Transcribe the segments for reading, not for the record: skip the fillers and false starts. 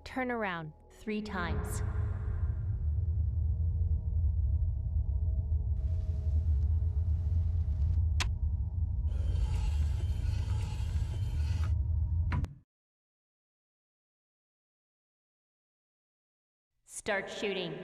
Turn around 3 times. Start shooting.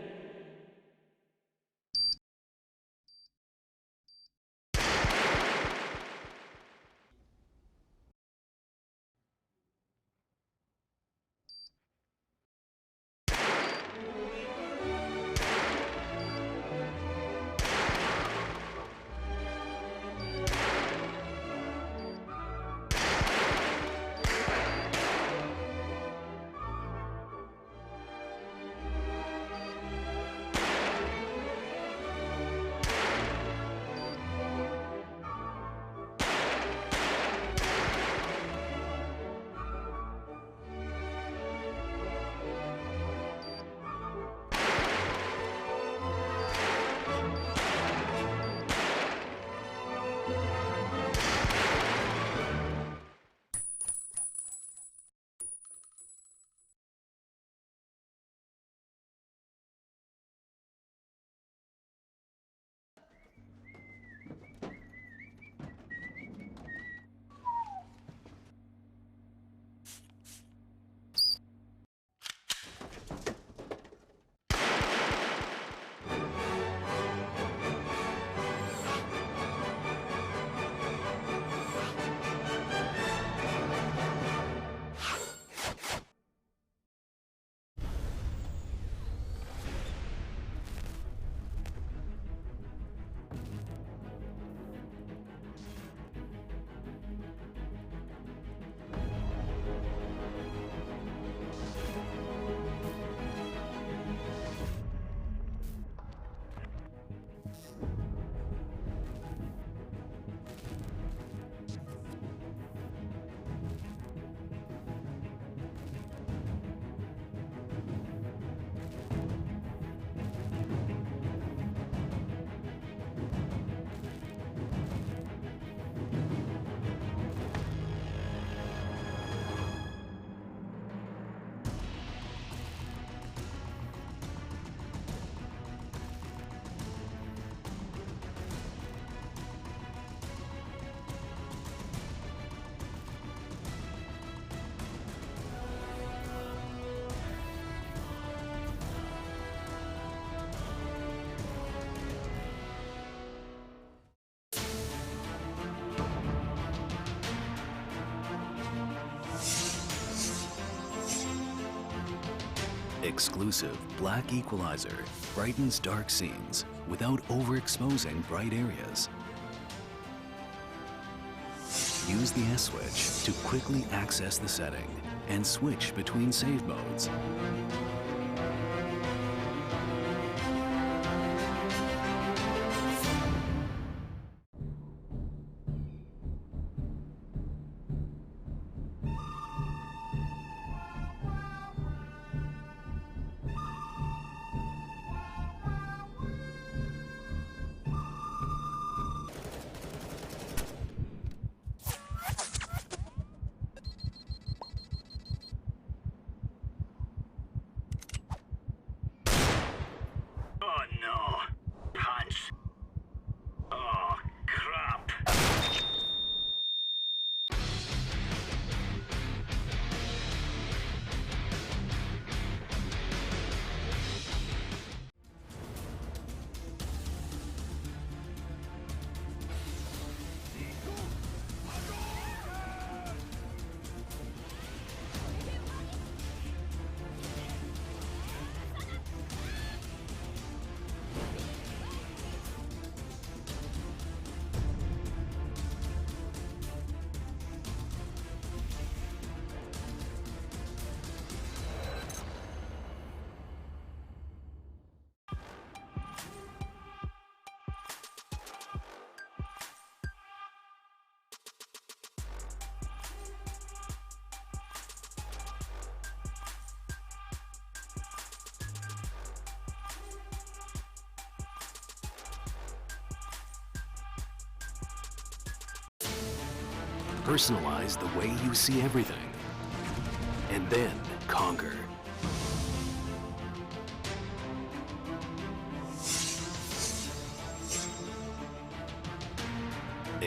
Exclusive black equalizer brightens dark scenes without overexposing bright areas. Use the S switch to quickly access the setting and switch between save modes. Personalize the way you see everything. And then conquer.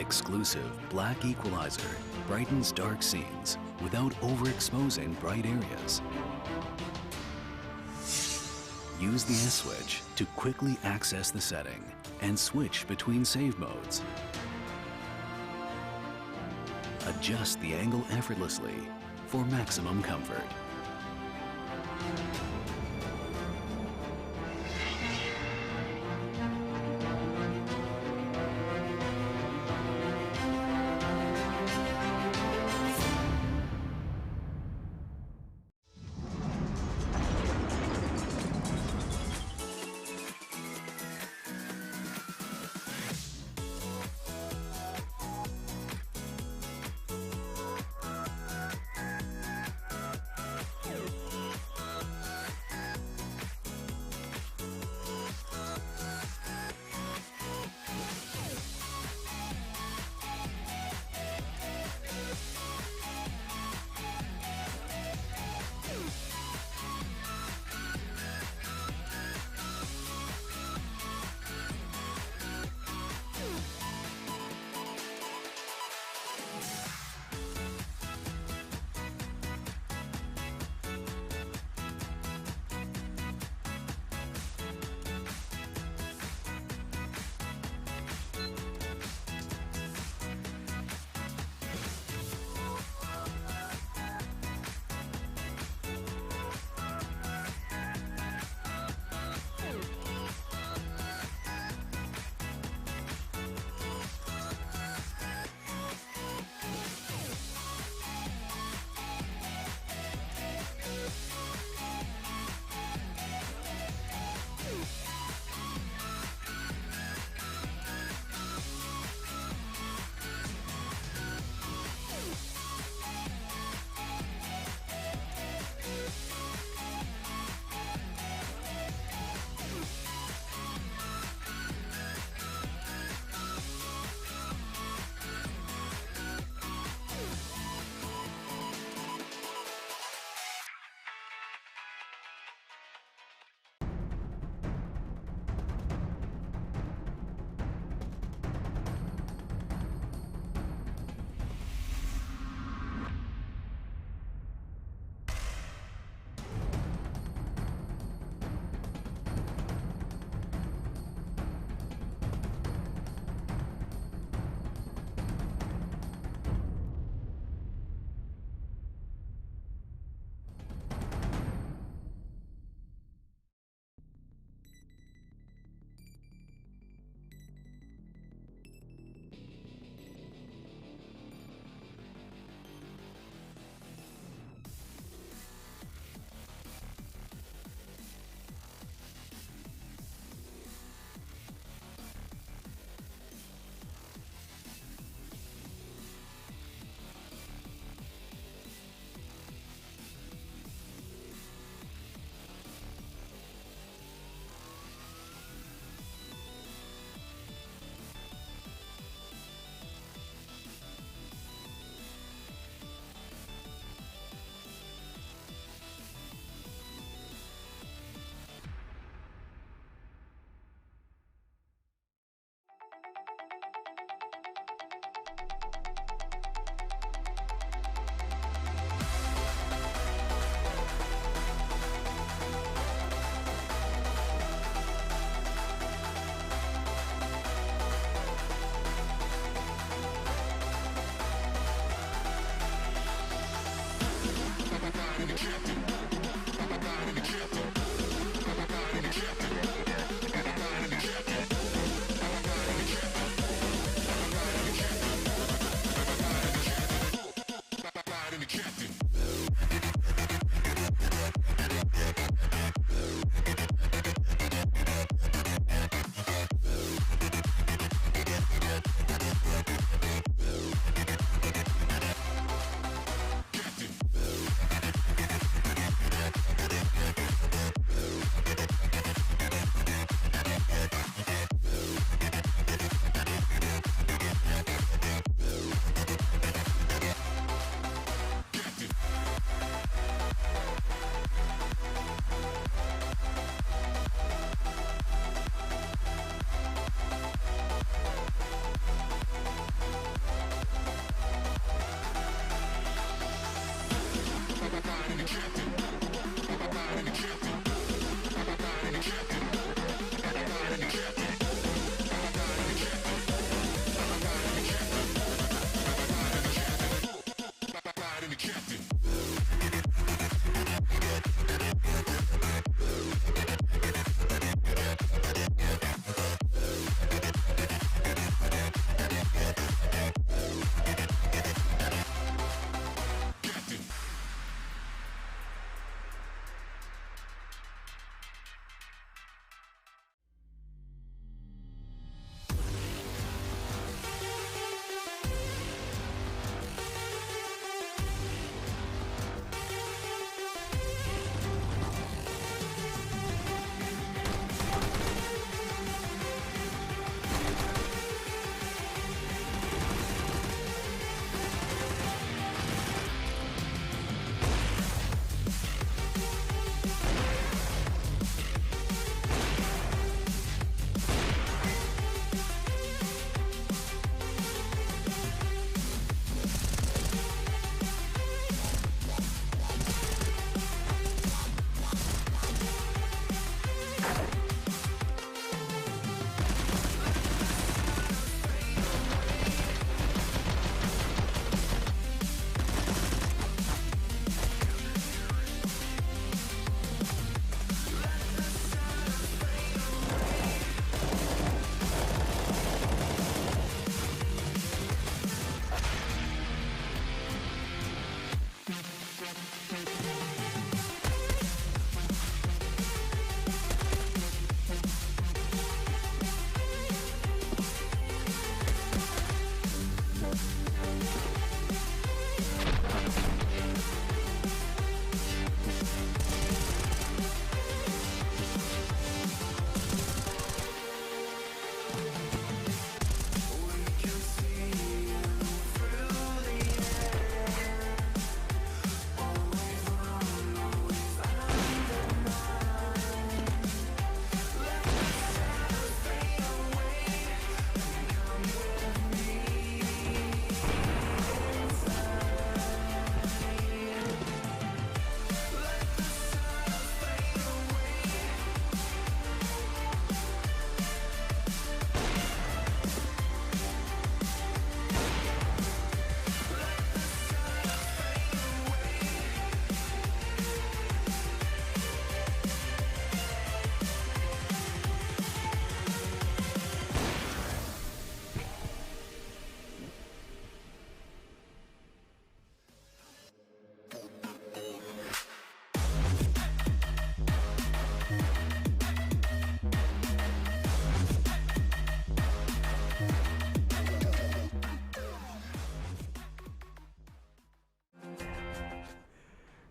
exclusive black equalizer brightens dark scenes without overexposing bright areas. Use the S switch to quickly access the setting and switch between save modes. Adjust the angle effortlessly for maximum comfort.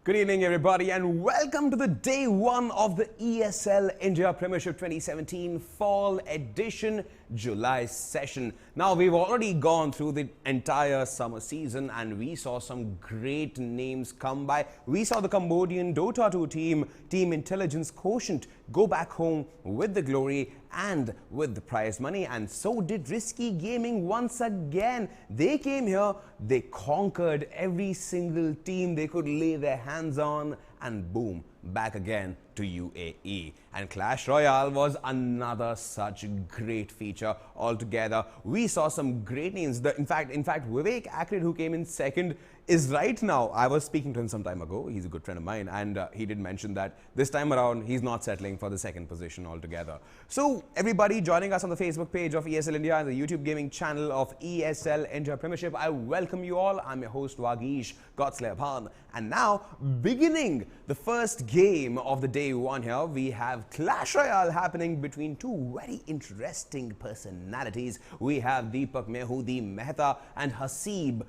Good evening, everybody, and welcome to the day one of the ESL India Premiership 2017 Fall Edition July session. Now, we've already gone through the entire summer season and we saw some great names come by. We saw the Cambodian Dota 2 team, Team Intelligence Quotient, go back home with the glory and with the prize money, and so did Risky Gaming once again. They came here, they conquered every single team they could lay their hands on, and boom, back again to UAE. And Clash Royale was another such great feature altogether. We saw some great names. In fact, Vivek Akrid, who came in second, is right now. I was speaking to him some time ago. He's a good friend of mine, and he did mention that this time around he's not settling for the second position altogether. So everybody joining us on the Facebook page of ESL India and the YouTube gaming channel of ESL India Premiership, I welcome you all. I'm your host Wagish Godslayer Bhan, and now beginning the first game of the day one here, we have Clash Royale happening between two very interesting personalities. We have Deepak Mehu, the Mehta, and Haseeb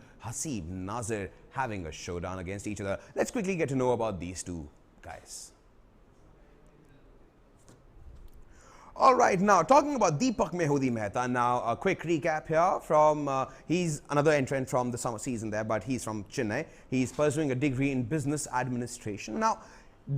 Nazir having a showdown against each other. Let's quickly get to know about these two guys. Alright, now talking about Deepak Mehu, the Mehta, now a quick recap here from, he's another entrant from the summer season there, but he's from Chennai. He's pursuing a degree in business administration. Now,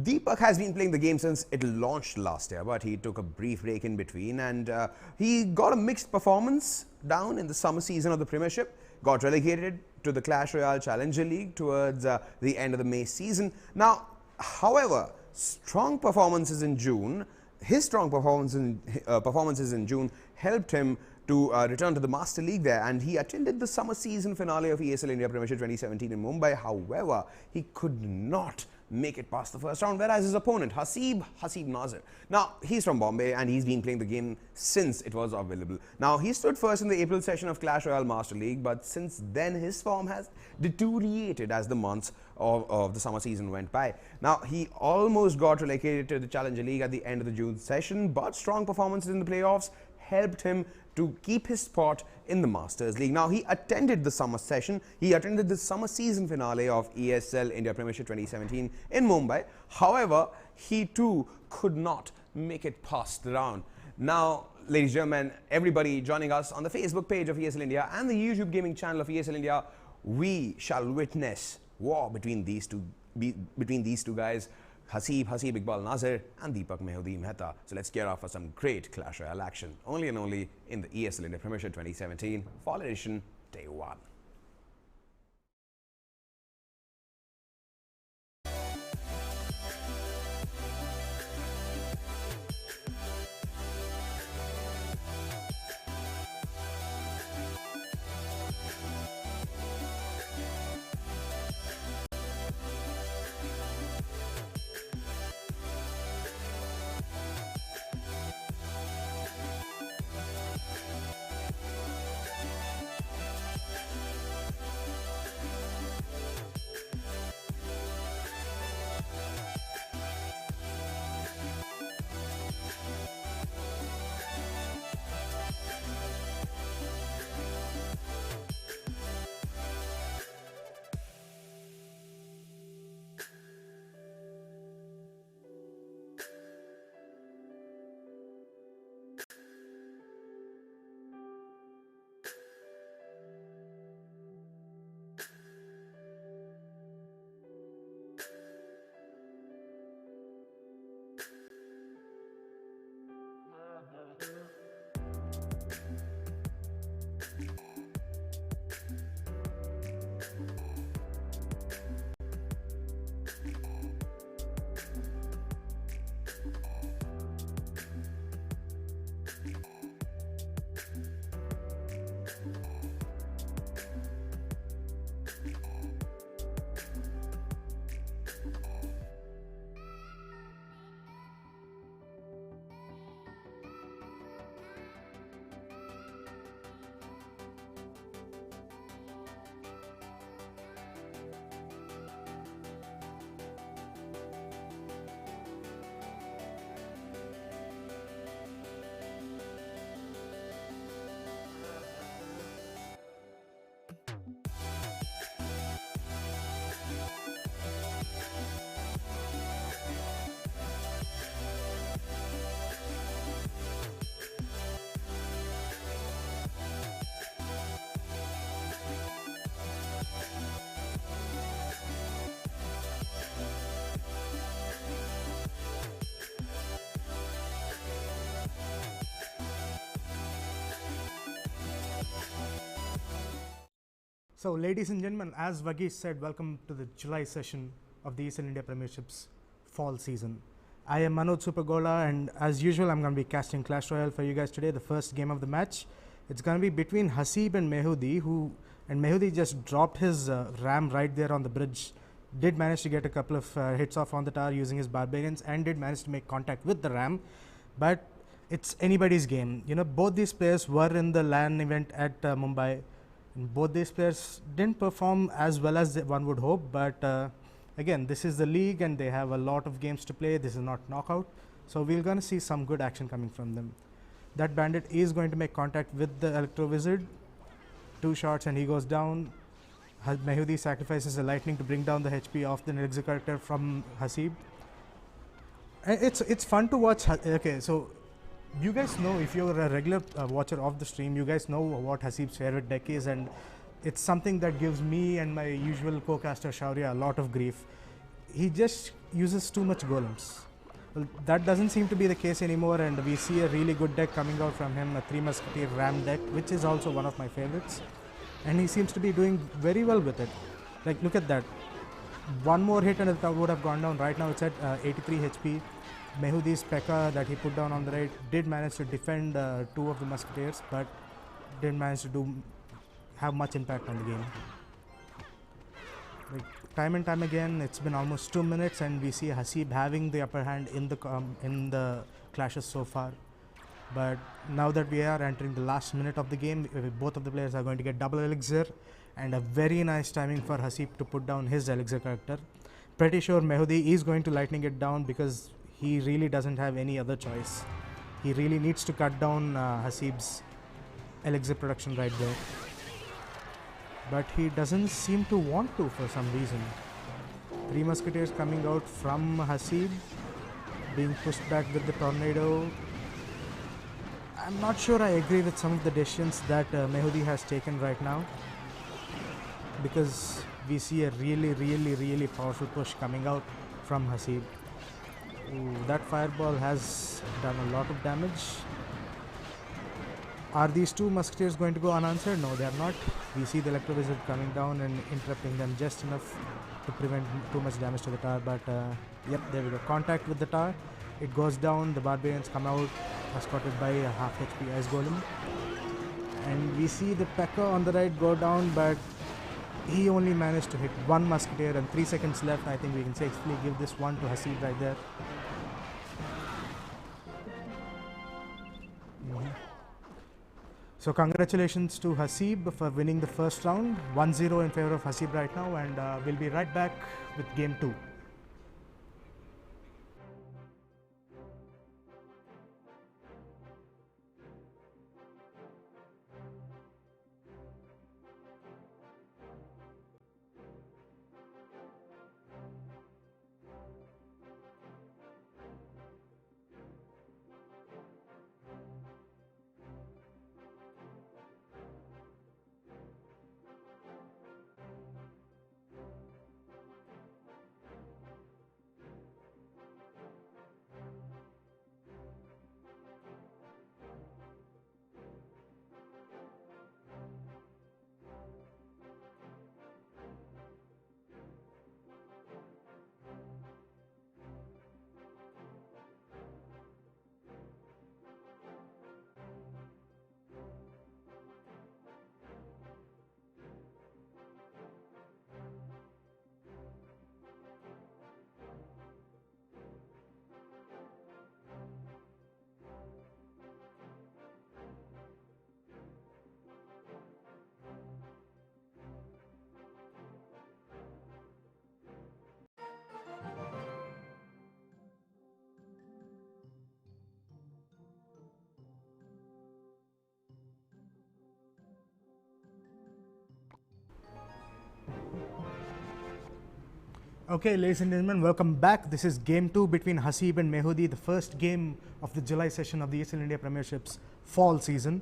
Deepak has been playing the game since it launched last year, but he took a brief break in between, and he got a mixed performance down in the summer season of the Premiership, got relegated to the Clash Royale Challenger League towards the end of the May season. Now, however, strong performances in June, his strong performances in June helped him to return to the Master League there, and he attended the summer season finale of ESL India Premiership 2017 in Mumbai. However, he could not make it past the first round, whereas his opponent, Haseeb Nazir. Now, he's from Bombay and he's been playing the game since it was available. Now, he stood first in the April session of Clash Royale Master League, but since then his form has deteriorated as the months of the summer season went by. Now, he almost got relegated to the Challenger League at the end of the June session, but strong performances in the playoffs helped him to keep his spot in the Masters League. Now, he attended the summer session. He attended the summer season finale of ESL India Premiership 2017 in Mumbai. However, he too could not make it past the round. Now, ladies and gentlemen, everybody joining us on the Facebook page of ESL India and the YouTube gaming channel of ESL India, we shall witness war between these two guys, Haseeb Iqbal Nazir and Deepak Mehu, the Mehta. So let's gear up for some great Clash Royale action, only and only in the ESL India Premiership 2017 Fall Edition Day 1. So, ladies and gentlemen, as Vagesh said, welcome to the July session of the ESL India Premiership's fall season. I am Manoj Supergola, and as usual, I'm going to be casting Clash Royale for you guys today. The first game of the match, it's going to be between Haseeb and Mehu, and Mehu just dropped his ram right there on the bridge. Did manage to get a couple of hits off on the tower using his barbarians, and did manage to make contact with the ram, but it's anybody's game. You know, both these players were in the LAN event at Mumbai. And both these players didn't perform as well as one would hope, but again, this is the league and they have a lot of games to play. This is not knockout, so we're going to see some good action coming from them. That bandit is going to make contact with the Electro Wizard. 2 shots and he goes down. Mehu sacrifices a lightning to bring down the HP of the Elixir character from Haseeb. It's fun to watch. Okay, so you guys know, if you're a regular watcher of the stream, you guys know what Haseeb's favorite deck is, and it's something that gives me and my usual co-caster Shaurya a lot of grief. He just uses too much golems. Well, that doesn't seem to be the case anymore, and we see a really good deck coming out from him, a 3 Musketeer Ram deck, which is also one of my favorites, and he seems to be doing very well with it. Like, look at that. One more hit and it would have gone down. Right now it's at 83 HP. Mehudi's P.E.K.K.A that he put down on the right did manage to defend 2 of the Musketeers, but didn't manage to have much impact on the game. Like, time and time again, it's been almost 2 minutes and we see Haseeb having the upper hand in the clashes so far. But now that we are entering the last minute of the game, both of the players are going to get double elixir, and a very nice timing for Haseeb to put down his elixir character. Pretty sure Mehudi is going to lightning it down because he really doesn't have any other choice. He really needs to cut down Haseeb's elixir production right there. But he doesn't seem to want to for some reason. 3 Musketeers coming out from Haseeb, being pushed back with the tornado. I'm not sure I agree with some of the decisions that Mehudi has taken right now, because we see a really powerful push coming out from Haseeb. Ooh, that fireball has done a lot of damage. Are these 2 Musketeers going to go unanswered? No, they are not. We see the Electro Wizard coming down and interrupting them just enough to prevent too much damage to the tower, but yep, there we go. Contact with the tower. It goes down, the Barbarians come out, escorted by a half HP Ice Golem. And we see the P.E.K.K.A on the right go down, but he only managed to hit 1 Musketeer and 3 seconds left. I think we can safely give this one to Haseeb right there. So congratulations to Haseeb for winning the first round. 1-0 in favor of Haseeb right now, and we'll be right back with game 2. Okay, ladies and gentlemen, welcome back. This is game 2 between Haseeb and Mehudi, the first game of the July session of the ESL India Premiership's fall season.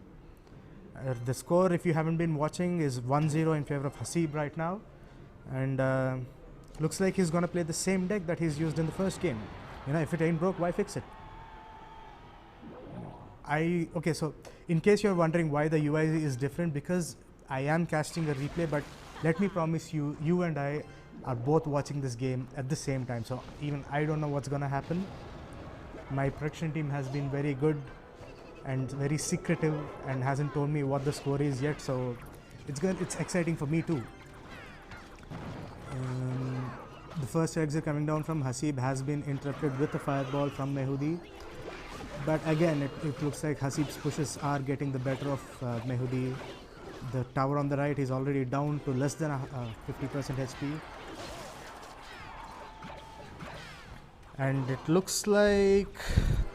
The score, if you haven't been watching, is 1-0 in favor of Haseeb right now. And looks like he's going to play the same deck that he's used in the first game. You know, if it ain't broke, why fix it? Okay, so in case you're wondering why the UI is different, because I am casting a replay, but let me promise you, you and I are both watching this game at the same time. So even I don't know what's going to happen. My production team has been very good and very secretive and hasn't told me what the score is yet. So it's exciting for me too. The first exit coming down from Haseeb has been interrupted with a fireball from Mehudi. But again, it looks like Haseeb's pushes are getting the better of Mehudi. The tower on the right is already down to less than 50% HP. And it looks like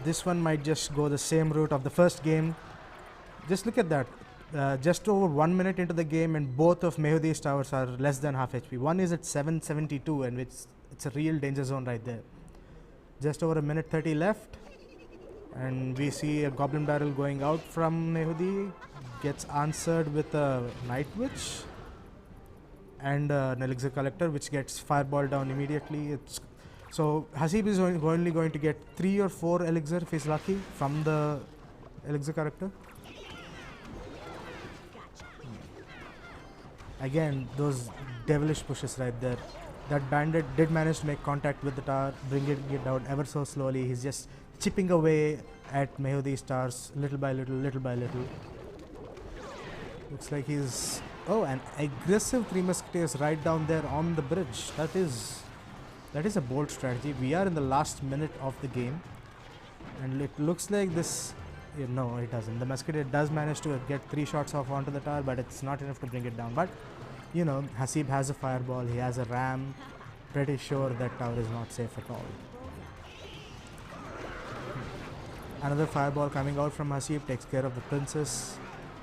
this one might just go the same route of the first game. Just look at that. Just over 1 minute into the game and both of Mehudi's towers are less than half HP. One is at 772 and it's a real danger zone right there. Just over a minute 30 left. And we see a goblin barrel going out from Mehudi. Gets answered with a Night Witch and an Elixir Collector, which gets fireball down immediately. So Haseeb is only going to get 3 or 4 Elixir if he's lucky from the Elixir Collector. Again, those devilish pushes right there. That bandit did manage to make contact with the tower, bringing it down ever so slowly. He's just chipping away at Mehudi's stars little by little, little by little. Looks like he's... Oh, an aggressive 3 Musketeers right down there on the bridge. That is a bold strategy. We are in the last minute of the game. And it looks like this... no, it doesn't. The Musketeer does manage to get 3 shots off onto the tower, but it's not enough to bring it down. But, you know, Haseeb has a fireball. He has a ram. Pretty sure that tower is not safe at all. Another fireball coming out from Haseeb takes care of the princess,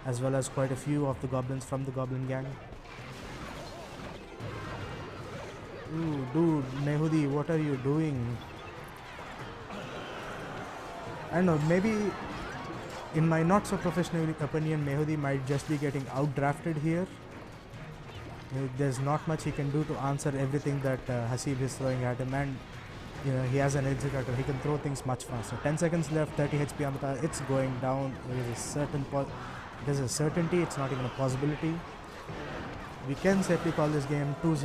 as well as quite a few of the goblins from the goblin gang. Ooh, dude, Mehudi, what are you doing? I don't know, maybe in my not so professional opinion, Mehudi might just be getting outdrafted here. There's not much he can do to answer everything that Haseeb is throwing at him, and you know, he has an executor. He can throw things much faster. 10 seconds left, 30 HP on the tower. It's going down. There's a certainty. It's not even a possibility. We can safely call this game 2-0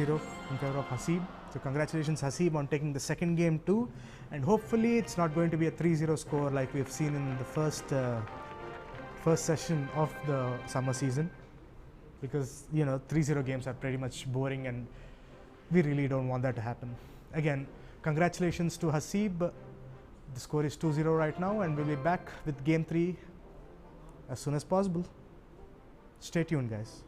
in favor of Haseeb. So congratulations, Haseeb, on taking the second game too. And hopefully it's not going to be a 3-0 score like we've seen in the first session of the summer season. Because, you know, 3-0 games are pretty much boring and we really don't want that to happen. Again, congratulations to Haseeb. The score is 2-0 right now, and we'll be back with game 3 as soon as possible. Stay tuned, guys.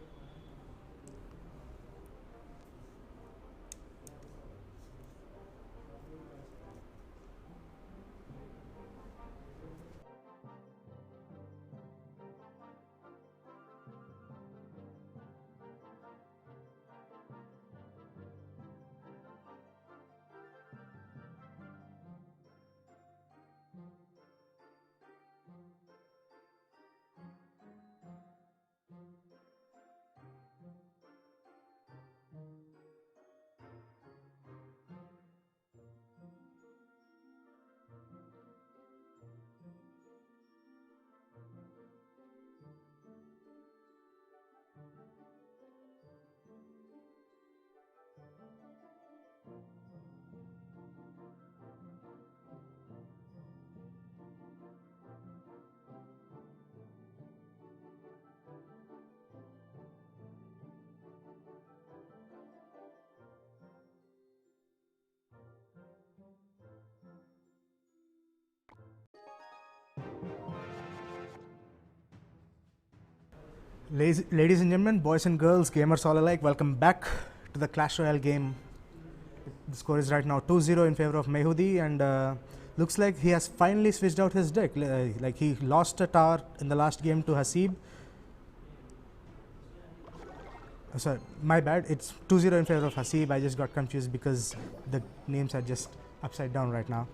Ladies and gentlemen, boys and girls, gamers all alike, welcome back to the Clash Royale game. The score is right now 2-0 in favor of Mehudi, and looks like he has finally switched out his deck. Like he lost a tower in the last game to Haseeb. Sorry, my bad. It's 2-0 in favor of Haseeb. I just got confused because the names are just upside down right now.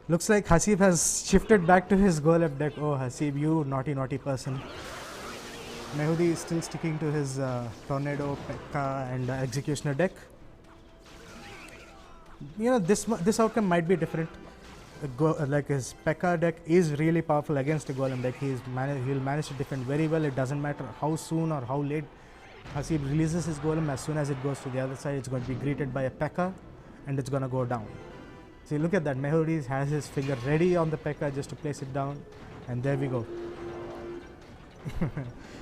Looks like Haseeb has shifted back to his golem deck. Oh, Haseeb, you naughty, naughty person. Mehudi is still sticking to his Tornado, Pekka and Executioner deck. You know, this outcome might be different. Like his Pekka deck is really powerful against the Golem deck. He'll manage to defend very well. It doesn't matter how soon or how late Haseeb releases his golem. As soon as it goes to the other side, it's going to be greeted by a P.E.K.K.A. and it's going to go down. See, look at that. Mehu has his finger ready on the P.E.K.K.A. just to place it down, and there we go.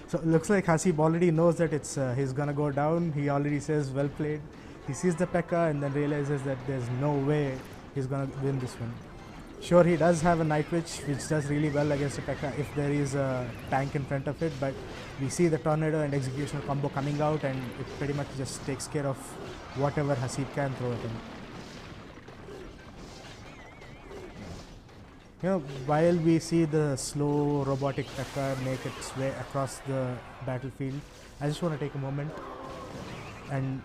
So it looks like Haseeb already knows that it's he's going to go down. He already says, well played. He sees the P.E.K.K.A. and then realizes that there's no way he's going to win this one. Sure, he does have a Night Witch, which does really well against a P.E.K.K.A. if there is a tank in front of it, but we see the Tornado and Executioner combo coming out, and it pretty much just takes care of whatever Haseeb can throw at him. You know, while we see the slow robotic P.E.K.K.A. make its way across the battlefield, I just want to take a moment and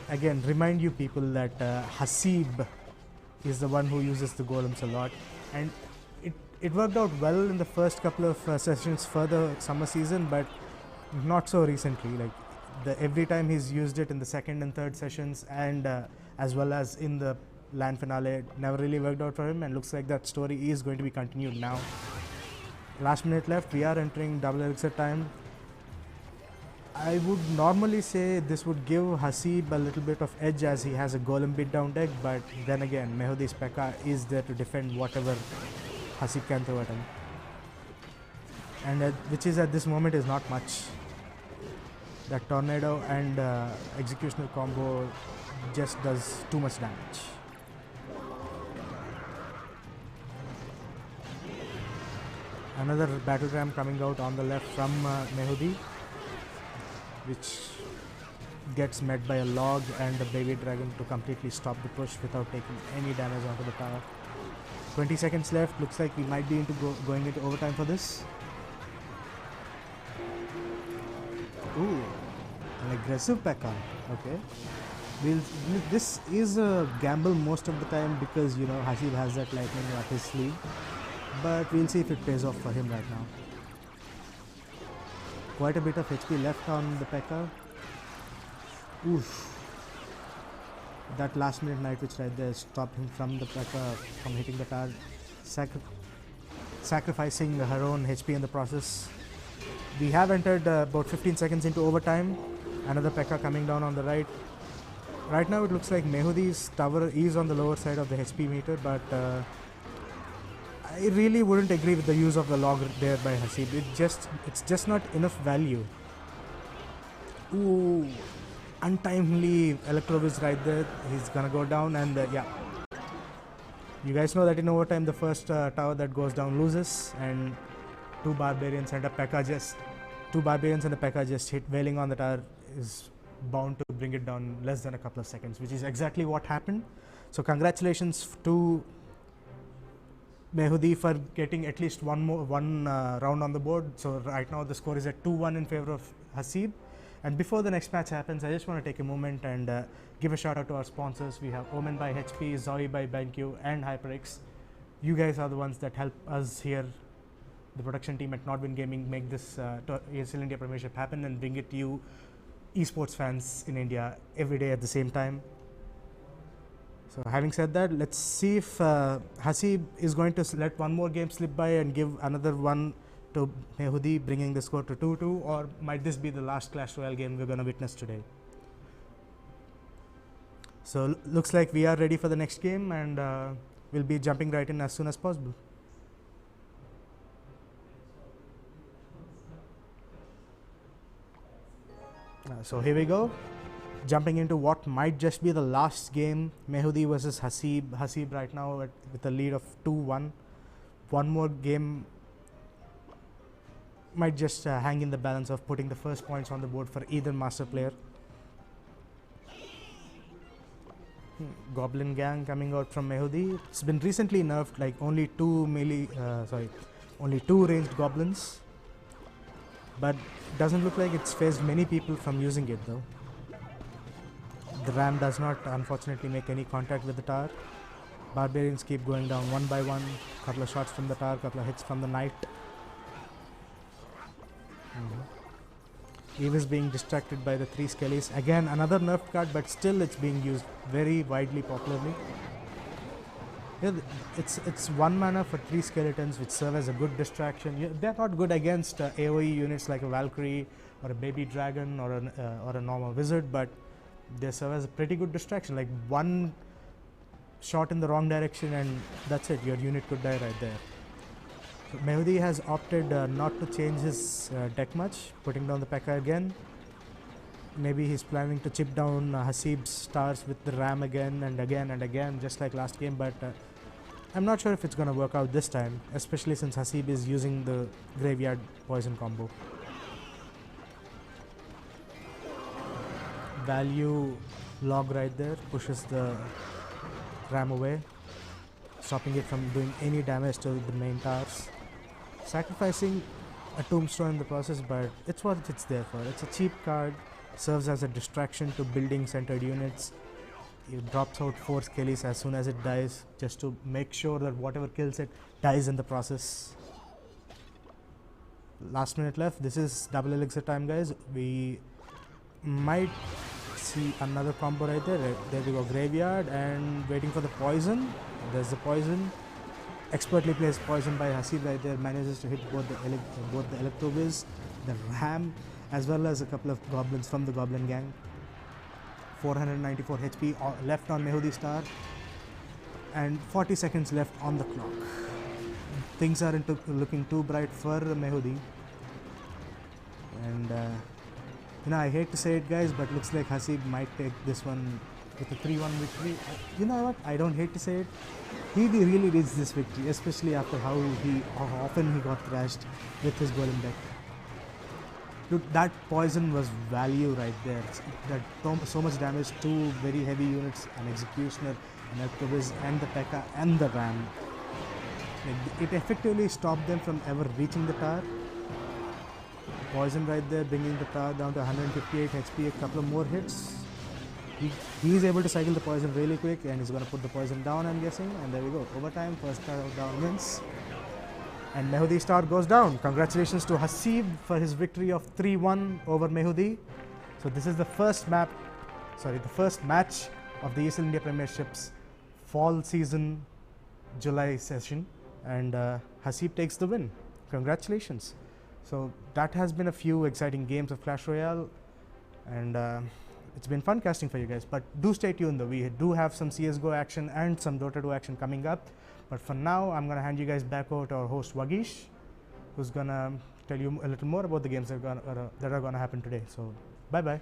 again remind you people that Haseeb is the one who uses the golems a lot, and it worked out well in the first couple of sessions for the summer season, but not so recently. Like every time he's used it in the second and third sessions, and as well as in the LAN finale, it never really worked out for him, and looks like that story is going to be continued now. Last minute left, we are entering double elixir time. I would normally say this would give Haseeb a little bit of edge as he has a golem beatdown deck, but then again, Mehudi's P.E.K.K.A. is there to defend whatever Haseeb can throw at him. And which is at this moment is not much. That Tornado and Executioner combo just does too much damage. Another battle ram coming out on the left from Mehudi, which gets met by a log and a baby dragon to completely stop the push without taking any damage onto the tower. 20 seconds left, looks like we might be going into overtime for this. Ooh, an aggressive P.E.K.K.A. Okay. This is a gamble most of the time because, you know, Haseeb has that lightning up his sleeve, but we'll see if it pays off for him right now. Quite a bit of HP left on the P.E.K.K.A. Oof. That last minute Night Witch right there stopped him from the P.E.K.K.A. from hitting the tower, sacrificing her own HP in the process. We have entered about 15 seconds into overtime. Another P.E.K.K.A. coming down on the right. Right now it looks like Mehudi's tower is on the lower side of the HP meter, but I really wouldn't agree with the use of the log there by Haseeb. It's just not enough value. Ooh, untimely Electrovis right there. He's gonna go down, and yeah. You guys know that in overtime the first tower that goes down loses, and two barbarians and a P.E.K.K.A. just hit wailing on the tower is bound to bring it down less than a couple of seconds, which is exactly what happened. So congratulations to Mehudi for getting at least one round on the board. So right now the score is at 2-1 in favor of Haseeb. And before the next match happens, I just want to take a moment and give a shout out to our sponsors. We have Omen by HP, Zoe by BenQ, and HyperX. You guys are the ones that help us here, the production team at Nordwind Gaming, make this ESL India Premiership happen and bring it to you esports fans in India every day at the same time. So having said that, let's see if Haseeb is going to let one more game slip by and give another one to Mehudi, bringing the score to 2-2, or might this be the last Clash Royale game we're going to witness today. So looks like we are ready for the next game, and we'll be jumping right in as soon as possible. So here we go, jumping into what might just be the last game, Mehudi versus Haseeb. Haseeb right now with a lead of 2-1. One more game might just hang in the balance of putting the first points on the board for either master player. Goblin Gang coming out from Mehudi. It's been recently nerfed, like only two ranged goblins, but doesn't look like it's phased many people from using it though. The ram does not unfortunately make any contact with the tower. Barbarians keep going down one by one. Couple of shots from the tower, couple of hits from the knight. Eve is being distracted by the 3 skellies. Again, another nerfed card, but still it's being used very widely, popularly. Yeah, it's 1 mana for 3 skeletons, which serve as a good distraction. They're not good against AoE units like a Valkyrie or a baby dragon or a normal wizard, but they serve as a pretty good distraction. Like one shot in the wrong direction and that's it. Your unit could die right there. So Mehudi has opted not to change his deck much, putting down the P.E.K.K.A. again. Maybe he's planning to chip down Haseeb's stars with the Ram again and again and again, just like last game, but I'm not sure if it's going to work out this time, especially since Haseeb is using the graveyard poison combo. Value log right there pushes the Ram away, stopping it from doing any damage to the main towers. Sacrificing a tombstone in the process, but it's what it's there for. It's a cheap card. Serves as a distraction to building centered units. It drops out 4 skellies as soon as it dies, just to make sure that whatever kills it dies in the process. Last minute left. This is double elixir time, guys. We might see another combo right there. There we go, graveyard and waiting for the poison. There's the poison. Expertly placed poison by Haseeb right there. Manages to hit both the Electro Viz, the Ram, as well as a couple of goblins from the Goblin Gang. 494 HP left on Mehudi Star and 40 seconds left on the clock. Things aren't looking too bright for Mehudi. And I hate to say it, guys, but looks like Haseeb might take this one with a 3-1 victory. You know what? I don't hate to say it. He really needs this victory, especially after how often he got thrashed with his golem deck. Dude, that poison was value right there. That so much damage, 2 very heavy units, an Executioner, an Electroviz, and the P.E.K.K.A. and the Ram. Like, it effectively stopped them from ever reaching the tower. Poison right there, bringing the tower down to 158 HP, a couple of more hits. He's able to cycle the poison really quick, and he's going to put the poison down, I'm guessing. And there we go, overtime, first tower down wins. And Mehudi Star goes down. Congratulations to Haseeb for his victory of 3-1 over Mehudi. So this is the first match of the ESL India Premiership's fall season July session, and Haseeb takes the win. Congratulations. So that has been a few exciting games of Clash Royale, and it's been fun casting for you guys. But do stay tuned though, we do have some CSGO action and some Dota 2 action coming up. But for now, I'm going to hand you guys back over to our host Vagish, who's going to tell you a little more about the games that are going to happen today. So, bye-bye.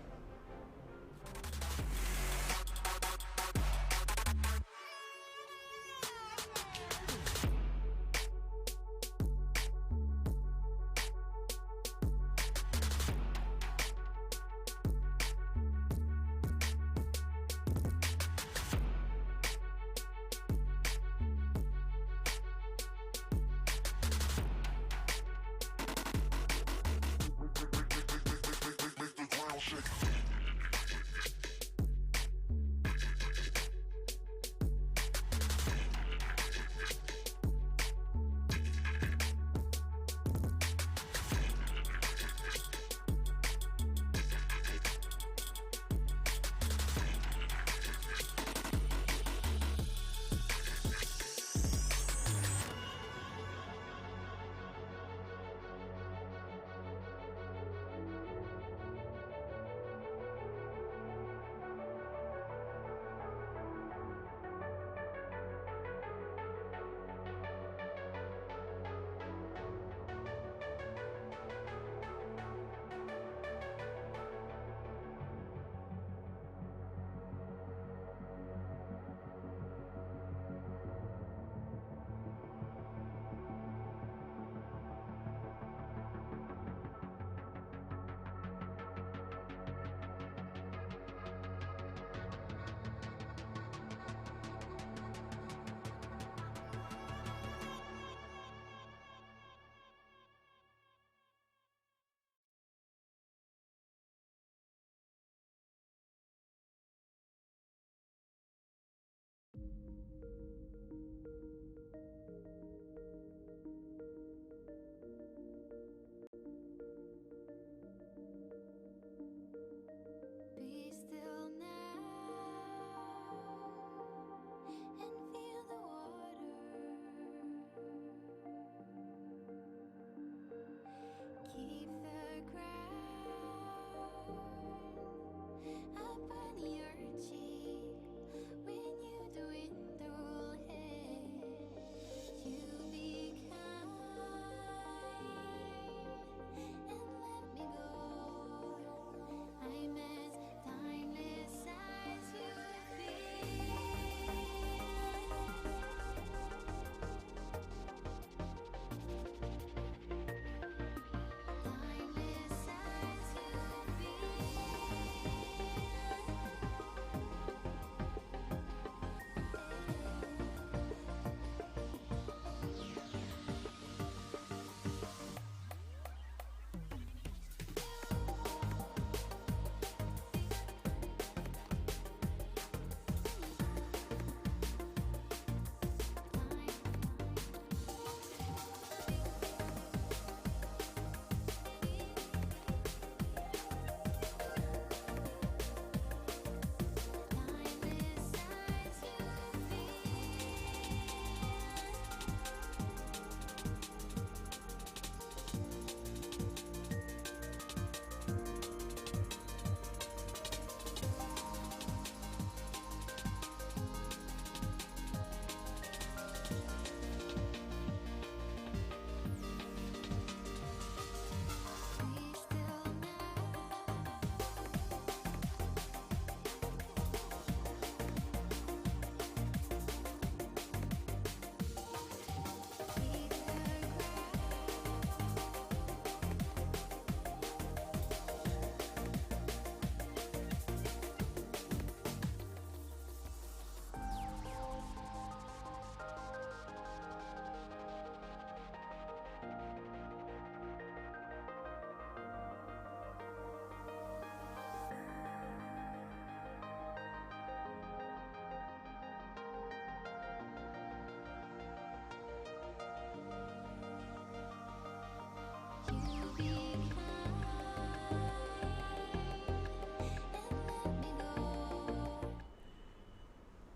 Shake.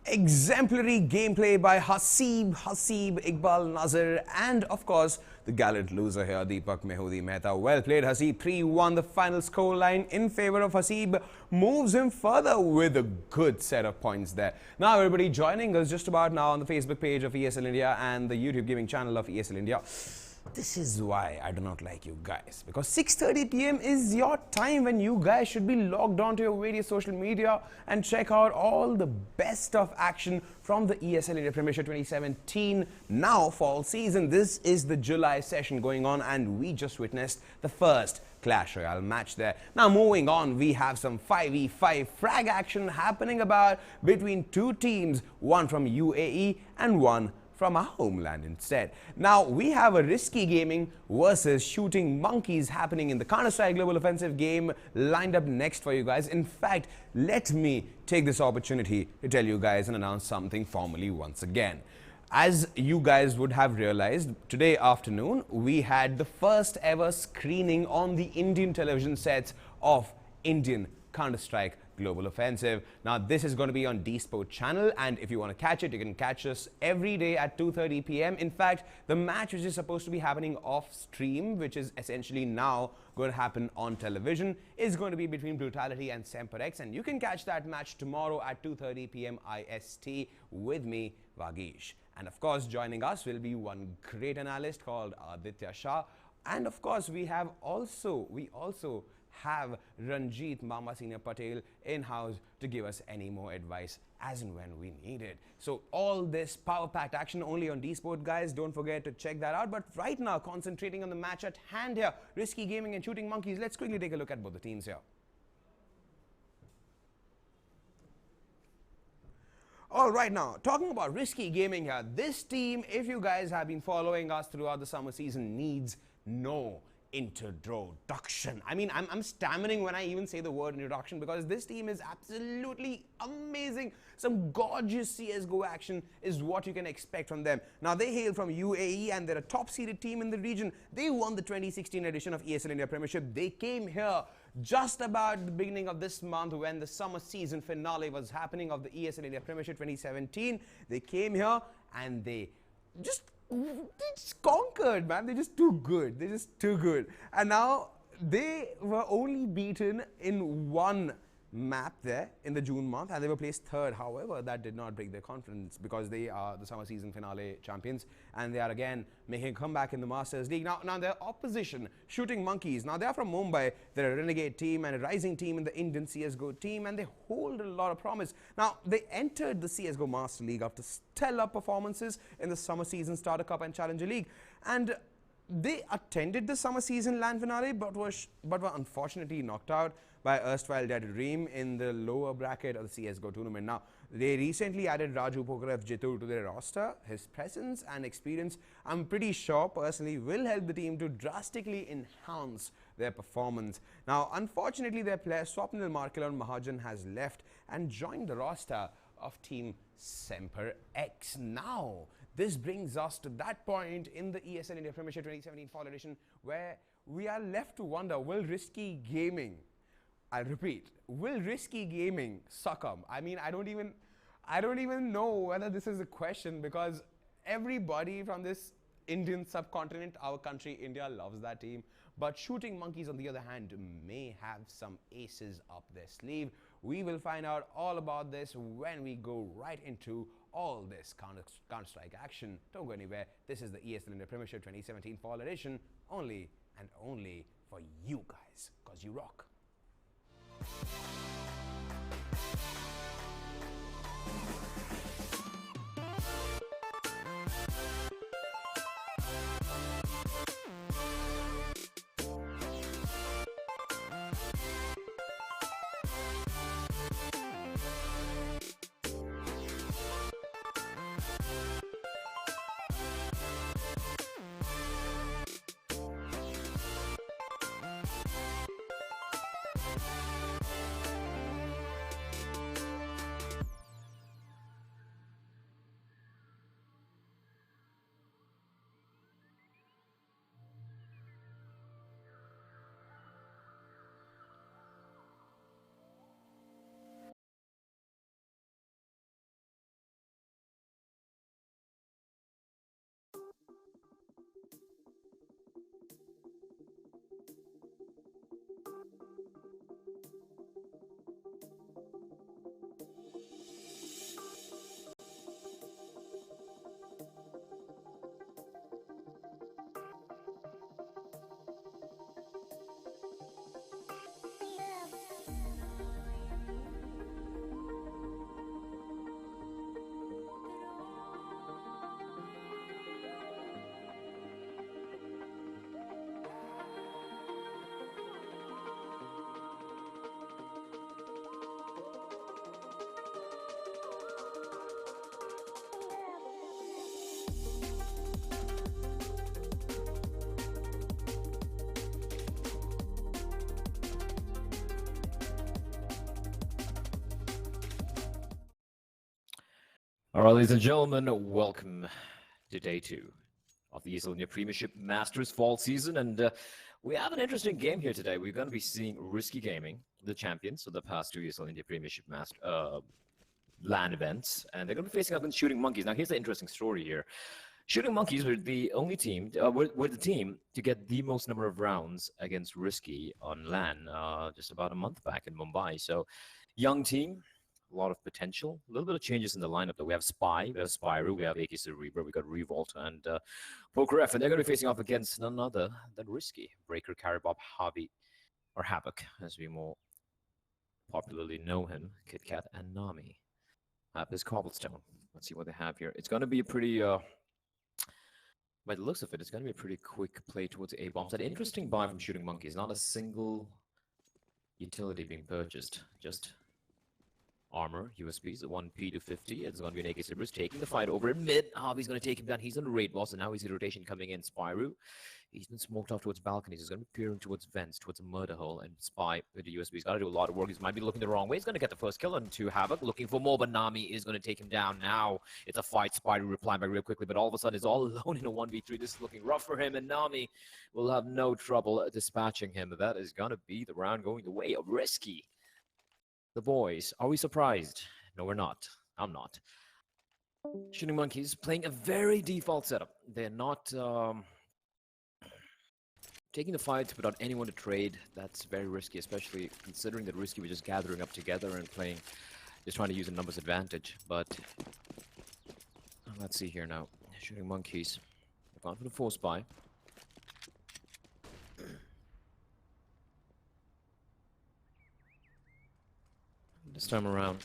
Exemplary gameplay by Haseeb Iqbal Nazir, and of course the gallant loser here, Deepak Mehu Mehta. Well played, Haseeb. 3-1 the final scoreline in favor of Haseeb, moves him further with a good set of points there. Now everybody joining us just about now on the Facebook page of ESL India and the YouTube gaming channel of ESL India. This is why I do not like you guys, because 6:30 p.m. is your time when you guys should be logged on to your various social media and check out all the best of action from the ESL India Premiership 2017 now fall season. This is the July session going on, and we just witnessed the first Clash Royale match there. Now moving on, we have some 5v5 frag action happening about between two teams, one from UAE and one from our homeland instead. Now we have a Risky Gaming versus Shooting Monkeys happening in the Counter-Strike Global Offensive game lined up next for you guys. In fact, let me take this opportunity to tell you guys and announce something formally once again. As you guys would have realized, today afternoon we had the first ever screening on the Indian television sets of Indian Counter-Strike Global Offensive. Now this is going to be on D-Sport channel, and if you want to catch it, you can catch us every day at 2:30 p.m. In fact, the match which is supposed to be happening off stream, which is essentially now going to happen on television, is going to be between Brutality and Semperex, and you can catch that match tomorrow at 2:30 p.m. IST with me, Vagish. And of course, joining us will be one great analyst called Aditya Shah, and of course we also have Ranjit Mama Senior Patel in-house to give us any more advice as and when we need it. So all this power-packed action only on D-Sport, guys. Don't forget to check that out. But right now, concentrating on the match at hand here, Risky Gaming and Shooting Monkeys. Let's quickly take a look at both the teams here. All right, now talking about Risky Gaming here, this team, if you guys have been following us throughout the summer season, needs no introduction. I mean, I'm stammering when I even say the word introduction, because this team is absolutely amazing. Some gorgeous CSGO action is what you can expect from them. Now, they hail from UAE and they're a top-seeded team in the region. They won the 2016 edition of ESL India Premiership. They came here just about the beginning of this month when the summer season finale was happening of the ESL India Premiership 2017. They came here and they just conquered, man. They're just too good. They're just too good. And now they were only beaten in one map there in the June month, and they were placed third. However, that did not break their confidence, because they are the summer season finale champions, and they are again making a comeback in the Masters League. Now their opposition, Shooting Monkeys. Now they are from Mumbai. They're a renegade team and a rising team in the Indian CSGO team, and they hold a lot of promise. Now they entered the CSGO Master League after stellar performances in the Summer Season Starter Cup and Challenger League, and they attended the summer season LAN finale, but were unfortunately knocked out by erstwhile Dead Dream in the lower bracket of the CSGO tournament. Now, they recently added Raju Pokarev Jitu to their roster. His presence and experience, I'm pretty sure personally, will help the team to drastically enhance their performance. Now, unfortunately, their player Swapnil Markelon Mahajan has left and joined the roster of Team Semperex. Now, this brings us to that point in the ESL India Premiership 2017 Fall Edition where we are left to wonder, will Risky Gaming, I'll repeat, will Risky Gaming succumb? I mean, I don't even know whether this is a question, because everybody from this Indian subcontinent, our country, India, loves that team. But Shooting Monkeys, on the other hand, may have some aces up their sleeve. We will find out all about this when we go right into all this Counter-Strike action. Don't go anywhere. This is the ESL India Premiership 2017 Fall Edition, only and only for you guys, because you rock. All right, ladies and gentlemen, welcome to day 2 of the ESL India Premiership Masters fall season. And we have an interesting game here today. We're going to be seeing Risky Gaming, the champions of the past 2 ESL India Premiership LAN events. And they're going to be facing up against Shooting Monkeys. Now, here's the interesting story here. Shooting Monkeys were the only team, were the team to get the most number of rounds against Risky on LAN just about a month back in Mumbai. So, young team. A lot of potential. A little bit of changes in the lineup, though. We have Spy, we have Spyro, we have AK Cerebro, we got Revolt, and Poker F, and they're going to be facing off against none other than Risky. Breaker, Caribob, Harvey, or Havoc, as we more popularly know him, Kit Kat, and Nami. This Cobblestone. Let's see what they have here. It's going to be a pretty, by the looks of it, it's going to be a pretty quick play towards A-bombs. An interesting buy from Shooting Monkeys. Not a single utility being purchased, just armor, USPs, 1P to 50. It's going to be an AK Cerebro taking the fight over in mid. Harvey's going to take him down. He's on the raid boss, and now he's in rotation coming in. Spyro, he's been smoked off towards balconies. He's going to be peering towards vents, towards a murder hole. And Spy with the USB, he's got to do a lot of work. He might be looking the wrong way. He's going to get the first kill onto Havoc, looking for more, but Nami is going to take him down. Now it's a fight. Spyro replying back real quickly, but all of a sudden he's all alone in a 1v3. This is looking rough for him, and Nami will have no trouble dispatching him. That is going to be the round going the way of Risky. The boys, are we surprised? No, we're not. I'm not. Shooting Monkeys playing a very default setup. They're not taking the fight without anyone to trade. That's very risky, especially considering that Risky was just gathering up together and playing, just trying to use a numbers advantage. But let's see here now. Shooting Monkeys. They've gone for the 4 spy. This time around,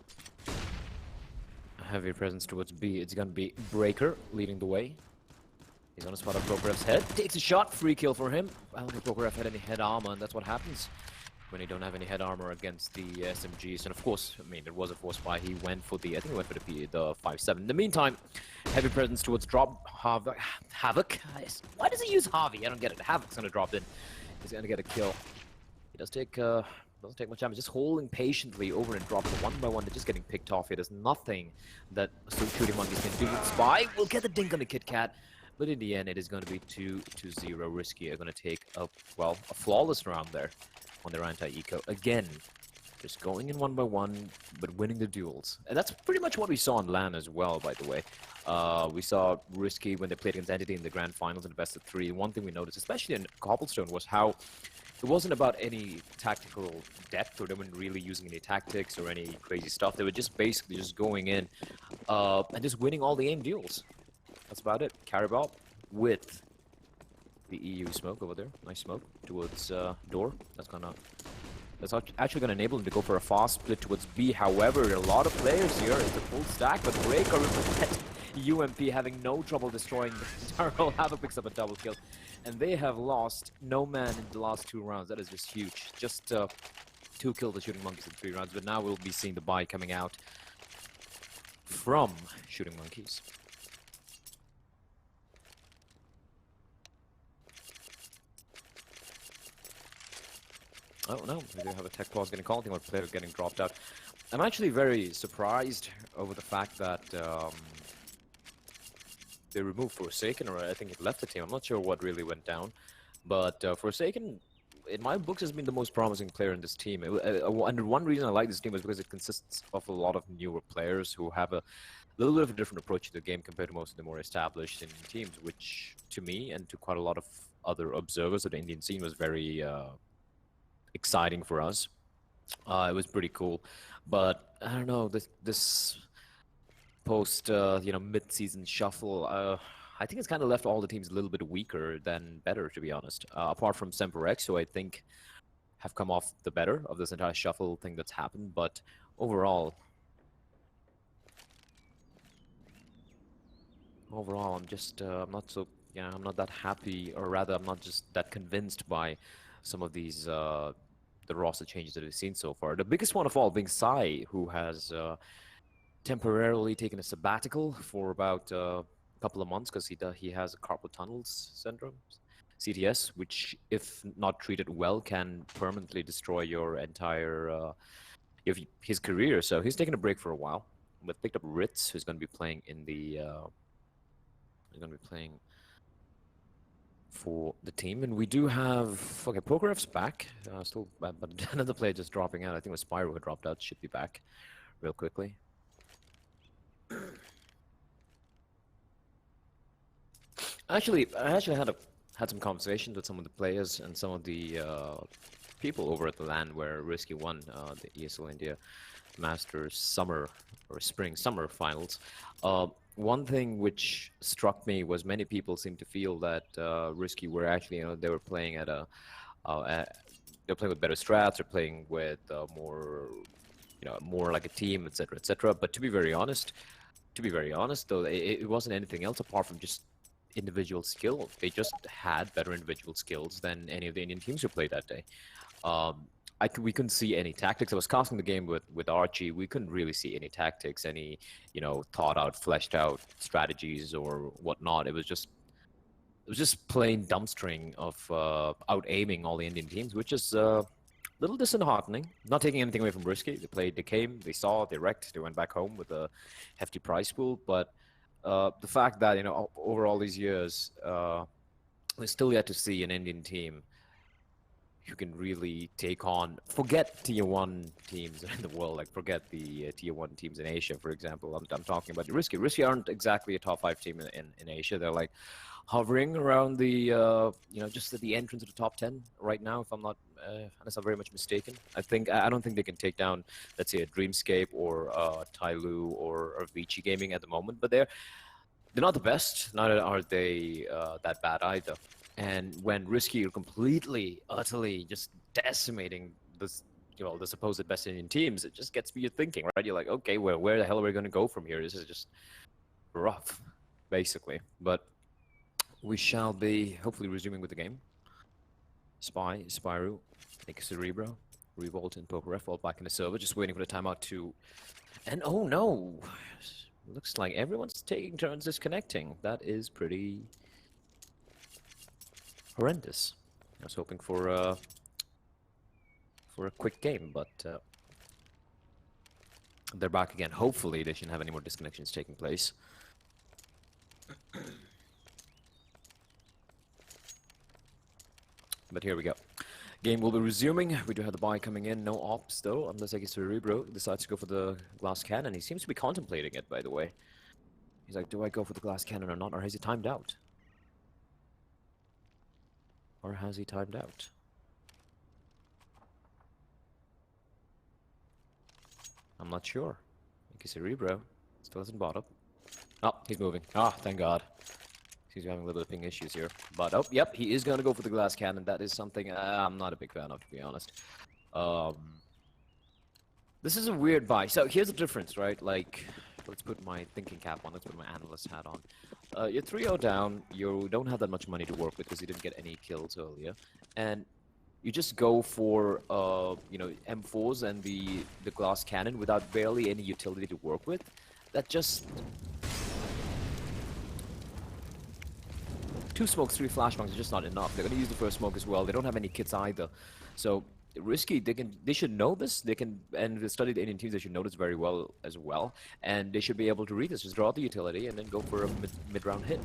heavy presence towards B. It's gonna be Breaker leading the way. He's on a spot of Prokhorev's head. Takes a shot. Free kill for him. I don't think Prokhorev had any head armor, and that's what happens when you don't have any head armor against the SMGs. And of course, I mean, it was a 4 spy. He went for the, I think he went for the 5-7. In the meantime, heavy presence towards drop. Havoc. Why does he use Harvey? I don't get it. Havoc's gonna drop in. He's gonna get a kill. He does take doesn't take much time. He's just holding patiently over and dropping one by one. They're just getting picked off here. There's nothing that Shooting Monkeys can do. Spy will get the dink on the Kit Kat, but in the end, it is going to be 2-0. Risky are going to take a flawless round there on their anti-eco again. Just going in one by one, but winning the duels. And that's pretty much what we saw on LAN as well, by the way. We saw Risky when they played against Entity in the grand finals in the best of 3. One thing we noticed, especially in Cobblestone, was how it wasn't about any tactical depth, or they weren't really using any tactics or any crazy stuff. They were just basically just going in and just winning all the aim duels. That's about it. Caribob with the EU smoke over there. Nice smoke towards door. That's actually gonna enable him to go for a fast split towards B. However, a lot of players here. It's a full stack, but Breaker with UMP having no trouble destroying the entire Havoc picks up a double kill. And they have lost no man in the last 2 rounds. That is just huge. Just 2 kills the Shooting Monkeys in 3 rounds. But now we'll be seeing the buy coming out from Shooting Monkeys. Oh no, we do have a tech pause getting called. I think one player getting dropped out. I'm actually very surprised over the fact that they removed Forsaken, or I think it left the team. I'm not sure what really went down. But Forsaken, in my books, has been the most promising player in this team. And one reason I like this team is because it consists of a lot of newer players who have a little bit of a different approach to the game compared to most of the more established Indian teams, which to me and to quite a lot of other observers of the Indian scene was very exciting for us. It was pretty cool. But I don't know, this post mid-season shuffle, I think it's kind of left all the teams a little bit weaker than better, to be honest. Apart from Semper X, who I think have come off the better of this entire shuffle thing that's happened. But overall, I'm just I'm not that happy, or rather, I'm not just that convinced by some of these the roster changes that we've seen so far. The biggest one of all being Sai, who has temporarily taken a sabbatical for about a couple of months because he has a carpal tunnel syndrome, CTS, which, if not treated well, can permanently destroy your entire his career. So he's taking a break for a while. But picked up Ritz, who's going to be playing in the he's going to be playing for the team. And we do have, okay, Pokeref's back, still, but another player just dropping out. I think it was Spyro who dropped out, should be back real quickly. Actually, I had some conversations with some of the players and some of the people over at the LAN where Risky won the ESL India Masters summer or spring-summer finals. One thing which struck me was many people seemed to feel that Risky were actually, they were playing at they're playing with better strats, or playing with more, more like a team, etc., etc. But to be very honest, though, it wasn't anything else apart from just individual skill. They just had better individual skills than any of the Indian teams who played that day. We couldn't see any tactics. I was casting the game with Archie. We couldn't really see any tactics, any thought out, fleshed out strategies or whatnot. It was just plain dumbstring of out aiming all the Indian teams, which is a little disheartening. Not taking anything away from Risky. They played, they came, they saw, they wrecked, they went back home with a hefty prize pool. But the fact that over all these years, we're still yet to see an Indian team who can really take on, forget tier 1 teams in the world, like forget the tier 1 teams in Asia, for example. I'm talking about Risky. Risky aren't exactly a top 5 team in Asia. They're like hovering around the, just at the entrance of the top 10 right now, if I'm not, unless I'm very much mistaken. I don't think they can take down, let's say, a Dreamscape or Tyloo or Vici Gaming at the moment, but they're not the best, neither are they that bad either. And when Risky are completely, utterly just decimating this, the supposed best Indian teams, it just gets me thinking, right? You're like, okay, well, where the hell are we going to go from here? This is just rough, basically. But we shall be hopefully resuming with the game. Spyro, Nick Cerebro, Revolt, and Pokeref all back in the server, just waiting for the timeout to... And oh no! Looks like everyone's taking turns disconnecting. That is pretty horrendous. I was hoping for a quick game, but they're back again. Hopefully they shouldn't have any more disconnections taking place. But here we go. Game will be resuming. We do have the buy coming in. No ops though, unless Cerebro decides to go for the glass cannon. He seems to be contemplating it, by the way. He's like, do I go for the glass cannon or not? Or has he timed out? Or has he timed out? I'm not sure. Cerebro still hasn't bought up. Oh, he's moving. Ah, thank God. He's having a little bit of ping issues here. But, oh, yep, he is going to go for the glass cannon. That is something I'm not a big fan of, to be honest. This is a weird buy. So here's the difference, right? Like, let's put my thinking cap on. Let's put my analyst hat on. You're 3-0 down. You don't have that much money to work with because you didn't get any kills earlier. And you just go for, M4s and the glass cannon without barely any utility to work with. That just... 2 smokes, 3 flashbangs is just not enough. They're going to use the first smoke as well. They don't have any kits either. So Risky, they should know this. And they study the Indian teams, they should know this very well as well. And they should be able to read this, just draw the utility and then go for a mid-round hit.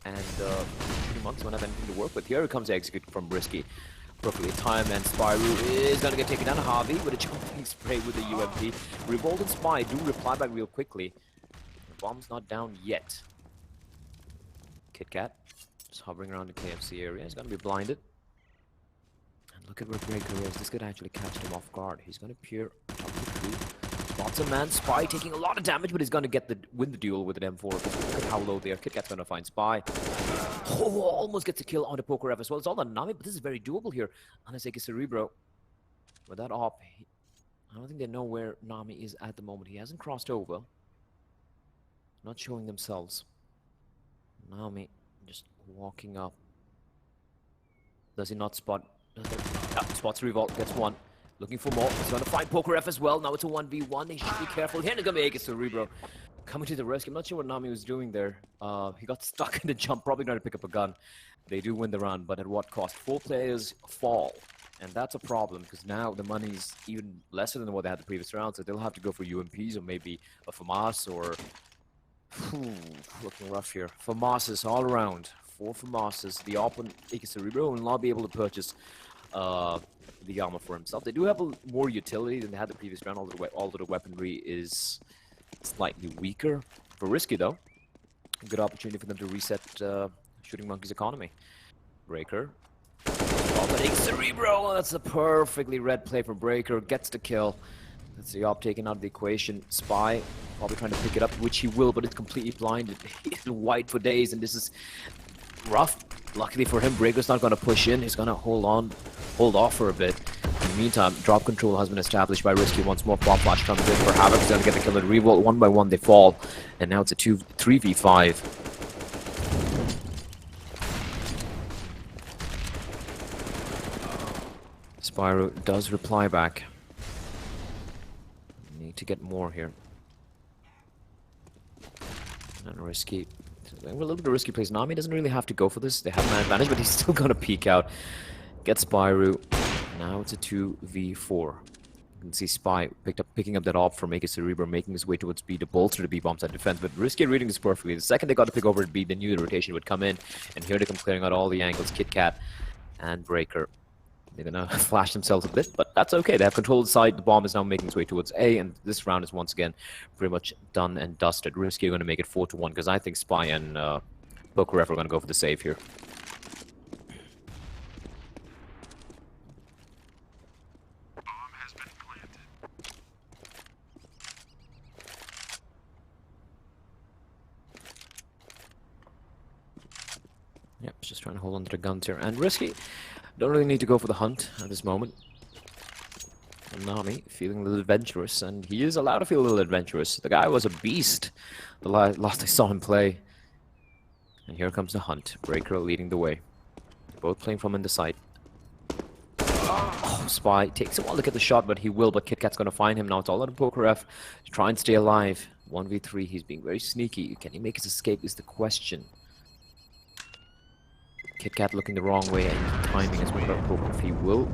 And pretty much won't have anything to work with. Here comes the execute from Risky. Perfectly timed, and Spyro is going to get taken down. Harvey with a jumping spray with the UMP. Revolt and Spy do reply back real quickly. The bomb's not down yet. Kit Kat just hovering around the KFC area. He's going to be blinded. And look at where Breaker is. This could actually catch him off guard. He's going to peer on top of the tree. Spots a man. Spy taking a lot of damage, but he's going to win the duel with an M4. Look at how low they are. Kit Kat's going to find Spy. Oh, almost gets a kill on the Pokeref as well. It's all on Nami, but this is very doable here. Anaseki Cerebro. With that op, I don't think they know where Nami is at the moment. He hasn't crossed over. Not showing themselves. Nami just walking up. Does he not spot? Spots Revolt, gets one. Looking for more. He's going to find Pokeref as well. Now it's a 1v1. They should be careful. Here it's going to be Cerebro coming to the rescue. I'm not sure what Nami was doing there. He got stuck in the jump, probably trying to pick up a gun. They do win the round, but at what cost? 4 players fall. And that's a problem because now the money's even lesser than what they had the previous round, so they'll have to go for UMPs or maybe a FAMAS or... looking rough here. FAMASes all around. 4 FAMASes. The opponent, Cerebro, will not be able to purchase the armor for himself. They do have more utility than they had the previous round, although the weaponry is slightly weaker. For Risky, though, a good opportunity for them to reset Shooting Monkey's economy. Breaker. Cerebro! That's a perfectly red play for Breaker. Gets the kill. That's the op taken out of the equation. Spy probably trying to pick it up, which he will, but it's completely blinded. He's white for days, and this is rough. Luckily for him, Breaker's not going to push in. He's going to hold off for a bit. In the meantime, drop control has been established by Risky once more. Bomb flash comes in for Havoc. He's going to get the kill and revolt. 1 by 1 they fall, and now it's a 3v5. Spyro does reply back. Need to get more here. And Risky. A little bit of Risky plays. Nami doesn't really have to go for this. They have an advantage, but he's still gonna peek out. Gets Spyro. Now it's a 2v4. You can see Spy picking up that op from AK Cerebro, making his way towards B to bolster the B-bomb side defense. But Risky reading this perfectly. The second they got to pick over at B, they knew the rotation would come in. And here they come clearing out all the angles. Kit Kat and Breaker. They're gonna flash themselves a bit, but that's okay. They have control of the side. The bomb is now making its way towards A, and this round is once again pretty much done and dusted. Risky are going to make it 4-1 because I think Spy and Pokeref are going to go for the save here. Bomb has been planted. Yep, just trying to hold on to the guns here. And Risky don't really need to go for the hunt at this moment. And Nami feeling a little adventurous, and he is allowed to feel a little adventurous. The guy was a beast the last I saw him play. And here comes the hunt. Breaker leading the way. Both playing from in the side. Oh, Spy takes a while to get the shot, but he will. But Kit Kat's going to find him now. It's all out of Pokeref to try and stay alive. 1v3. He's being very sneaky. Can he make his escape is the question. Kit Kat looking the wrong way, and timing as well. Pokeref, he will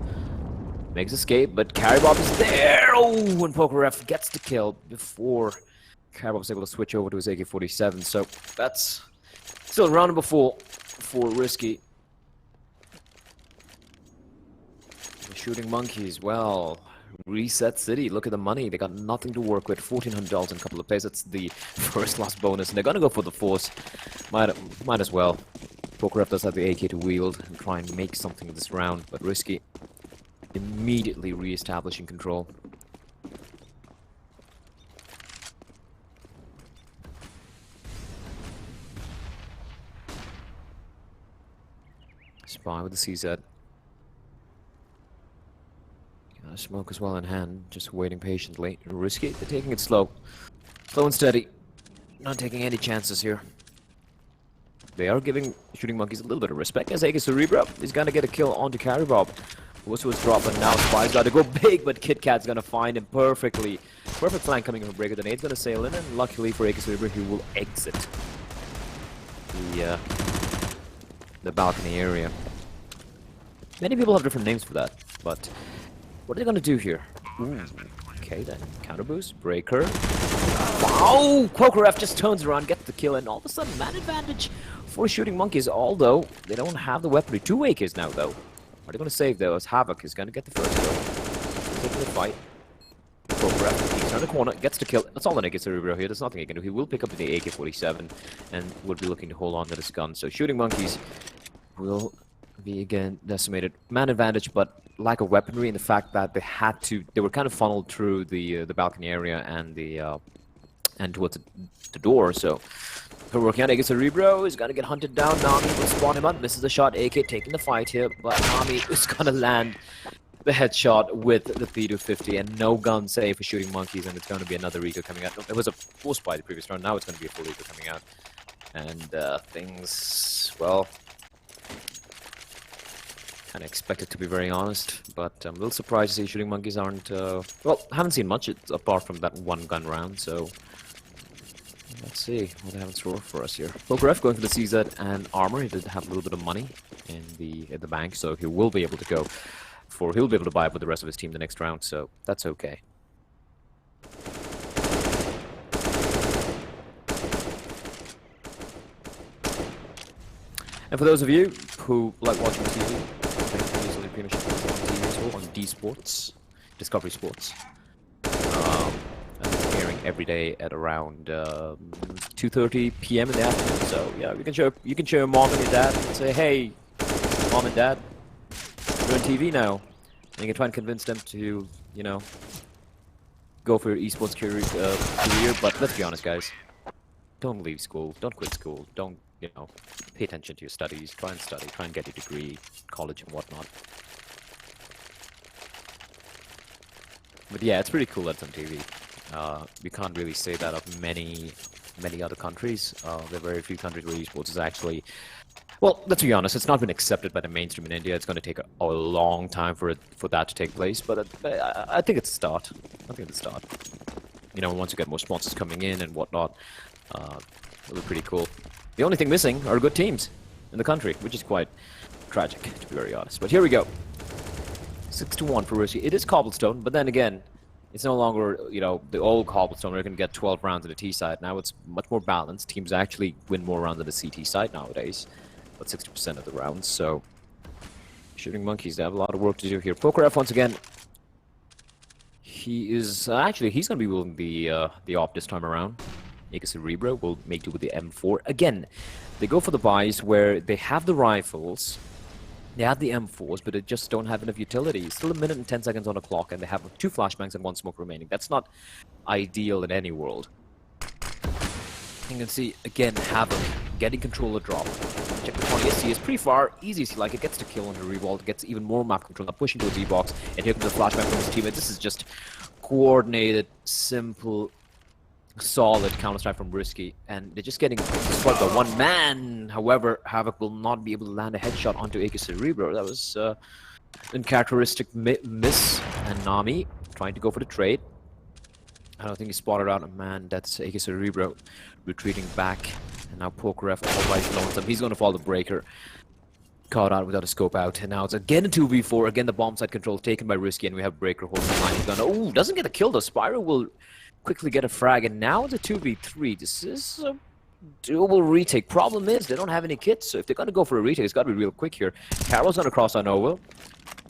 make his escape, but Carrybob is there. Oh, and Pokeref gets the kill before Carrybob's able to switch over to his AK-47. So that's still round number 4 for Risky. The Shooting Monkeys, well, Reset City. Look at the money. They got nothing to work with. $1,400 in a couple of plays. That's the first loss bonus, and they're gonna go for the force. Might as well. Pokeref does have the AK to wield and try and make something of this round, but Risky immediately re-establishing control. Spy with the CZ. Got a smoke as well in hand, just waiting patiently. Risky, they're taking it slow. Slow and steady. Not taking any chances here. They are giving Shooting Monkeys a little bit of respect. As AK Cerebro is gonna get a kill onto Carrybob. Wusu was dropped, but now Spy's got to go big, but Kit Kat's gonna find him perfectly. Perfect flank coming in from Breaker. The nade's gonna sail in, and luckily for AK Cerebro, he will exit the balcony area. Many people have different names for that, but what are they gonna do here? Ooh. Okay then, counter boost, Breaker. Wow! Pokeref just turns around, gets the kill, and all of a sudden, man advantage for Shooting Monkeys, although they don't have the weaponry. 2 AKs now, though. Are they going to save, though, as Havoc is going to get the first kill. Taking the fight. Pokeref peeks around the corner, gets the kill. That's all an AK Cerebro here. There's nothing he can do. He will pick up the AK-47 and would be looking to hold on to this gun. So Shooting Monkeys will be again decimated. Man advantage, but lack of weaponry, and the fact that they were kind of funneled through the balcony area and towards the door. So we're working on AK Cerebro is gonna get hunted down. Nami will spawn him up, misses the shot. AK taking the fight here, but Nami is gonna land the headshot with the P250, and no gun save for Shooting Monkeys, and it's gonna be another eco coming out. It was a full spy the previous round. Now it's gonna be a full eco coming out, and things, well, kind of expected, to be very honest, but I'm a little surprised to see Shooting Monkeys aren't, well, haven't seen much apart from that one gun round, so let's see what they have in store for us here. Pokeref going for the CZ and armor. He did have a little bit of money in the bank, so he will be able to go for he'll be able to buy up with the rest of his team the next round, so that's okay. And for those of you who like watching TV, the ESL Premiership is on TV as well, on D Sports, Discovery Sports. And it's airing every day at around 2:30 p.m. in the afternoon. So yeah, you can show your mom and your dad and say, "Hey, mom and dad, you're on TV now," and you can try and convince them to, you know, go for your esports career. But let's be honest, guys, don't leave school, don't quit school, don't, you know, pay attention to your studies, try and get your degree, college and whatnot. But yeah, it's pretty cool that it's on TV. We can't really say that of many other countries. There are very few countries where esports is actually, well, let's be honest, it's not been accepted by the mainstream in India. It's going to take a long time for that to take place, but I think it's a start. I think it's a start. You know, once you get more sponsors coming in and whatnot, it'll be pretty cool. The only thing missing are good teams in the country, which is quite tragic, to be very honest. But here we go. 6-1 for Rishi. It is cobblestone, but then again, it's no longer, you know, the old cobblestone where you can get 12 rounds at the T side. Now it's much more balanced. Teams actually win more rounds at the CT side nowadays, about 60% of the rounds. So, Shooting Monkeys, they have a lot of work to do here. PokerF once again. He is actually he's going to be willing the op this time around. Nika Cerebro will make do with the M4 again. They go for the buys where they have the rifles. They have the M4s, but they just don't have enough utility. Still 1 minute and 10 seconds on the clock, and they have 2 flashbangs and 1 smoke remaining. That's not ideal in any world. You can see, again, Havoc getting control of drop. Check the 20 SC is pretty far. Easy, like it gets to kill on the revolt, gets even more map control, now pushing towards E-box, and here comes a flashbang from his teammate. This is just coordinated, simple, solid counter-strike from Risky, and they're just getting swiped by one man. However, Havoc will not be able to land a headshot onto AK Cerebro. That was uncharacteristic miss, and Nami trying to go for the trade. I don't think he spotted out a man. That's AK Cerebro retreating back, and now PokerF all right lonesome. He's going to follow the breaker. Caught out without a scope out, and now it's again a 2v4. Again, the bomb side control taken by Risky, and we have Breaker holding the line. He's gonna, ooh, doesn't get a kill though. Spyro will quickly get a frag, and now it's a 2v3. This is a doable retake. Problem is, they don't have any kits, so if they're gonna go for a retake, it's gotta be real quick here. Carol's gonna cross on over.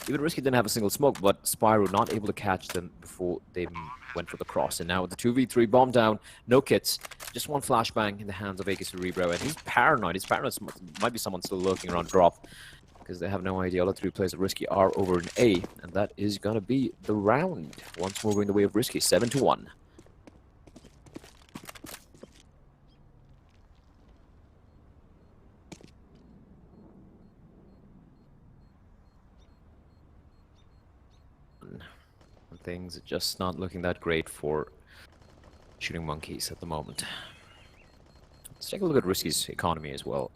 Even Risky didn't have a single smoke, but Spyro not able to catch them before they went for the cross. And now with the 2v3 bomb down, no kits, just one flashbang in the hands of AK Cerebro, and he's paranoid. He's paranoid. Might be someone still lurking around drop, because they have no idea. All the 3 players of Risky are over in A, and that is gonna be the round. Once more going the way of Risky, 7-1. Things are just not looking that great for Shooting Monkeys at the moment. Let's take a look at Risky's economy as well.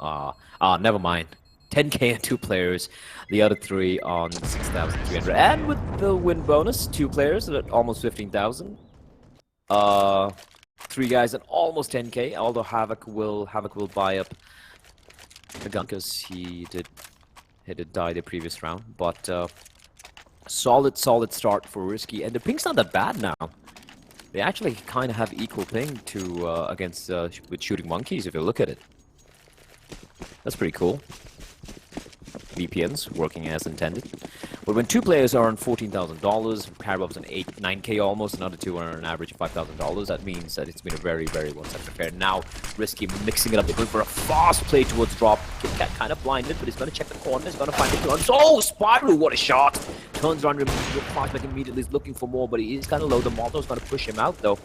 Never mind. 10k on 2 players, the other 3 on 6,300. And with the win bonus, 2 players at almost 15,000. 3 guys at almost 10k, although Havoc will buy up a gun because he did die the previous round. But solid start for Risky, and the ping's not that bad now. They actually kind of have equal ping to against with Shooting Monkeys if you look at it. That's pretty cool. VPNs working as intended. But when 2 players are on $14,000, Parabob's on 9k almost, another 2 are on an average of $5,000, that means that it's been a very, very one-sided affair. Now, Risky mixing it up, they're going for a fast play towards drop. KitKat kind of blinded, but he's going to check the corner, he's going to find the turns. Oh, Spyro, what a shot! Turns around, flashback immediately, he's looking for more, but he is kind of low. The Molotov's going to push him out, though.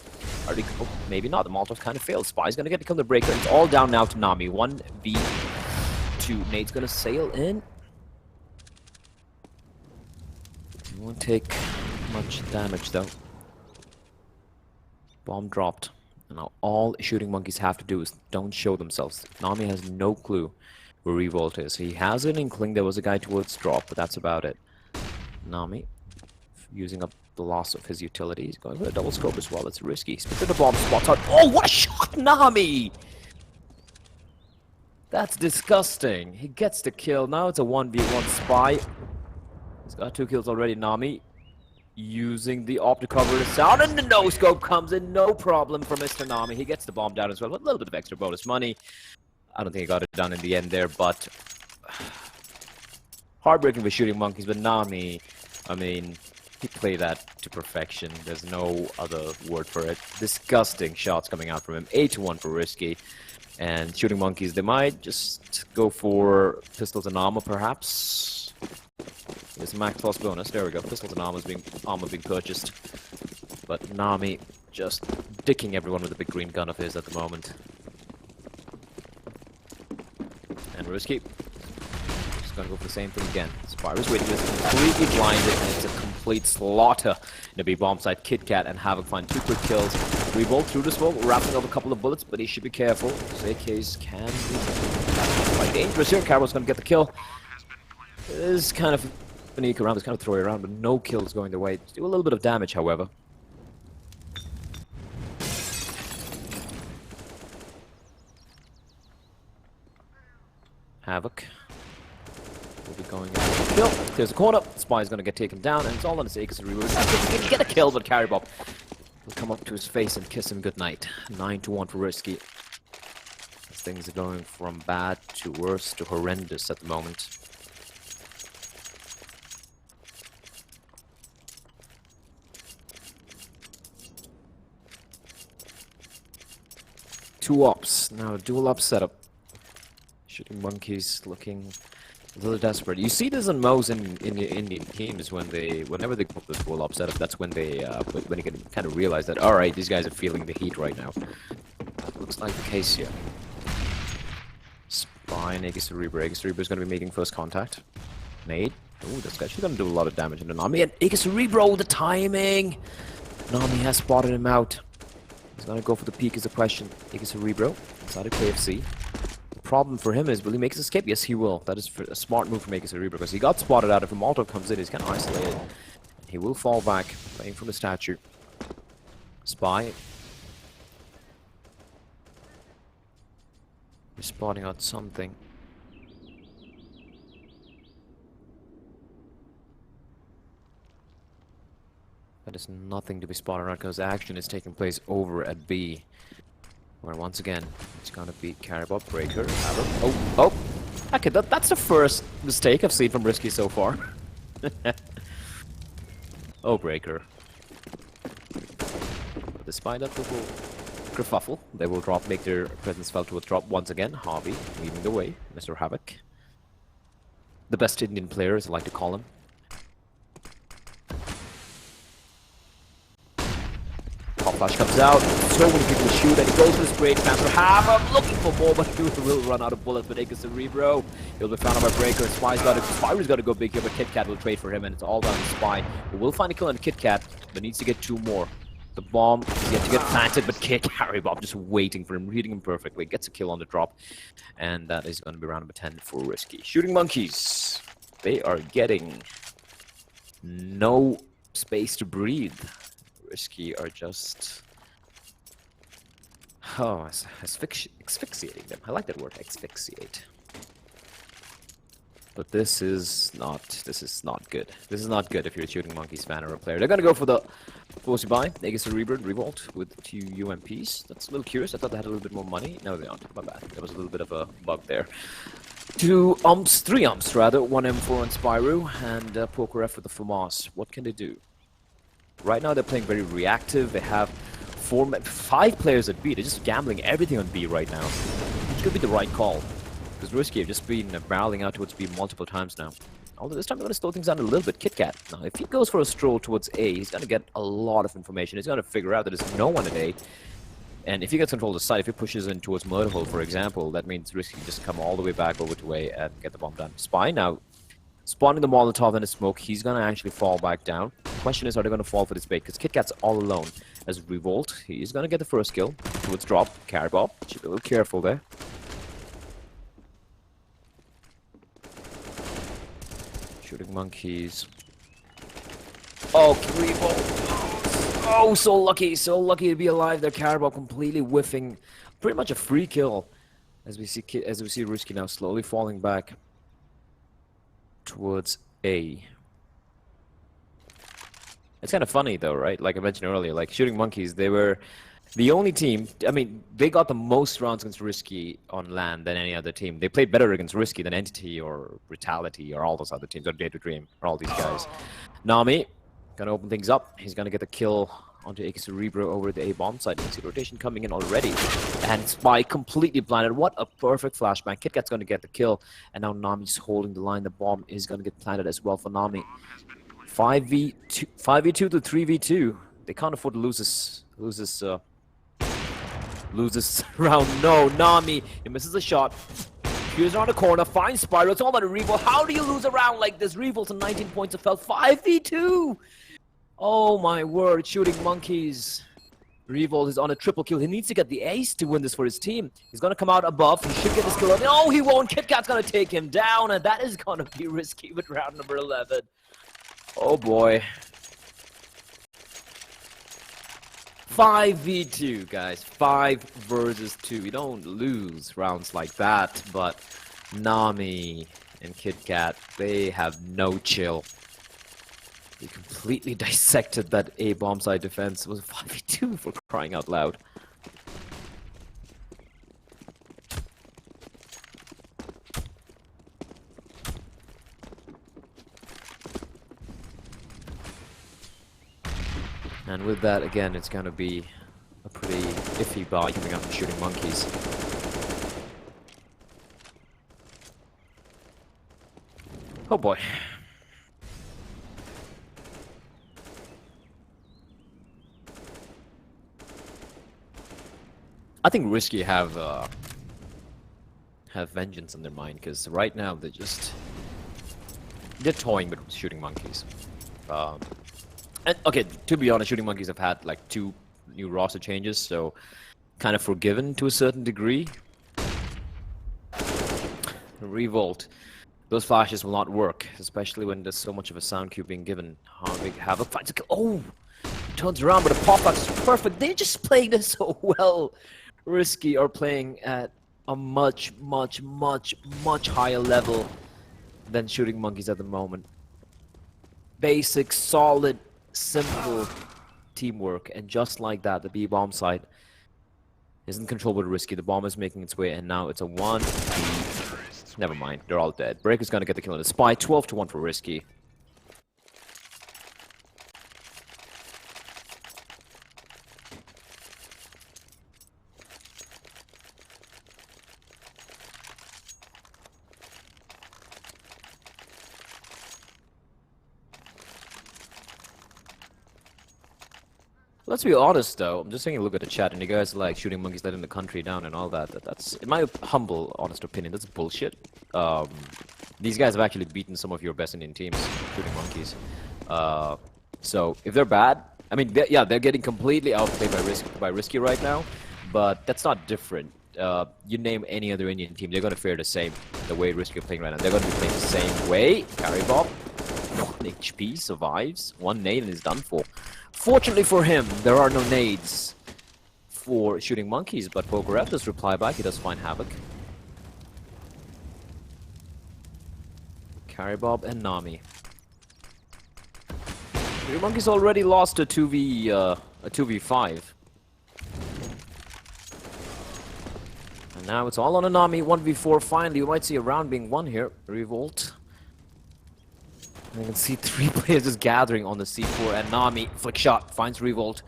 Oh, maybe not, the Molotov kind of failed. Spy's going to get to kill the breaker. It's all down now to Nami. 1v2. Nate's going to sail in. He won't take much damage though. Bomb dropped. And now all Shooting Monkeys have to do is don't show themselves. Nami has no clue where Revolt is. He has an inkling there was a guy towards drop, but that's about it. Nami, using up the loss of his utility. He's going for a double scope as well. It's Risky. Spit to the bomb, spots out. Oh, what a shot, Nami! That's disgusting. He gets the kill. Now it's a 1v1 Spy. He's got 2 kills already. Nami using the op to cover the sound, and the no-scope comes in, no problem for Mr. Nami. He gets the bomb down as well, with a little bit of extra bonus money. I don't think he got it done in the end there, but heartbreaking for Shooting Monkeys. But Nami, I mean, he played that to perfection. There's no other word for it. Disgusting shots coming out from him. 8-1 for Risky. And Shooting Monkeys, they might just go for pistols and armor, perhaps. There's a max plus bonus. There we go. Pistols and armor being purchased. But Nami just dicking everyone with a big green gun of his at the moment. And Risky just gonna go for the same thing again. Spyro's waiting, is completely blinded, and it's a complete slaughter in the B bomb side. Kit Kat and Havoc find 2 quick kills. Revolt through the smoke, wrapping up a couple of bullets, but he should be careful. AKs can be quite dangerous here. Carol's gonna get the kill. It is kind of sneak around, it's kind of throw around, but no kills going their way. Do a little bit of damage, however. Havoc will be going in. Kill. There's a corner. Spy's going to get taken down, and it's all on his Aegis Reaver. He can get a kill, but Carry Bob will come up to his face and kiss him goodnight. 9-1 for Risky. As things are going from bad to worse to horrendous at the moment. Two ops. Now, dual op setup. Shooting Monkeys looking a little desperate. You see this on most in the Indian teams whenever they go for the dual op setup. That's when they when you can kind of realize that, all right, these guys are feeling the heat right now. Looks like the case here. Spy and Aegis Cerebro. Aegis Cerebro is going to be making first contact. Nade. Ooh, that's actually going to do a lot of damage into Nami. And Aegis Cerebro, the timing. Nami has spotted him out. He's going to go for the peak is the question. Aegis Cerebro inside of KFC. The problem for him is, will he make his escape? Yes, he will. That is a smart move from Aegis Cerebro because he got spotted out. If a Molotov comes in, he's kind of isolated. He will fall back, playing from the statue. Spy. We're spotting out something. That is nothing to be spotted out because action is taking place over at B. Where once again, it's gonna be Caribou, Breaker, oh! Okay, that's the first mistake I've seen from Risky so far. Oh, Breaker. Despite that little kerfuffle, they will drop, make their presence felt towards drop once again. Harvey leading the way, Mr. Havoc. The best Indian player, as I like to call him. Pop flash comes out, so many people shoot, and he goes for the spray transfer. Havoc looking for more, but he will run out of bullets. But Aegis Cerebro, he'll be found by Breaker. Spyro's got to go big here, but Kit Kat will trade for him, and it's all down to Spy. We will find a kill on Kit Kat, but needs to get 2 more. The bomb is yet to get planted, but Carry Bob just waiting for him, reading him perfectly. Gets a kill on the drop, and that is going to be round number 10 for Risky. Shooting Monkeys, they are getting no space to breathe. Risky are just asphyxiating them. I like that word, asphyxiate. But this is not good. This is not good if you're a Shooting Monkeys fan or a player. They're gonna go for the forcey buy. Aegis Cerebro Revolt with 2 UMPs. That's a little curious. I thought they had a little bit more money. No, they aren't. My bad. There was a little bit of a bug there. 2 umps, 3 umps rather. 1 M4 on Spyro and Poker F with the FAMAS. What can they do? Right now they're playing very reactive. They have 5 players at B. They're just gambling everything on B right now. Which could be the right call. Because Risky have just been barreling out towards B multiple times now. Although this time they're going to slow things down a little bit. Kit Kat. Now, if he goes for a stroll towards A, he's going to get a lot of information. He's going to figure out that there's no one at A. And if he gets control of the site, if he pushes in towards Murder Hole, for example, that means Risky just come all the way back over to A and get the bomb done. Spy now spawning the Molotov in the smoke. He's going to actually fall back down. The question is, are they going to fall for this bait? Because Kit Kat's all alone. As Revolt, he's going to get the first kill towards drop. Carry Bob. Should be a little careful there. Shooting Monkeys. Oh, Revolt. Oh, so lucky to be alive there. Caribou completely whiffing. Pretty much a free kill. As we see Risky now slowly falling back towards A. It's kind of funny though, right? Like I mentioned earlier, like Shooting Monkeys, they were the only team. I mean, they got the most rounds against Risky on LAN than any other team. They played better against Risky than Entity or Brutality or all those other teams, or Day to Dream, or all these guys. Nami gonna open things up. He's gonna get the kill onto AK Cerebro over the A bomb side. You see rotation coming in already, and Spy completely blinded. What a perfect flashbang! KitKat's gonna get the kill, and now Nami's holding the line. The bomb is gonna get planted as well for Nami. 5v2 to 3v2. They can't afford to lose this round. No, Nami, he misses a shot. Here's around the corner, finds Spyro. It's all about a Revolt. How do you lose a round like this? Revolt's on 19 points of health. 5v2. Oh my word, Shooting Monkeys. Revolt is on a triple kill. He needs to get the ace to win this for his team. He's gonna come out above. He should get this kill. No, he won't. KitKat's gonna take him down, and that is gonna be risky with round number 11. Oh boy. 5v2, guys. 5 versus 2. You don't lose rounds like that, but Nami and KitKat, they have no chill. They completely dissected that A bomb side defense. It was 5v2 for crying out loud. And with that, again, it's going to be a pretty iffy ball coming up from Shooting Monkeys. Oh boy. I think Risky have vengeance on their mind, because right now they're toying with Shooting Monkeys. And okay, to be honest, Shooting Monkeys have had like 2 new roster changes, so kind of forgiven to a certain degree. Revolt, those flashes will not work, especially when there's so much of a sound cue being given. Havoc finds a kill. Oh, turns around, but the pop-up is perfect. They're just playing this so well. Risky are playing at a much higher level than Shooting Monkeys at the moment. Basic, solid, simple teamwork, and just like that, the B bomb side isn't controlled by Risky. The bomb is making its way, and now it's a 1. Never mind, they're all dead. Breaker's gonna get the kill on the Spy. 12-1 for Risky. Let's be honest though, I'm just taking a look at the chat and you guys are like Shooting Monkeys letting the country down and all that. That's, in my humble, honest opinion, that's bullshit. These guys have actually beaten some of your best Indian teams, Shooting Monkeys. So if they're bad, I mean, they're getting completely outplayed by Risky right now, but that's not different. You name any other Indian team, they're going to fare the way Risky are playing right now. They're going to be playing the same way. Carry Bob, 1 HP, survives, 1 nade and is done for. Fortunately for him, there are no nades for Shooting Monkeys, but Pokerev does reply back. He does find Havoc. Carrybob and Nami. Shooting Monkeys already lost a 2v5. And now it's all on a Nami, 1v4 finally. We might see a round being won here. Revolt. And you can see 3 players just gathering on the C4, and Nami, flick shot, finds Revolt.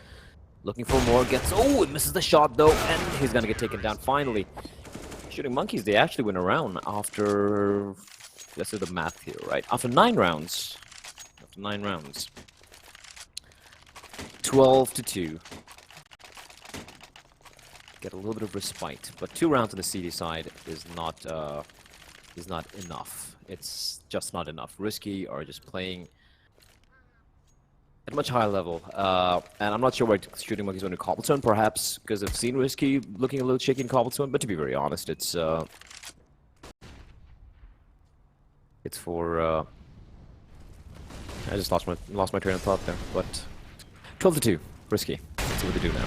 Looking for more, gets, oh, it misses the shot though, and he's gonna get taken down finally. Shooting Monkeys, they actually win a round after, let's do the math here, right? After 9 rounds. After 9 rounds. 12-2. Get a little bit of respite, but 2 rounds on the CD side is not enough. It's just not enough. Risky are just playing at a much higher level. And I'm not sure why Shooting Monkeys going to Cobblestone, perhaps because I've seen Risky looking a little shaky in Cobblestone, but to be very honest, it's for I just lost my train of thought there, but 12-2, Risky. Let's see what they do now.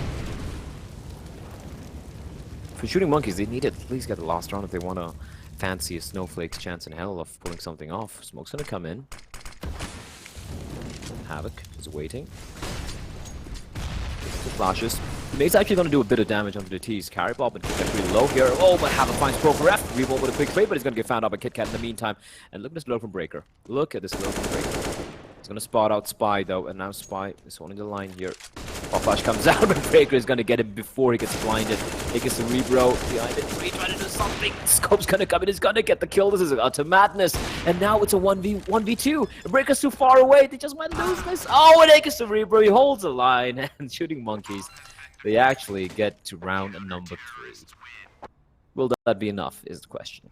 For Shooting Monkeys, they need to at least get the last round if they want to fancy a snowflake's chance in hell of pulling something off. Smoke's gonna come in. Havoc is waiting. The flashes. He's actually going to do a bit of damage onto the T's. Carry Bob and KitKat pretty low here. Oh, but Havoc finds Poker F. Revolt with a quick trade, but he's going to get found out by KitKat in the meantime. And look at this low from Breaker. Look at this low from Breaker. He's going to spot out Spy though, and now Spy is holding the line here. Pop Flash comes out, but Breaker is going to get him before he gets blinded. He gets Cerebro behind it. Three trying to do something. Scope's going to come in. He's going to get the kill. This is utter madness. And now it's a 1v2. Breaker's too far away. They just might lose this. Oh, and Akis Cerebro. He holds the line. And Shooting Monkeys, they actually get to round number 3. Will that be enough is the question.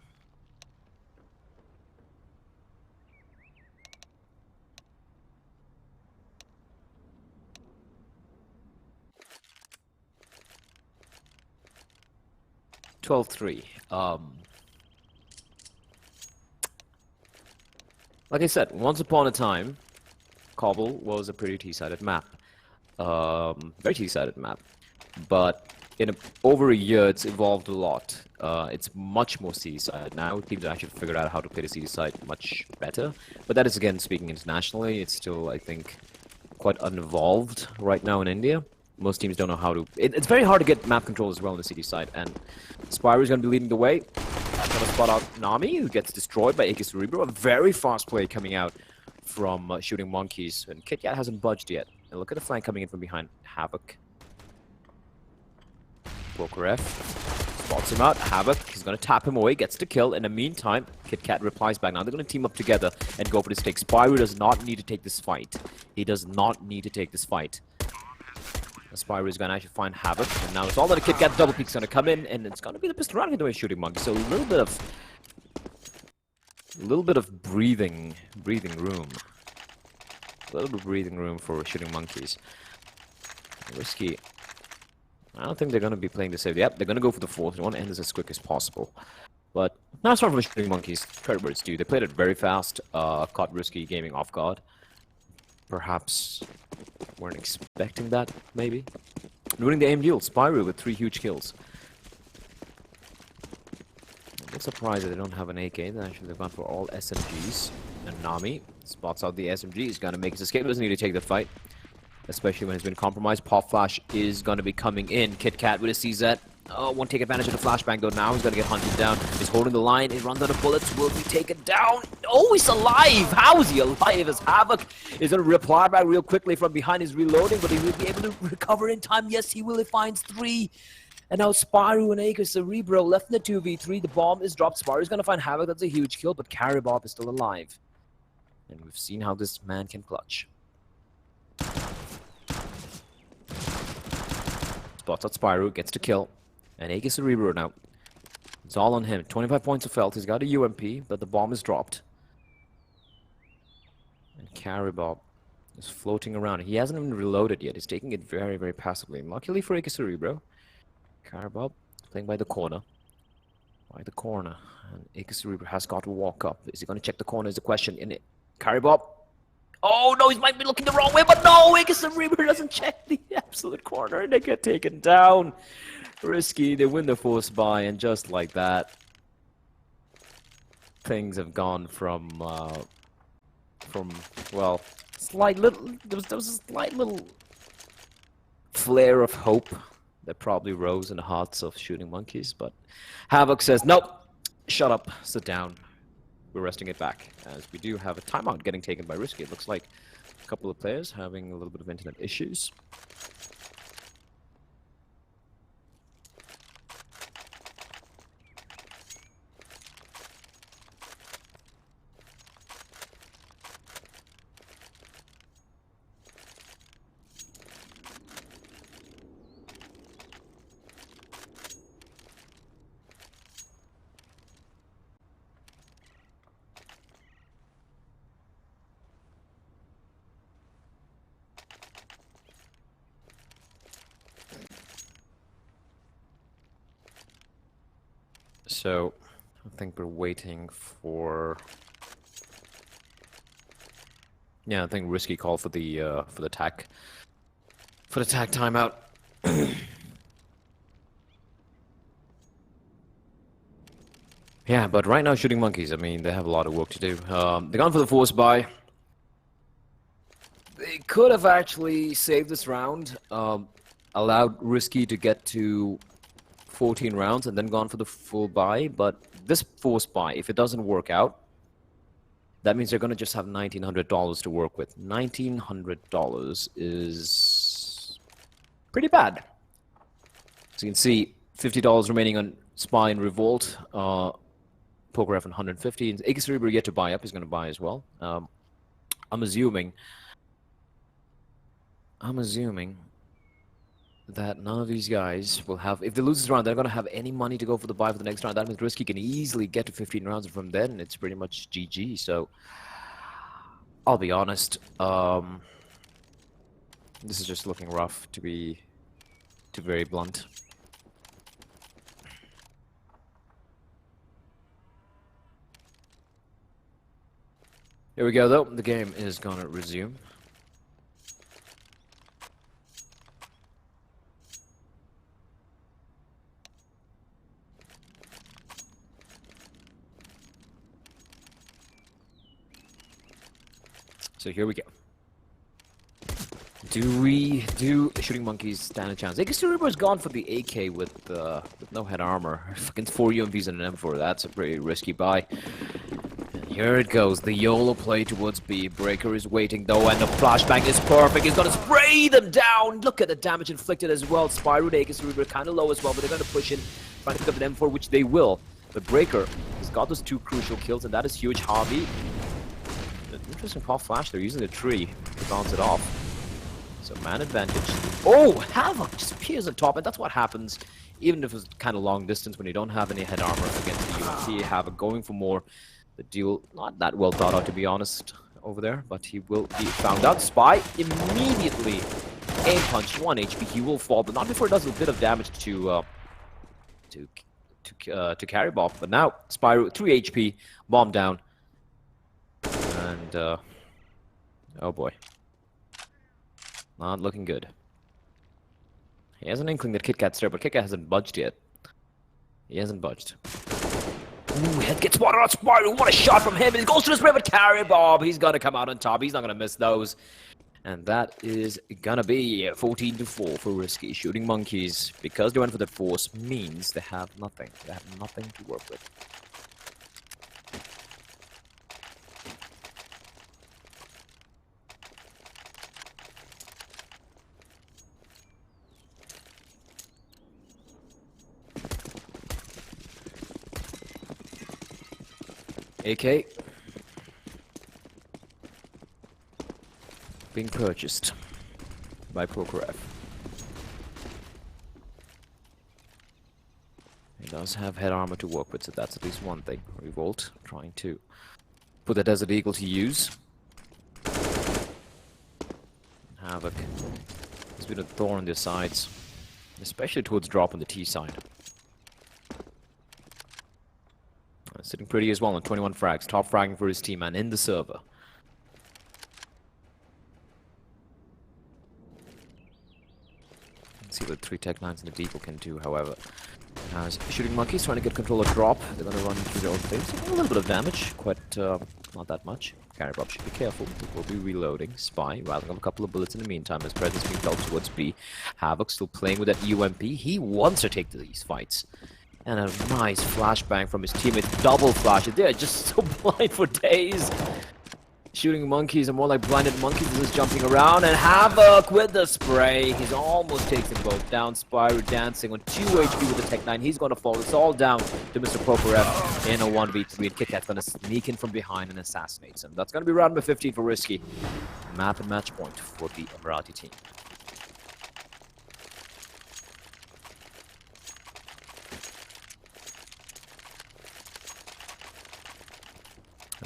Like I said, once upon a time, Cobble was a pretty T-sided map. Very T-sided map. But over a year, it's evolved a lot. It's much more C-sided now. Teams have actually figured out how to play the C-side much better. But that is, again, speaking internationally. It's still, I think, quite unevolved right now in India. Most teams don't know how to... It's very hard to get map control as well on the CD side, and Spyro is going to be leading the way. Going to spot out Nami, who gets destroyed by AK Cerebro. A very fast play coming out from Shooting Monkeys, and KitKat hasn't budged yet. And look at the flank coming in from behind. Havoc. Poker F. Spots him out. Havoc, he's going to tap him away, gets the kill. In the meantime, KitKat replies back. Now they're going to team up together and go for this take. Spyro does not need to take this fight. He does not need to take this fight. Spyro is going to actually find Havoc, and now it's all that a KitKat double peek's going to come in, and it's going to be the pistol round the way Shooting Monkey. So a little bit of breathing room. A little bit of breathing room for Shooting Monkeys. Risky. I don't think they're going to be playing the safe. Yep, they're going to go for the fourth. They want to end this as quick as possible. But nice one from the Shooting Monkeys. Credit where it's due. They played it very fast. Caught Risky Gaming off guard. Perhaps weren't expecting that, maybe. Winning the aim duel, Spyro with 3 huge kills. I'm a bit surprised that they don't have an AK. Actually, they've gone for all SMGs. And Nami spots out the SMG. He's going to make his escape. Doesn't need to take the fight, especially when he's been compromised. Pop Flash is going to be coming in. KitKat with a CZ. Oh, won't take advantage of the flashbang though. Now he's going to get hunted down. He's holding the line. He runs out of bullets. Will be taken down. Oh, he's alive. How is he alive? As Havoc is going to reply back real quickly from behind his reloading, but he will be able to recover in time. Yes, he will. He finds 3. And now Spyro and AK Cerebro left in the 2v3. The bomb is dropped. Spyro's going to find Havoc. That's a huge kill, but Carry Bob is still alive. And we've seen how this man can clutch. Spots out Spyro. Gets to kill. And AK Cerebro now. It's all on him. 25 points of health. He's got a UMP, but the bomb is dropped. And Carry Bob is floating around. He hasn't even reloaded yet. He's taking it very, very passively. And luckily for AK Cerebro, Carry Bob playing by the corner. By the corner. And AK Cerebro has got to walk up. Is he going to check the corner is the question. And Carry Bob. Oh no, he might be looking the wrong way, but no, AK Cerebro doesn't check the absolute corner and they get taken down. Risky, they win the force buy, and just like that, things have gone from well, slight little. There was a slight little flare of hope that probably rose in the hearts of Shooting Monkeys, but Havoc says, "Nope, shut up, sit down. We're resting it back." As we do have a timeout getting taken by Risky. It looks like a couple of players having a little bit of internet issues. So, I think we're waiting for... Yeah, I think Risky call for the attack. For the attack timeout. Yeah, but right now Shooting Monkeys, I mean, they have a lot of work to do. They're gone for the force buy. They could have actually saved this round, allowed Risky to get to 14 rounds and then gone for the full buy, but this forced buy, if it doesn't work out, that means they're going to just have $1,900 to work with. $1,900 is pretty bad. So you can see $50 remaining on Spy and Revolt, Poker F 150, and Aegis Cerebral yet to buy up, he's going to buy as well. I'm assuming that none of these guys will have, if they lose this round, they're going to have any money to go for the buy for the next round. That means Risky can easily get to 15 rounds, and from then it's pretty much GG. So I'll be honest, this is just looking rough, to be very blunt. Here we go though, the game is gonna resume. So here we go. Do Shooting Monkeys stand a chance? Aegis Cerebro's gone for the AK with no head armor. Fucking 4 UMPs and an M4. That's a pretty risky buy. And here it goes. The YOLO play towards B. Breaker is waiting though, and the flashbang is perfect. He's gonna spray them down. Look at the damage inflicted as well. Spyro and Aegis Cerebro kind of low as well, but they're gonna push in, trying to pick up an M4, which they will. But Breaker has got those 2 crucial kills, and that is huge. Hobby. Interesting pop flash. They're using the tree to bounce it off. So man advantage. Oh, Havoc just appears on top, and that's what happens even if it's kind of long distance when you don't have any head armor against the UMP. Havoc going for more. The duel not that well thought out, to be honest, over there, but he will be found out. Spy immediately aim punch, 1 HP. He will fall, but not before it does a bit of damage to Carry Bob. But now Spyro 3 HP, bomb down. And, oh boy. Not looking good. He has an inkling that KitKat's there, but KitKat hasn't budged yet. He hasn't budged. Ooh, head gets water on Spyro. What a shot from him. He goes to the spray, but Carry Bob. He's gonna come out on top. He's not gonna miss those. And that is gonna be 14-4 for Risky. Shooting Monkeys, because they went for the force, means they have nothing. They have nothing to work with. AK being purchased by Poker F. He does have head armor to work with, so that's at least one thing. Revolt trying to put the Desert Eagle to use. Havoc has been a thorn on their sides, especially towards drop on the T side. Sitting pretty as well on 21 frags. Top fragging for his team and in the server. Let's see what 3 Tech 9s and the Deagle can do, however. As Shooting Monkeys trying to get control of drop. They're going to run through their own things. A little bit of damage, quite not that much. Carry Bob should be careful. We'll be reloading. Spy, rattling up a couple of bullets in the meantime. His presence being felt towards B. Havoc still playing with that UMP. He wants to take these fights. And a nice flashbang from his teammates. Double flash. They're just so blind for days. Shooting Monkeys are more like blinded monkeys. Just jumping around. And Havoc with the spray. He's almost takes them both down. Spyro dancing on 2 HP with the Tech 9. He's going to fall. It's all down to Mr. Pokerev in a 1v3. And KitKat's going to sneak in from behind and assassinates him. That's going to be round number 15 for Risky. Map and match point for the Emirati team.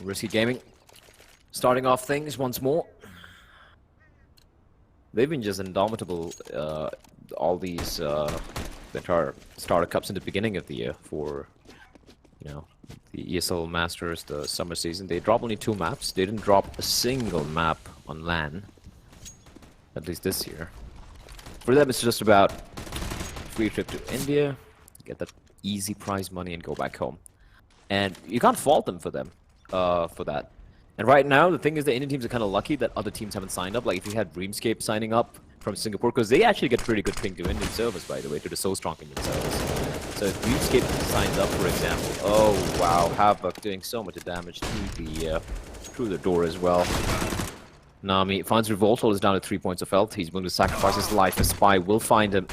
Risky Gaming starting off things once more. They've been just indomitable, all these entire starter cups in the beginning of the year for, you know, the ESL Masters, the summer season. They dropped only 2 maps. They didn't drop a single map on LAN, at least this year. For them, it's just about free trip to India, get that easy prize money and go back home. And you can't fault them for them. For that, And right now, the thing is the Indian teams are kind of lucky that other teams haven't signed up. Like if you had Dreamscape signing up from Singapore, because they actually get pretty good ping to Indian servers, by the way, to the so strong Indian servers. So if Dreamscape signs up, for example, oh wow, Havoc doing so much damage through the door as well. Nami finds Revoltal, is down to 3 points of health. He's willing to sacrifice his life. A Spy will find him.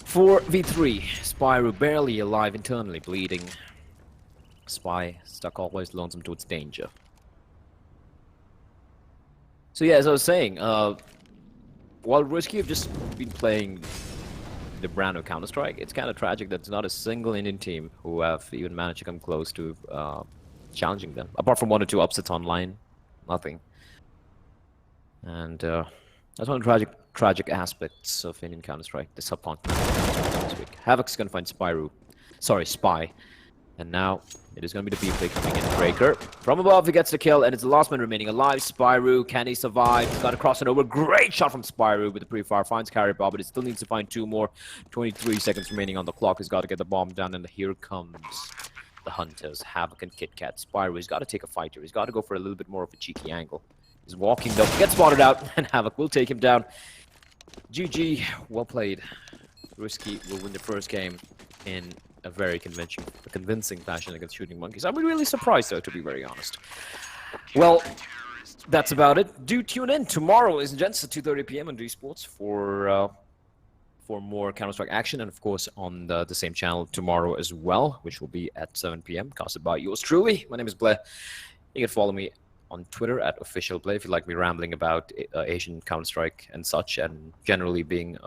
4v3. Spyro barely alive internally, bleeding. Spy stuck always lonesome towards danger. So yeah, as I was saying, while Risky have just been playing the brand of Counter-Strike, it's kind of tragic that there's not a single Indian team who have even managed to come close to challenging them. Apart from 1 or 2 upsets online, nothing. And that's one of the tragic aspects of Indian Counter-Strike, the subcontinent this week. Havoc's gonna find Spy. And now it is going to be the B-play coming in. Breaker from above, he gets the kill, and it's the last man remaining alive. Spyro, can he survive? He's got to cross it over. Great shot from Spyro with the pre-fire. Finds Carry Bob, but it still needs to find 2 more. 23 seconds remaining on the clock. He's got to get the bomb down, and here comes the Hunters. Havoc and Kit Kat. Spyro, he's got to take a fighter. He's got to go for a little bit more of a cheeky angle. He's walking though. Gets spotted out, and Havoc will take him down. GG. Well played. Risky will win the first game in a very convincing fashion against Shooting Monkeys. I'm really surprised, though, to be very honest. Well, that's about it. Do tune in tomorrow, ladies and gents, at 2:30 p.m. on Sports for more Counter-Strike action, and of course on the same channel tomorrow as well, which will be at 7 p.m. Casted by yours truly. My name is Blair. You can follow me on Twitter at @officialBlair if you like me rambling about Asian Counter-Strike and such, and generally being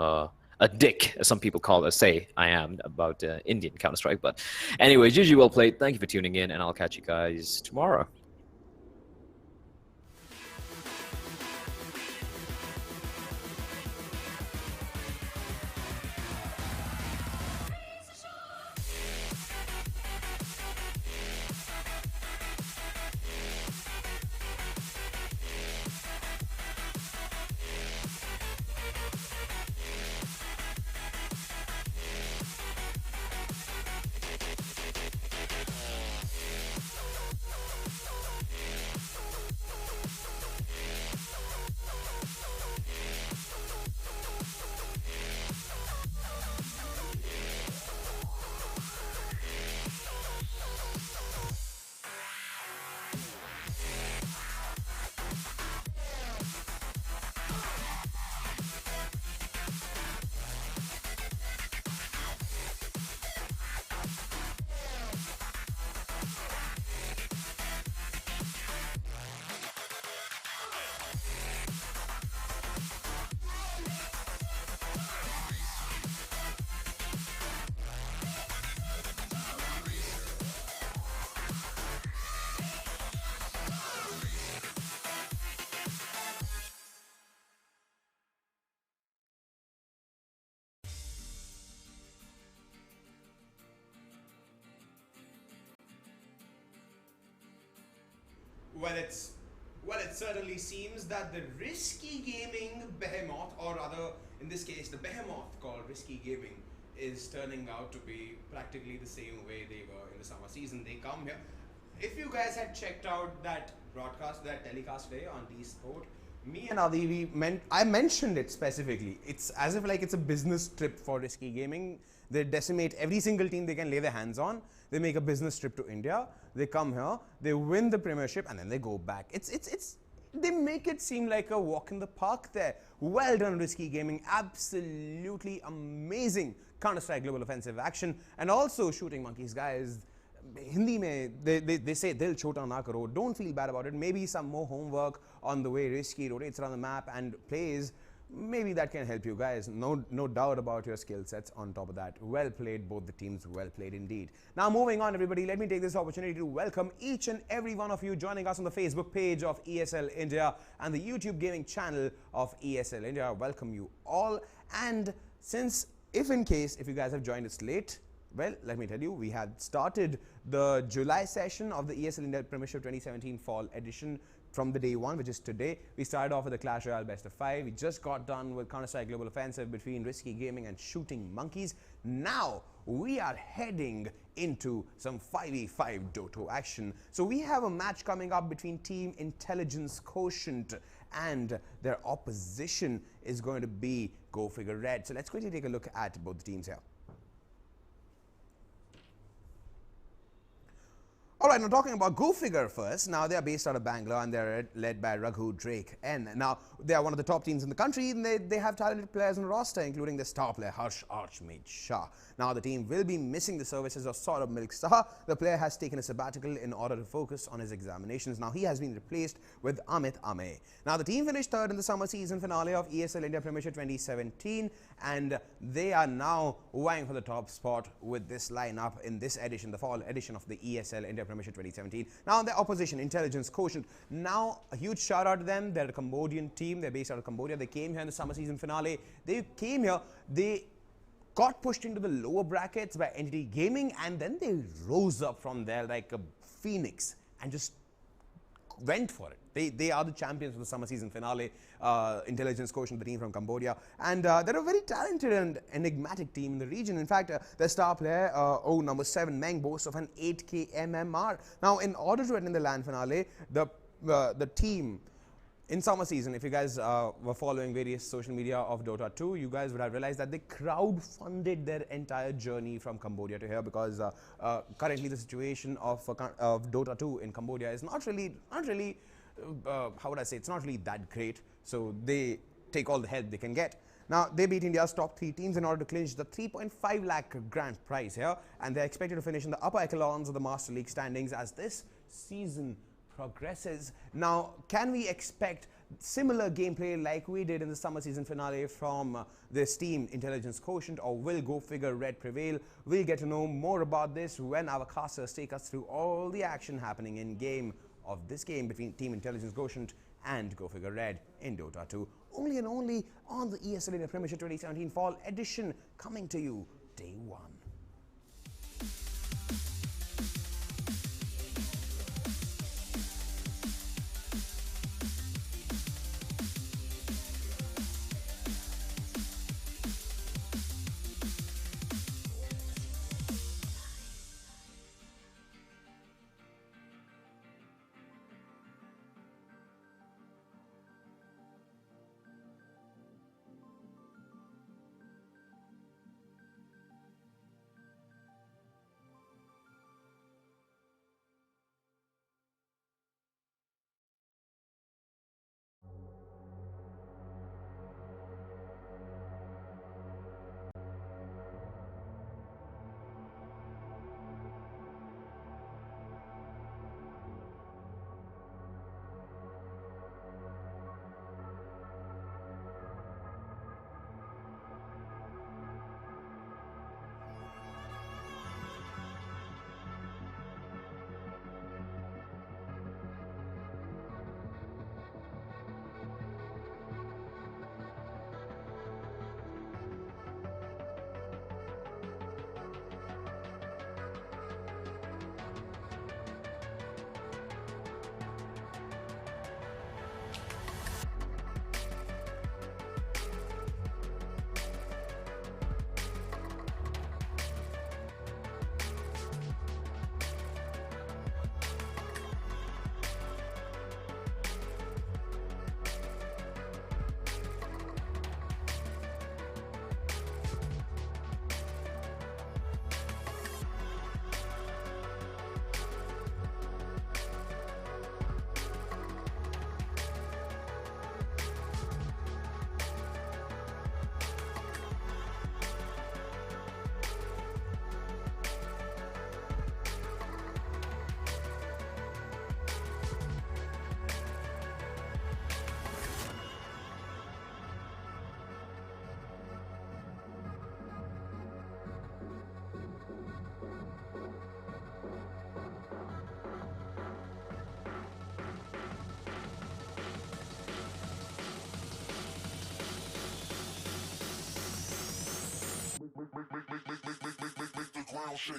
a dick, as some people say I am, about Indian Counter-Strike. But anyways, GG, well played. Thank you for tuning in, and I'll catch you guys tomorrow. Well, it certainly seems that the Risky Gaming behemoth, or rather, in this case, the behemoth called Risky Gaming, is turning out to be practically the same way they were in the summer season. They come here. If you guys had checked out that broadcast, that telecast today on D-Sport, me and Adi, I mentioned it specifically. It's as if like it's a business trip for Risky Gaming. They decimate every single team they can lay their hands on. They make a business trip to India. They come here, they win the Premiership, and then they go back. They make it seem like a walk in the park there. Well done, Risky Gaming. Absolutely amazing Counter-Strike Global Offensive action. And also Shooting Monkeys, guys. Hindi mein, they say dil chota na karo. Don't feel bad about it. Maybe some more homework on the way Risky rotates around the map and plays. Maybe that can help you guys. No doubt about your skill sets on top of that. Well played, both the teams. Well played indeed. Now moving on, everybody, let me take this opportunity to welcome each and every one of you joining us on the Facebook page of ESL India and the YouTube gaming channel of ESL India. Welcome you all. And if you guys have joined us late, well, let me tell you, we had started the July session of the ESL India Premiership 2017 Fall Edition from the day 1, which is today. We started off with the Clash Royale Best of 5. We just got done with Counter-Strike Global Offensive between Risky Gaming and Shooting Monkeys. Now we are heading into some 5v5 Dota action. So we have a match coming up between Team Intelligence Quotient and their opposition is going to be Go Figure Red. So let's quickly take a look at both the teams here. All right, now talking about Go Figure first. Now, they are based out of Bangalore and they're led by Raghu Drake N. Now, they are one of the top teams in the country and they have talented players on the roster, including the star player Harsh Archmage Shah. Now, the team will be missing the services of Saurabh Milk Saha. The player has taken a sabbatical in order to focus on his examinations. Now, he has been replaced with Amit Ame. Now, the team finished third in the summer season finale of ESL India Premiership 2017 and they are now vying for the top spot with this lineup in this edition, the fall edition of the ESL India Premiership 2017. Now, the opposition, Intelligence Quotient. Now, a huge shout out to them. They're a Cambodian team. They're based out of Cambodia. They came here in the summer season finale. They came here. They got pushed into the lower brackets by Entity Gaming and then they rose up from there like a phoenix and just went for it. They are the champions of the summer season finale. Intelligence Quotient, the team from Cambodia, and they're a very talented and enigmatic team in the region. In fact, their star player, number 7 Meng, boasts of an 8k MMR. Now, in order to attend the LAN finale, the team in summer season, if you guys were following various social media of Dota 2, you guys would have realized that they crowd-funded their entire journey from Cambodia to here because currently the situation of Dota 2 in Cambodia is not really, how would I say, it's not really that great. So they take all the help they can get. Now, they beat India's top 3 teams in order to clinch the 3.5 lakh grand prize here, and they're expected to finish in the upper echelons of the Master League standings as this season progresses. Now, can we expect similar gameplay like we did in the summer season finale from this team, Intelligence Quotient, or will Go Figure Red prevail? We'll get to know more about this when our casters take us through all the action happening in game of this game between Team Intelligence Quotient and Go Figure Red in Dota 2. Only and only on the ESL India Premiership 2017 Fall Edition, coming to you day 1. Make the ground shake.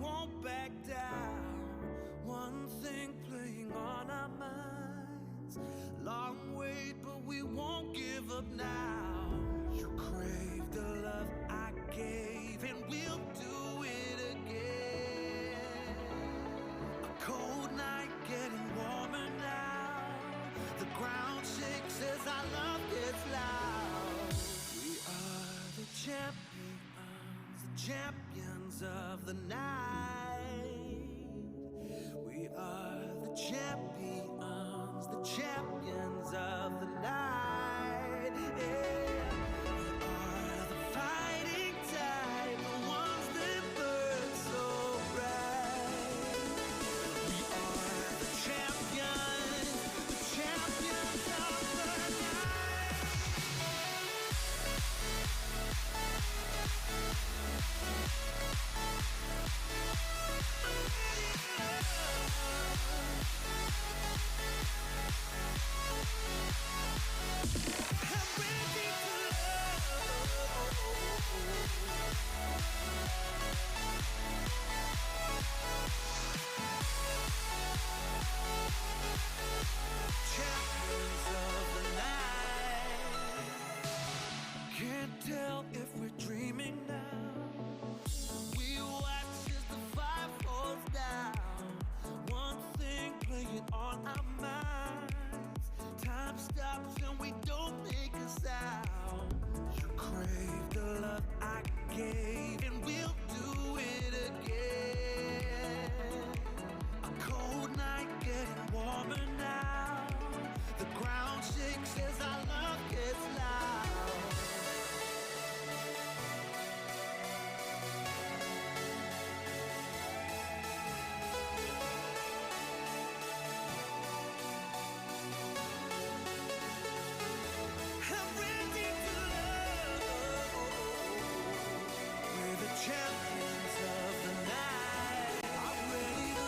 won't back down. One thing playing on our minds. Long wait, but we won't give up now. You crave the love I gave, and we'll do it again. A cold night getting warmer now. The ground shakes as our love gets loud. We are the champions of the night. We are the champions of the night. Yeah. We are the fighting tide, the ones that burn so bright. We are the champions of the night. Champions of the night. Can't tell if we're dreaming now. We watch as the fire falls down. One thing playing on our minds. Time stops and we don't make a sound. You crave the love I gave, and we'll do it again. A cold night getting warmer now. The ground shakes as our love gets loud. I'm ready to love. We're the champions of the night. I'm ready to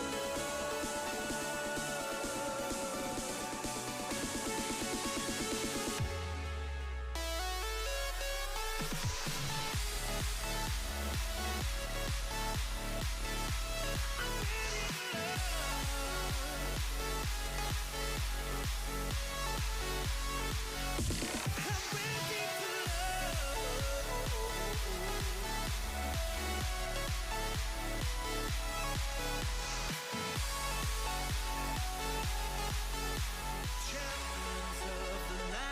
champions of the night.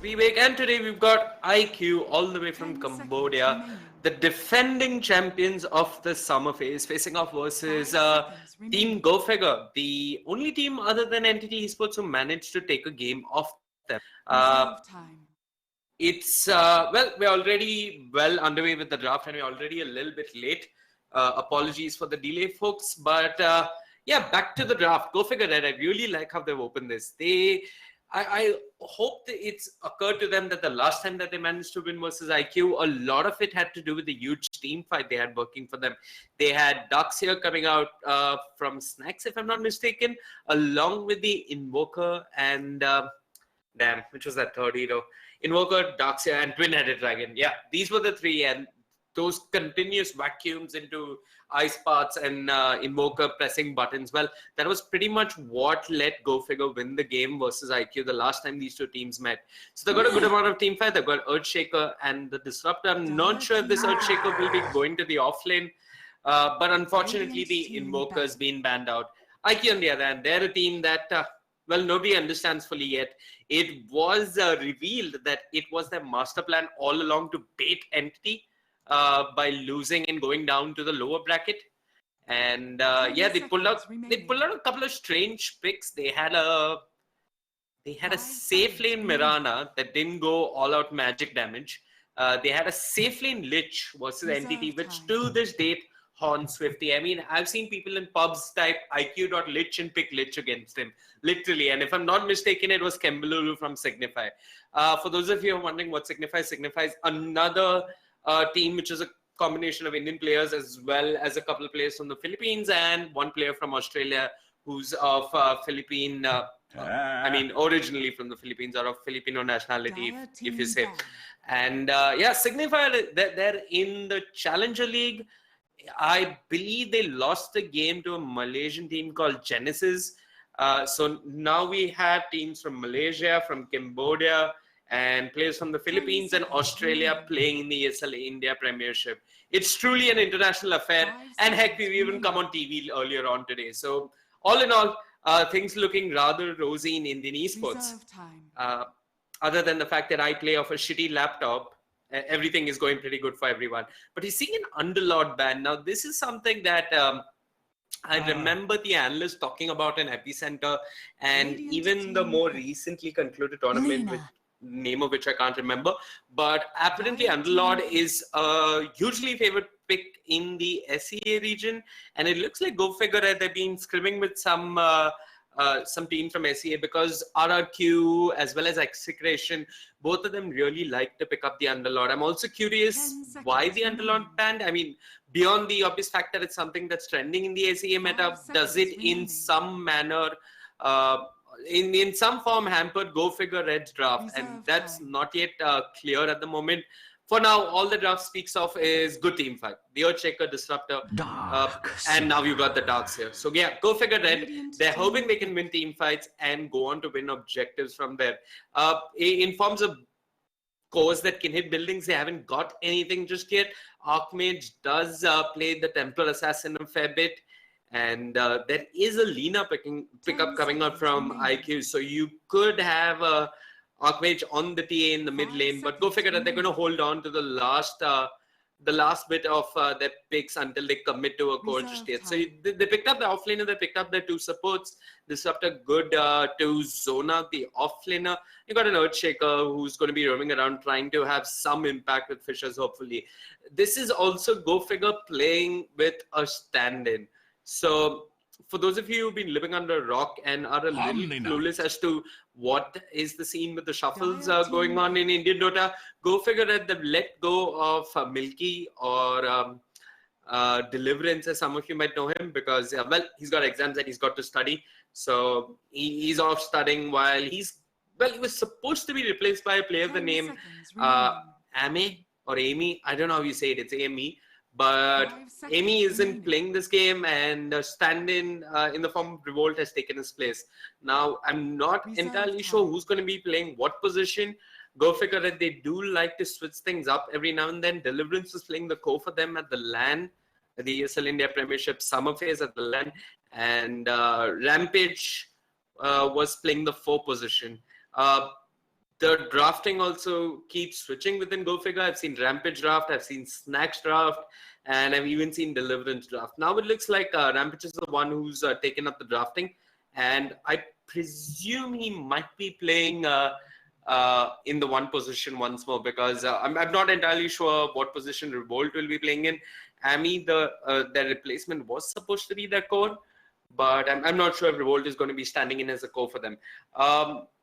Vivek, and today we've got IQ all the way from Cambodia, the defending champions of the summer phase, facing off versus Team Go Figure, the only team other than Entity Esports who managed to take a game off them. It's, well, we're already well underway with the draft and we're already a little bit late. Apologies for the delay, folks. But yeah, back to the draft. Go Figure, Red. I really like how they've opened this. I hope that it's occurred to them that the last time that they managed to win versus IQ, a lot of it had to do with the huge team fight they had working for them. They had Dux here coming out from Snacks, if I'm not mistaken, along with the Invoker and which was that third hero? Invoker, Dux here, and Twin-Headed Dragon. Yeah, these were the three, and those continuous vacuums into ice paths and Invoker pressing buttons. Well, that was pretty much what let Go Figure win the game versus IQ the last time these two teams met. So they've got a good amount of team fight. They've got Earthshaker and the Disruptor. I'm not sure if this Earthshaker will be going to the offlane, but unfortunately the Invoker's been banned out. IQ on the other hand, they're a team that, well, nobody understands fully yet. It was revealed that it was their master plan all along to bait Entity by losing and going down to the lower bracket, and yeah, they pulled out a couple of strange picks. They had a safe lane Mirana that didn't go all out magic damage. They had a safe lane Lich versus Entity, which to this date haunts Swifty. I mean, I've seen people in pubs type IQ.Lich and pick Lich against him, literally. And if I'm not mistaken, it was Kembululu from Signify. For those of you who are wondering what signifies another team which is a combination of Indian players as well as a couple of players from the Philippines and one player from Australia who's of Philippine, I mean, originally from the Philippines or of Filipino nationality, if you say. And yeah, Signify, they're in the Challenger League. I believe they lost the game to a Malaysian team called Genesis. So now we have teams from Malaysia, from Cambodia, and players from the Philippines and Australia playing in the ESL India Premiership. It's truly an international affair, and heck, we've even come on TV earlier on today. So all in all, things looking rather rosy in Indian esports. Other than the fact that I play off a shitty laptop, everything is going pretty good for everyone. But he's seeing an Underlord ban. Now, this is something that I remember the analysts talking about in Epicenter, and even the more recently concluded tournament, with name of which I can't remember. But apparently, Underlord is a hugely favored pick in the SEA region, and it looks like Go Figure they've been scrimming with some team from SEA, because RRQ as well as Execration, both of them really like to pick up the Underlord. I'm also curious why the Underlord banned. I mean, beyond the obvious fact that it's something that's trending in the SEA meta, does it in some manner, in some form hampered Go Figure Red's draft? And that's not yet clear at the moment. For now, all the draft speaks of is good team fight. The Earthshaker, Disruptor, and now you got the Darks here. So yeah, Go Figure Red. They're hoping they can win team fights and go on to win objectives from there. In forms of cores that can hit buildings, they haven't got anything just yet. Archmage does play the Templar Assassin a fair bit. And there is a Lina pickup coming out from IQ. So you could have a Archmage on the TA in the mid lane, but Go Figure that they're going to hold on to the last bit of their picks until they commit to a core just yet. So they picked up the offlaner, they picked up their two supports. Disruptor good to Zona, the offlaner. You got an Earthshaker who's going to be roaming around trying to have some impact with Fishers, hopefully. This is also Go Figure playing with a stand-in. So for those of you who've been living under a rock and are a little clueless as to what is the scene with the shuffles going on in Indian Dota, Go Figure that they've let go of Milky or Deliverance, as some of you might know him, because well, he's got exams that he's got to study. So he's off studying while he was supposed to be replaced by a player of the name Ame or Amy. I don't know how you say it. It's Amy. But Amy isn't playing this game, and stand-in in the form of Revolt has taken his place. Now, I'm not entirely sure who's going to be playing what position. Go Figure that they do like to switch things up every now and then. Deliverance is playing the core for them at the LAN, the ESL India Premiership summer phase at the LAN, and Rampage was playing the 4 position. The drafting also keeps switching within Go Figure. I've seen Rampage draft, I've seen Snacks draft, and I've even seen Deliverance draft. Now it looks like Rampage is the one who's taken up the drafting, and I presume he might be playing in the 1 position once more, because I'm not entirely sure what position Revolt will be playing in. Ami, their replacement was supposed to be their core, but I'm not sure if Revolt is going to be standing in as a core for them.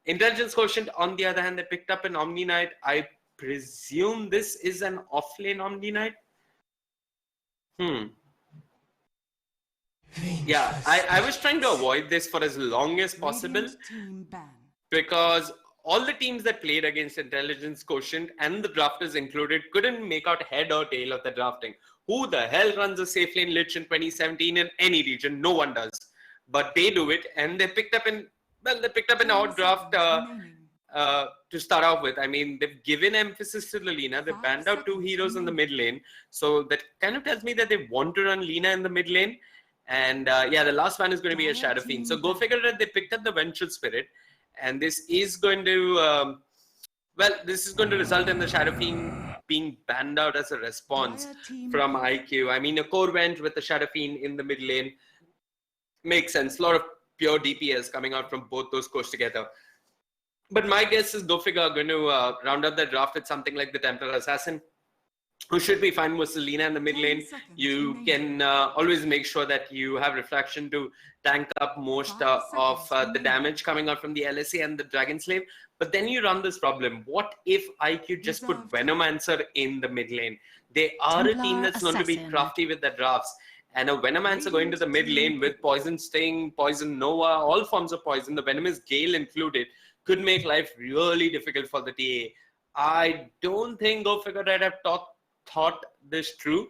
Intelligence Quotient, on the other hand, they picked up an Omni Knight. I presume this is an off-lane Omni Knight. Yeah, I was trying to avoid this for as long as possible because all the teams that played against Intelligence Quotient and the drafters included couldn't make out head or tail of the drafting. Who the hell runs a safe lane Lich in 2017 in any region? No one does. But they do it, and they picked up an odd draft to start off with. I mean, they've given emphasis to the Lina. They've banned out 2 heroes in the mid lane. So that kind of tells me that they want to run Lina in the mid lane. And yeah, the last one is going to be a Shadow Fiend. So go figure that they picked up the Vengeful Spirit. And this is going to, this is going to result in the Shadow Fiend being banned out as a response from IQ. I mean, a core Venge with the Shadow Fiend in the mid lane makes sense. A lot of pure DPS coming out from both those cores together. But my guess is Go Figure are going to round up the draft with something like the Templar Assassin, who should be fine with Selena in the mid lane. You can always make sure that you have Refraction to tank up most of the damage coming out from the LSA and the Dragon Slave. But then you run this problem. What if IQ just put Venomancer in the mid lane? They are a team that's known to be crafty with their drafts. And a Venomancer going to the mid lane with Poison Sting, Poison Nova, all forms of poison, the Venomous Gale included, could make life really difficult for the TA. I don't think Go Figure Red have thought this through.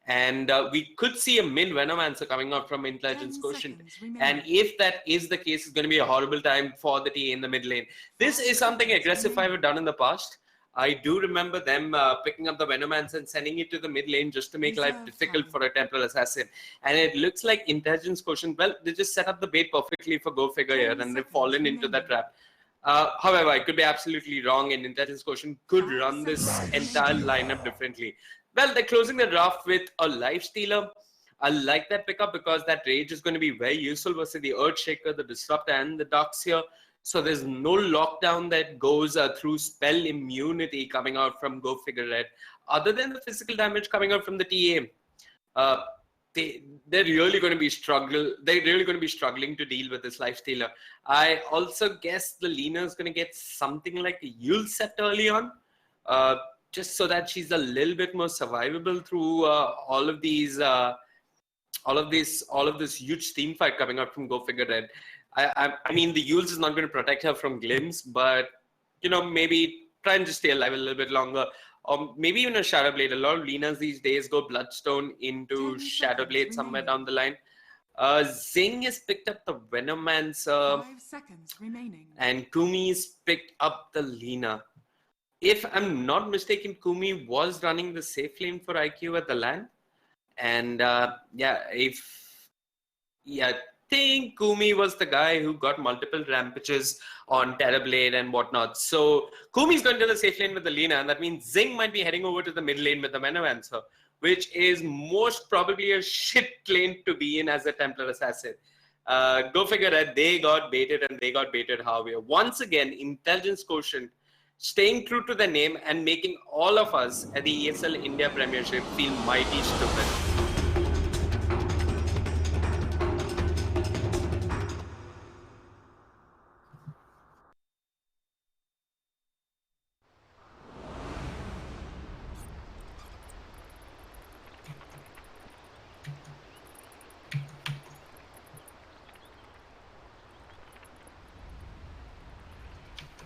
And we could see a min Venomancer coming out from Intelligence Quotient. And if that is the case, it's going to be a horrible time for the TA in the mid lane. This is something Aggressive 5 have done in the past. I do remember them picking up the Venomancer and sending it to the mid lane just to make life difficult for a Templar Assassin. And it looks like Intelligence Quotient, well, they just set up the bait perfectly for Go Figure here, and they've fallen into that trap. However, I could be absolutely wrong, and Intelligence Quotient could run this entire lineup differently. Well, they're closing the draft with a Lifestealer. I like that pickup because that Rage is going to be very useful versus the Earthshaker, the Disrupt, and the Darkseer. So there's no lockdown that goes through spell immunity coming out from Go Figure Red. Other than the physical damage coming out from the TA, they're really going to be struggling to deal with this Lifestealer. I also guess the Lina is going to get something like a Yule set early on, just so that she's a little bit more survivable through all of this huge team fight coming out from Go Figure Red. I mean, the Yules is not going to protect her from Glimpse, but, you know, maybe try and just stay alive a little bit longer. Or maybe even a Shadowblade. A lot of Linas these days go Bloodstone into Shadowblade somewhere down the line. Zing has picked up the Venomancer. 5 seconds remaining. And Kumi's picked up the Lina. If I'm not mistaken, Kumi was running the safe lane for IQ at the LAN. And I think Kumi was the guy who got multiple rampages on Terrorblade and whatnot. So Kumi's going to the safe lane with the Lina, and that means Zing might be heading over to the mid lane with the Venomancer, which is most probably a shit lane to be in as a Templar Assassin. Go figure that they got baited, and they got baited hardware. Once again, Intelligence Quotient staying true to the name and making all of us at the ESL India Premiership feel mighty stupid.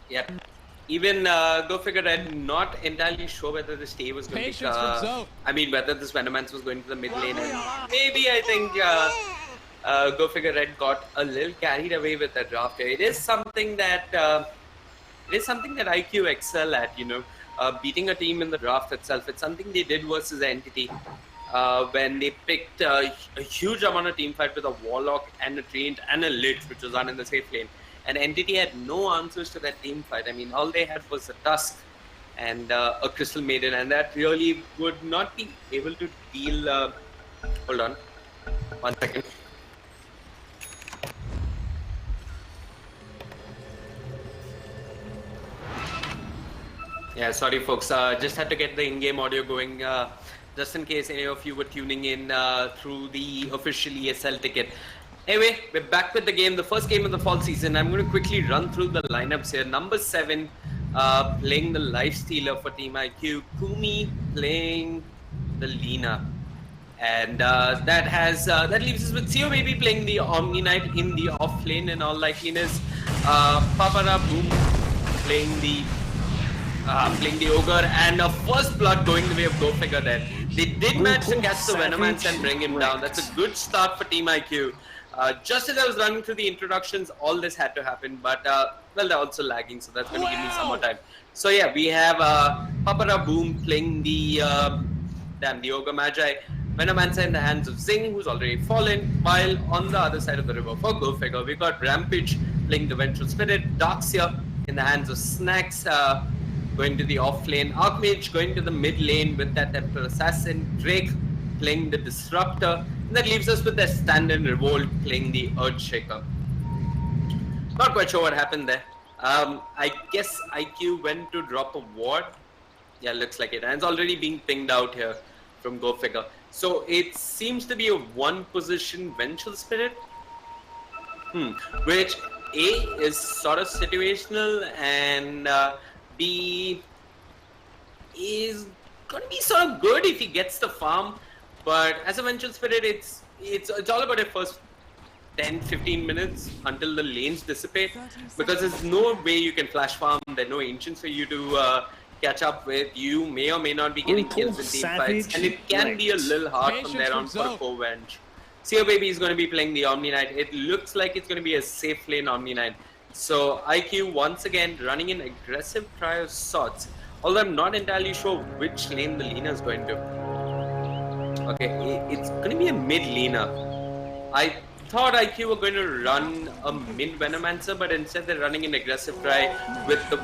Yep. Even Go Figure Red, not entirely sure whether this stay was going to be, whether this Venomancer was going to the mid lane. And maybe I think Go Figure Red got a little carried away with the draft here. It is something that IQ excel at, you know, beating a team in the draft itself. It's something they did versus Entity when they picked a huge amount of team fight with a Warlock and a Treant and a Lich, which was on in the safe lane. And Entity had no answers to that team fight. I mean, all they had was a Tusk and a Crystal Maiden, and that really would not be able to deal... hold on. 1 second. Yeah, sorry folks. Just had to get the in-game audio going, just in case any of you were tuning in through the official ESL ticket. Anyway, we're back with the game, the first game of the fall season. I'm going to quickly run through the lineups here. Number 7, playing the Lifestealer for Team IQ. Kumi playing the Lina. And that leaves us with CO Baby playing the Omni Knight in the off lane in all likeliness. Papara Boom playing the Ogre, and first blood going the way of Go Figure there. They did manage to catch the Venomancer and bring him down. That's a good start for Team IQ. Just as I was running through the introductions, all this had to happen, but well, they're also lagging, so that's going to give me some more time. So yeah, we have Papara Boom playing the Ogre Magi. Venomancer in the hands of Zing, who's already fallen, while on the other side of the river for Go Figure, we've got Rampage playing the Vengeful Spirit, Darkseer in the hands of Snacks, going to the off lane, Archmage going to the mid lane with that Templar Assassin, Drake playing the Disruptor, and that leaves us with the Stand and Revolt playing the Earthshaker. Not quite sure what happened there. I guess IQ went to drop a ward. Yeah, looks like it. And it's already being pinged out here from Go Figure. So it seems to be a one position Vengeful Spirit. Which A is sort of situational, and B is going to be sort of good if he gets the farm. But as a Vengeful Spirit, it's all about the first 10-15 minutes until the lanes dissipate, because there's no way you can flash farm. There are no ancients for you to catch up with. You may or may not be getting kills in team fights, and it can be a little hard from there on for a co-venge. CO Baby is going to be playing the Omni Knight. It looks like it's going to be a safe lane Omni Knight. So IQ once again running an aggressive try of sorts, although I'm not entirely sure which lane the Lina is going to. Okay, it's going to be a mid Lina. I thought IQ were going to run a mid Venomancer, but instead they're running an aggressive try with the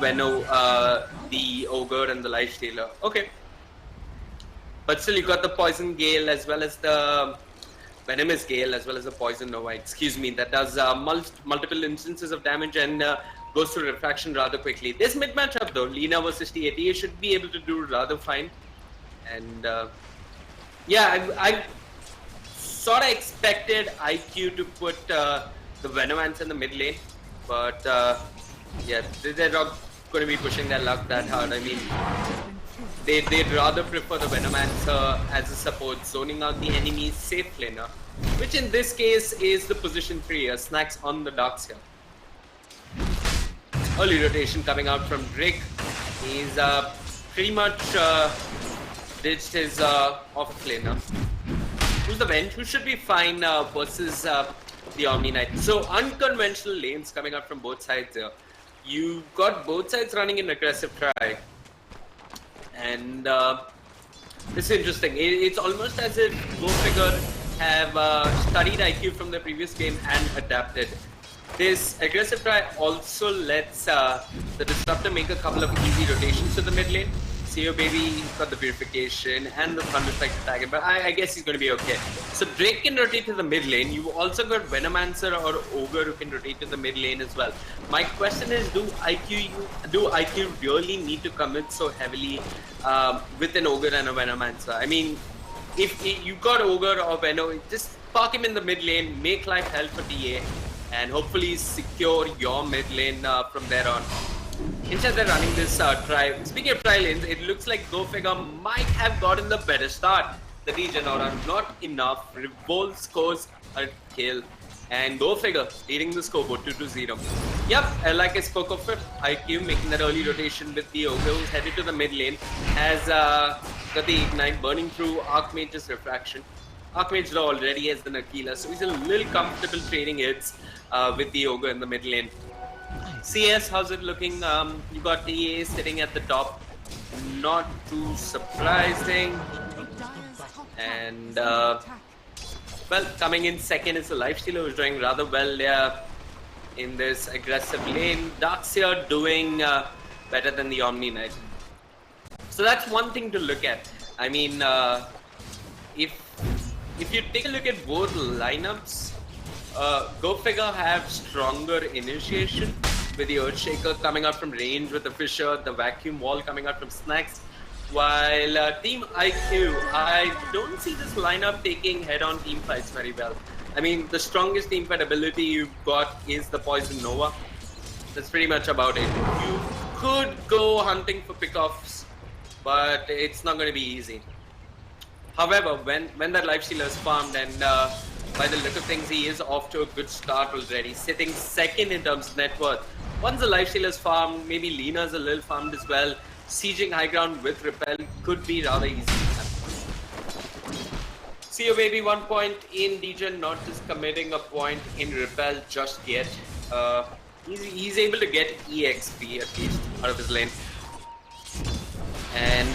the Ogre and the Lifestealer. Okay. But still, you got the Poison Gale as well as the Venomous Gale as well as the Poison Nova, excuse me, that does multiple instances of damage and goes through refraction rather quickly. This mid matchup though, Lina versus TATA should be able to do rather fine. And yeah, I sort of expected IQ to put the Venomancer in the mid lane, but yeah, they're not going to be pushing their luck that hard. I mean, they'd rather prefer the Venomancer as a support, zoning out the enemy's safe laner, which in this case is the position 3, Snacks on the Darkseer. Early rotation coming out from Drake. He's pretty much ditched his off laner. Who's the bench? Who should be fine versus the Omni Knight. So unconventional lanes coming out from both sides here. You got both sides running an aggressive try. And it's interesting. It's almost as if Go Figure have studied IQ from the previous game and adapted. This aggressive try also lets the Disruptor make a couple of easy rotations to the mid lane. CO Baby got the Purification and the Thunderstrike attack, but I guess he's going to be okay. So Drake can rotate to the mid lane. You also got Venomancer or Ogre who can rotate to the mid lane as well. My question is, do IQ really need to commit so heavily with an Ogre and a Venomancer? I mean, if you got Ogre or Veno, just park him in the mid lane, make life hell for TA, and hopefully secure your mid lane from there on. Instead they're running this try. Speaking of try lanes, it looks like Go Figure might have gotten the better start. The regen aura not enough. Revolt scores a kill, and Go Figure leading the scoreboard 2-0. Yep, like I spoke of it, IQ making that early rotation with the Ogre who's headed to the mid lane, has got the Ignite burning through Archmage's Refraction. Archmage though already has the Nakila, so he's a little comfortable trading hits with the Ogre in the mid lane. CS, how's it looking? You got TA sitting at the top, not too surprising. And well, coming in second is the Lifestealer, who's doing rather well there in this aggressive lane. Darkseer doing better than the Omni Knight. So that's one thing to look at. I mean, if you take a look at both lineups, Go Figure have stronger initiation, with the Earthshaker coming out from range with the Fissure, the Vacuum Wall coming out from Snacks. While Team IQ, I don't see this lineup taking head-on team fights very well. I mean, the strongest teamfight ability you've got is the Poison Nova. That's pretty much about it. You could go hunting for pickoffs, but it's not going to be easy. However, when that Lifestealer is farmed, and by the look of things, he is off to a good start already, sitting second in terms of net worth. Once the Lifestealer is farmed, maybe Lina's a little farmed as well, sieging high ground with Repel could be rather easy. See you, baby. 1 point in Degen, not just committing a point in Repel just yet. He's able to get EXP at least out of his lane. And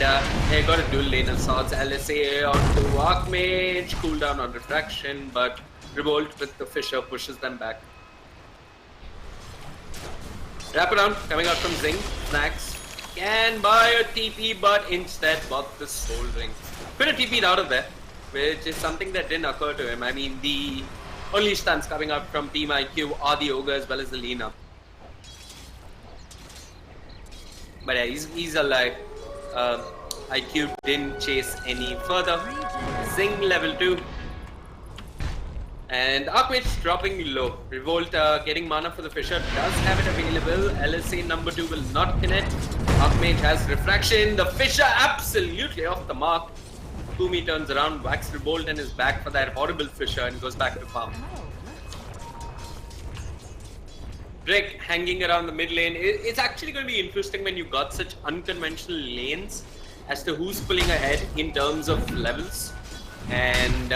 they got a dual lane assaults. LSA onto Archmage, cooldown on Refraction, but Revolt with the Fissure pushes them back. Wraparound coming out from Zing. Snacks can buy a TP, but instead bought the Soul Ring. Could have TP'd out of there, which is something that didn't occur to him. I mean, the only stuns coming out from Team IQ are the Ogre as well as the Lina. But yeah, he's alive. IQ didn't chase any further. Zing level 2. And Archmage dropping low. Revolt getting mana for the Fissure, does have it available. LSA number 2 will not connect. Archmage has Refraction. The Fissure absolutely off the mark. Kumi turns around, whacks Revolt and is back for that horrible Fissure and goes back to farm. Drake hanging around the mid lane. It's actually going to be interesting when you got such unconventional lanes as to who's pulling ahead in terms of levels. And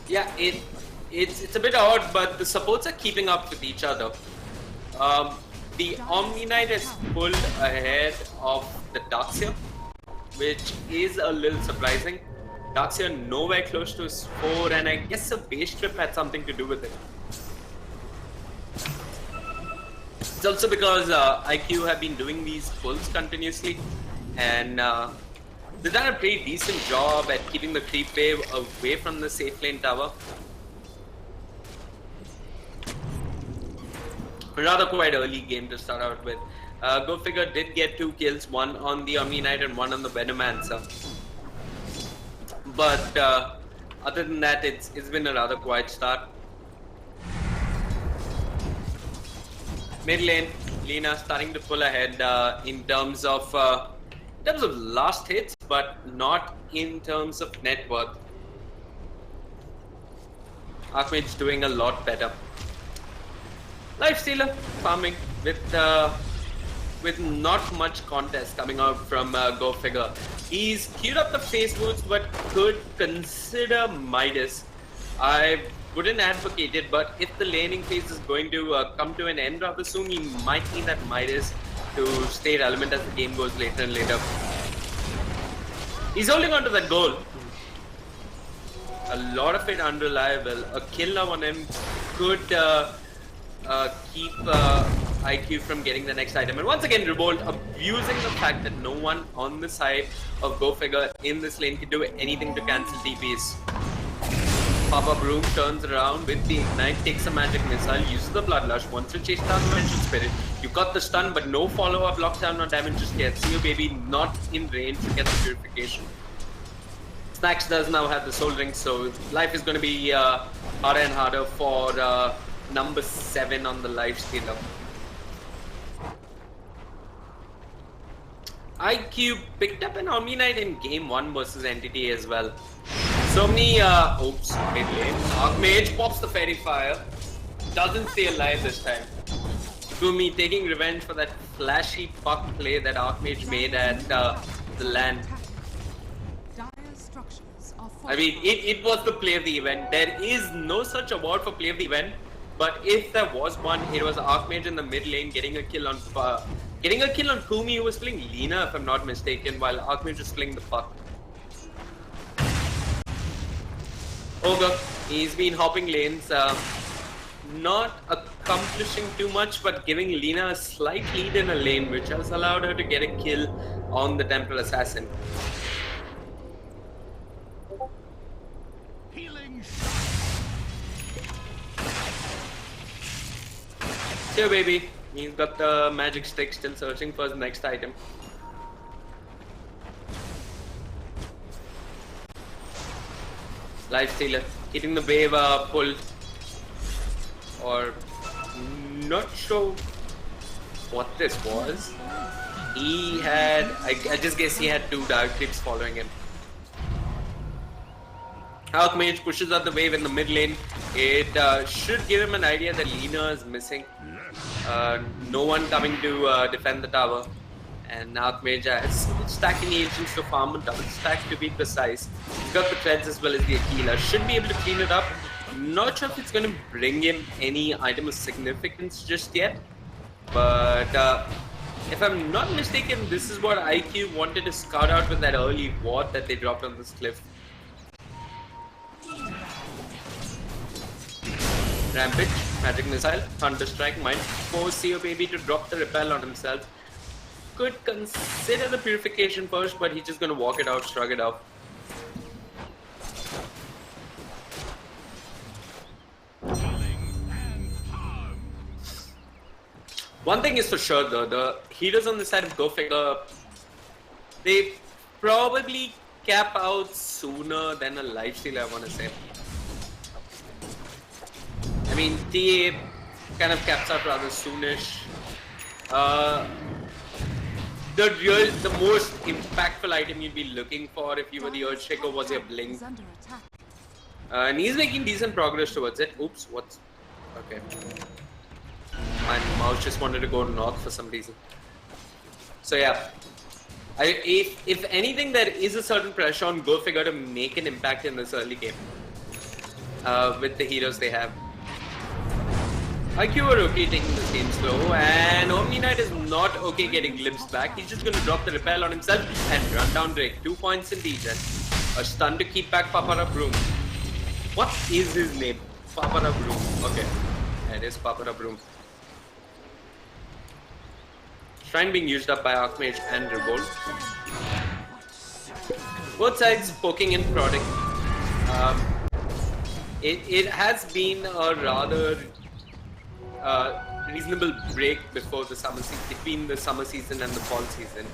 yeah, it's a bit odd, but the supports are keeping up with each other. The Omni Knight has pulled ahead of the Darkseer, which is a little surprising. Darkseer nowhere close to his 4, and I guess a base trip had something to do with it. It's also because IQ have been doing these pulls continuously, and they've done a pretty decent job at keeping the creep wave away from the safe lane tower. Rather quite early game to start out with. Go Figure did get 2 kills, one on the Omni Knight and one on the Venomancer. But other than that, it's been a rather quiet start. Mid lane, Lina starting to pull ahead in terms of last hits, but not in terms of net worth. Archmage doing a lot better. Lifestealer farming with not much contest coming out from Go Figure. He's queued up the face boots, but could consider Midas. I wouldn't advocate it, but if the laning phase is going to come to an end rather soon, he might need that Midas to stay relevant as the game goes later and later. He's holding on to that goal. A lot of it unreliable. A kill now on him could keep IQ from getting the next item. And once again, Revolt abusing the fact that no one on the side of Go Figure in this lane can do anything to cancel TPs. Papa Broom turns around with the Ignite, takes a magic missile, uses the Bloodlush, wants to chase down the Vengeance Spirit. You got the stun, but no follow-up lockdown or damage just yet. See you, baby, not in range to get the purification. Snacks does now have the Soul Ring, so life is going to be harder and harder for number 7 on the Lifestealer. IQ picked up an Omni Knight in game 1 versus Entity as well. So many, oops, mid lane. Archmage pops the Fairy Fire. Doesn't stay alive this time. Gumi taking revenge for that flashy puck play that Archmage made at the land. I mean, it was the play of the event. There is no such award for play of the event, but if there was one, it was Archmage in the mid lane getting a kill on Kumi, who was playing Lina, if I'm not mistaken, while Archmage was playing the puck. Ogre, he's been hopping lanes, not accomplishing too much, but giving Lina a slight lead in a lane, which has allowed her to get a kill on the Temple Assassin. Here, baby. He's got the magic stick, still searching for his next item. Life Stealer hitting the wave pull. Or not sure what this was. He had, I just guess he had 2 Dark Creeps following him. Archmage pushes out the wave in the mid lane. It should give him an idea that Lina is missing. No one coming to defend the tower. And Archmage is stacking agents to farm, double stack to be precise. He's got the treads as well as the Aquila. Should be able to clean it up. Not sure if it's going to bring him any item of significance just yet. But if I'm not mistaken, this is what IQ wanted to scout out with that early ward that they dropped on this cliff. Rampage, Magic Missile, Thunder Strike might force CO Baby to drop the repel on himself. Could consider the purification first, but he's just gonna walk it out, shrug it off. One thing is for sure though, the heroes on the side of Go Figure, they probably cap out sooner than a Lifesteal, I want to say. I mean, TA kind of caps out rather soonish. The most impactful item you'd be looking for if you were the Earthshaker was your Blink. And he's making decent progress towards it. Oops, what's... Okay. My mouse just wanted to go north for some reason. So yeah. If anything, there is a certain pressure on Go Figure to make an impact in this early game. With the heroes they have. IQ are okay taking this game slow, and Omni Knight is not okay getting glimpsed back. He's just going to drop the repel on himself and run down Drake. 2 points in degen. A stun to keep back Papara Broom. What is his name? Papara Broom. Okay. It is Papara Broom. Shrine being used up by Archmage and Revolt. Both sides poking and prodding. It has been a rather reasonable break before the summer season, between the summer season and the fall season.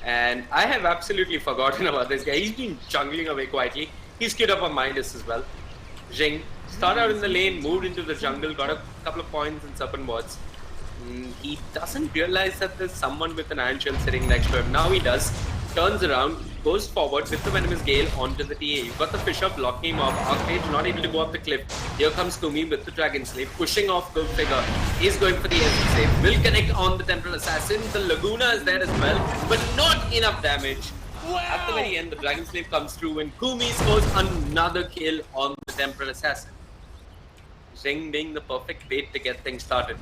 And I have absolutely forgotten about this guy. He's been jungling away quietly. He's queued up on Midas as well. Jing started out in the lane, moved into the jungle, got a couple of points in Serpent Wards. He doesn't realize that there's someone with an Iron Shield sitting next to him. Now he does. Turns around, goes forward with the Venomous Gale onto the TA. You've got the Fisher blocking him off. Archmage not able to go up the cliff. Here comes Kumi with the Dragon Slave, pushing off Go Figure. He's going for the SC save. Will connect on the Temporal Assassin. The Laguna is there as well, but not enough damage. Wow. At the very end, the Dragon Slave comes through and Kumi scores another kill on the Temporal Assassin. Zing being the perfect bait to get things started.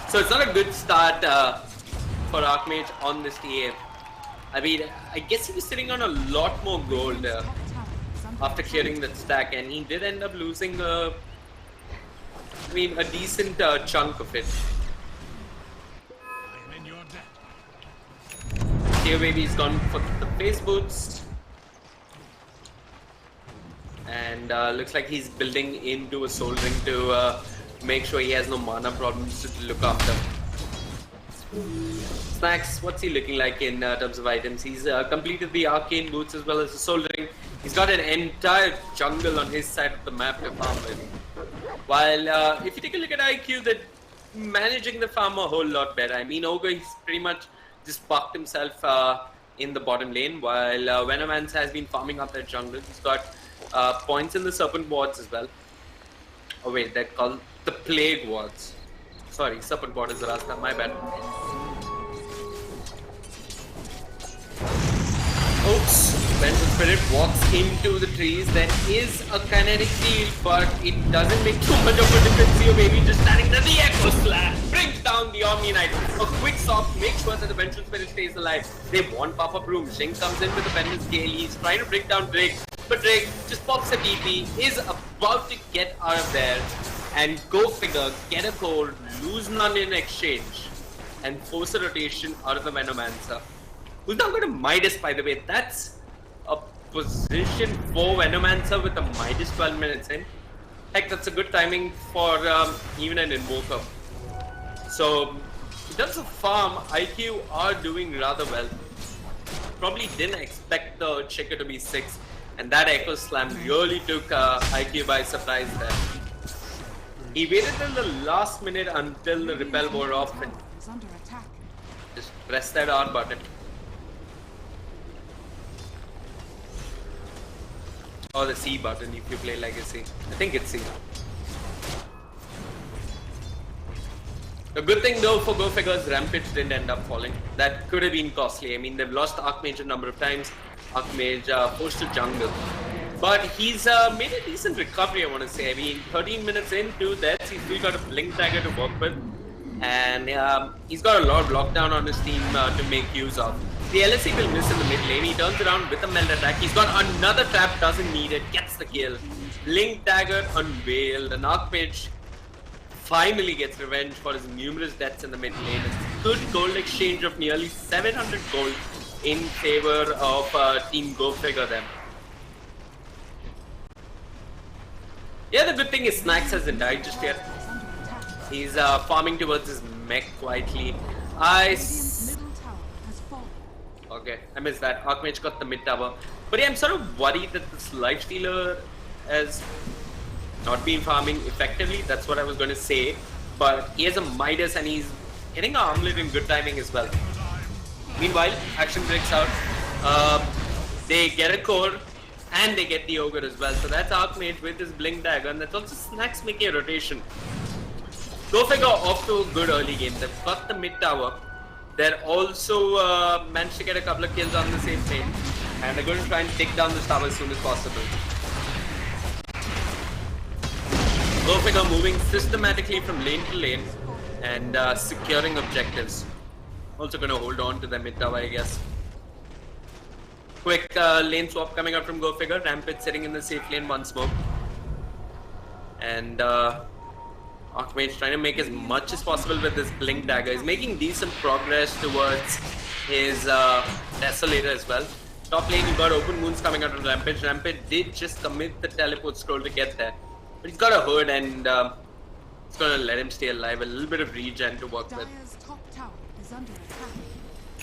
So it's not a good start for Archmage on this TA. I mean, I guess he was sitting on a lot more gold after clearing that stack, and he did end up losing a decent chunk of it. Here Baby's gone for the face boots. And looks like he's building into a Soul Ring to make sure he has no mana problems to look after. Snacks, what's he looking like in terms of items? He's completed the Arcane Boots as well as the Soul Ring. He's got an entire jungle on his side of the map to farm with. While if you take a look at IQ, they're managing the farm a whole lot better. I mean, Ogre, he's pretty much just bucked himself in the bottom lane, while Venomance has been farming up that jungle. He's got points in the Serpent Wards as well. Oh wait, they're called the Plague Wards. Sorry, Serpent Ward is the last time, my bad. Oops, Vengeful Spirit walks into the trees. There is a kinetic shield, but it doesn't make too much of a difference here. Baby just standing there, the Echo Slash brings down the Omni Knight. A quick soft, make sure that the Vengeful Spirit stays alive. They want Papa Broom. Shing comes in with the Venomous Gale. He's trying to bring down Drake, but Drake just pops a TP, is about to get out of there, and Go Figure, get a core, lose none in exchange, and force a rotation out of the Venomancer. Who's now got a Midas, by the way. That's a position for Venomancer with a Midas 12 minutes in. Heck, that's a good timing for even an Invoker. So, in terms of farm, IQ are doing rather well. probably didn't expect the checker to be 6, and that Echo Slam really took IQ by surprise there. He waited till the last minute until the repel wore off and just pressed that R button. Or the C button if you play Legacy. I think it's C. The good thing though for Go Figures, Rampage didn't end up falling. That could have been costly. I mean, they've lost Archmage a number of times. Archmage forced to jungle. But he's made a decent recovery, I want to say. I mean, 13 minutes into deaths, he's still got a Blink Dagger to work with. And he's got a lot of lockdown on his team to make use of. The LSE will miss in the mid lane. He turns around with a meld attack. He's got another trap, doesn't need it, gets the kill. Blink Dagger unveiled. And Archmage finally gets revenge for his numerous deaths in the mid lane. A good gold exchange of nearly 700 gold in favor of Team Go Figure them. Yeah, the good thing is Snacks hasn't died just yet. He's farming towards his mech quietly. Okay, I missed that. Archmage got the mid tower. But yeah, I'm sort of worried that this Lifestealer has not been farming effectively. That's what I was going to say. But he has a Midas and he's getting an armlet in good timing as well. Meanwhile, action breaks out. They get a core and they get the Ogre as well. So that's Archmage with his Blink Dagger, and that's also Snacks making a rotation. Go Figure off to a good early game. They've got the mid tower. They're also managed to get a couple of kills on the same lane, and they're going to try and take down this tower as soon as possible. Go Figure moving systematically from lane to lane and securing objectives. Also going to hold on to the mid tower, I guess. Quick lane swap coming out from Go Figure. Rampage sitting in the safe lane, one smoke. And Archmage trying to make as much as possible with this Blink Dagger. He's making decent progress towards his Desolator as well. Top lane, you've got Open Wounds coming out of Rampage. Rampage did just commit the teleport scroll to get there. But he's got a hood and it's going to let him stay alive. A little bit of regen to work with.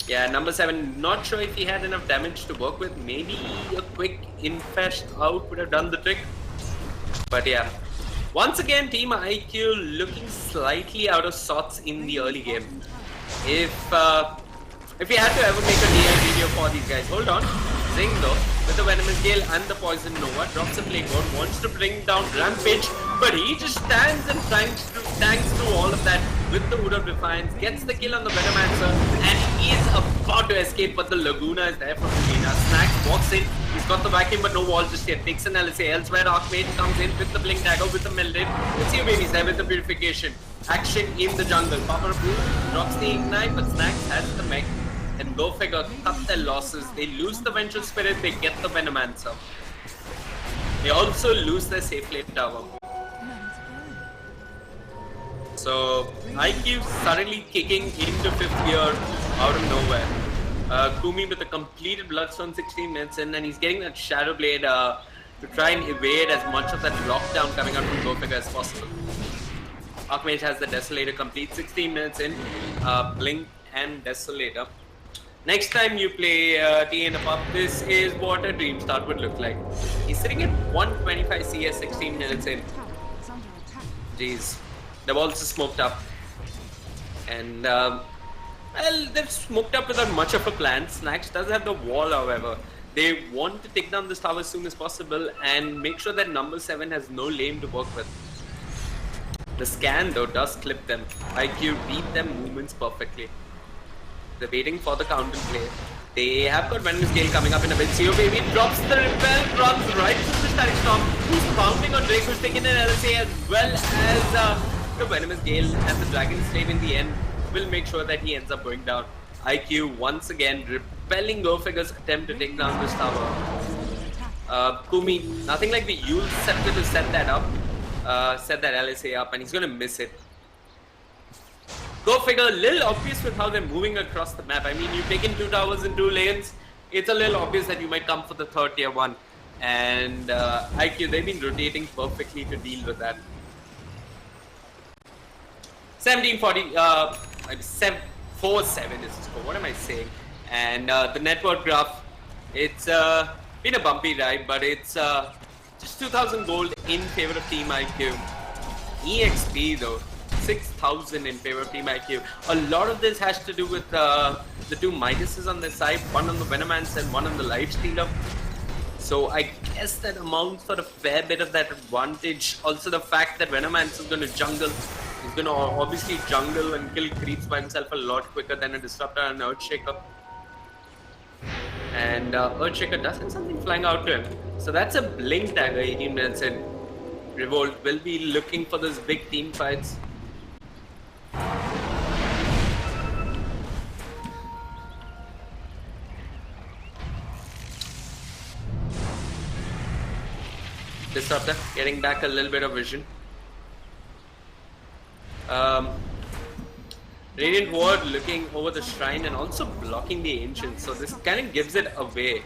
Yeah, number 7, not sure if he had enough damage to work with. Maybe a quick infest out would have done the trick. But yeah. Once again, Team IQ looking slightly out of sorts in the early game. If you had to ever make a DI video for these guys, hold on. Zing though, with the Venomous Gale and the Poison Nova, drops a Plague Lord, wants to bring down Rampage, but he just stands and tanks through all of that with the Hood of Defiance, gets the kill on the Venomancer, and he is about to escape, but the Laguna is there for Laguna. Snacks walks in, he's got the vacuum but no wall just yet, takes an LSA elsewhere. Archmage comes in with the Blink Dagger, with the Melted. Let's see babies there with the Purification. Action in the jungle. Papa drops the Ignite, but Snacks has the mech. And Go Figure cut their losses. They lose the Vengeful Spirit, they get the Venomancer. They also lose their safe lane tower. So IQ suddenly kicking into 5th gear out of nowhere. Kumi with a completed Bloodstone 16 minutes in, and he's getting that Shadow Blade to try and evade as much of that lockdown coming out from Go Figure as possible. Archmage has the Desolator complete 16 minutes in. Blink and Desolator. Next time you play TA in a pub, this is what a Dream Start would look like. He's sitting at 125 CS 16 minutes in. Jeez. They've also smoked up. And, well, they've smoked up without much of a plan. Snacks does have the wall, however. They want to take down this tower as soon as possible and make sure that number 7 has no lane to work with. The scan, though, does clip them. IQ read them movements perfectly. They're waiting for the counter play. They have got Venomous Gale coming up in a bit. CO Baby drops the repel, runs right through the Static Storm. Who's pounding on Drake, who's taking an LSA, as well as the Venomous Gale and the Dragon Slave in the end will make sure that he ends up going down. IQ once again repelling Go Figure's attempt to take down this tower. Kumi, nothing like the Yule Scepter to set that up. Set that LSA up, and he's gonna miss it. Go Figure, a little obvious with how they're moving across the map. I mean, you've taken 2 towers in 2 lanes. It's a little obvious that you might come for the 3rd tier 1. And IQ, they've been rotating perfectly to deal with that. 1740, 4-7 is the score. What am I saying? And the net worth graph, it's been a bumpy ride, but it's just 2,000 gold in favor of Team IQ. EXP though, 6,000 in favor of Team IQ. A lot of this has to do with the two Midases on the side, one on the Venomance and one on the Lifestealer. So I guess that amounts for a fair bit of that advantage. Also the fact that Venomance is going to jungle. He's going to obviously jungle and kill creeps by himself a lot quicker than a Disruptor and an Earthshaker. And Earthshaker does have something flying out to him. So that's a Blink Dagger, 18 minutes in. Revolt will be looking for those big team fights. Disruptor getting back a little bit of vision. Radiant Ward looking over the shrine and also blocking the Ancient, so this kind of gives it away.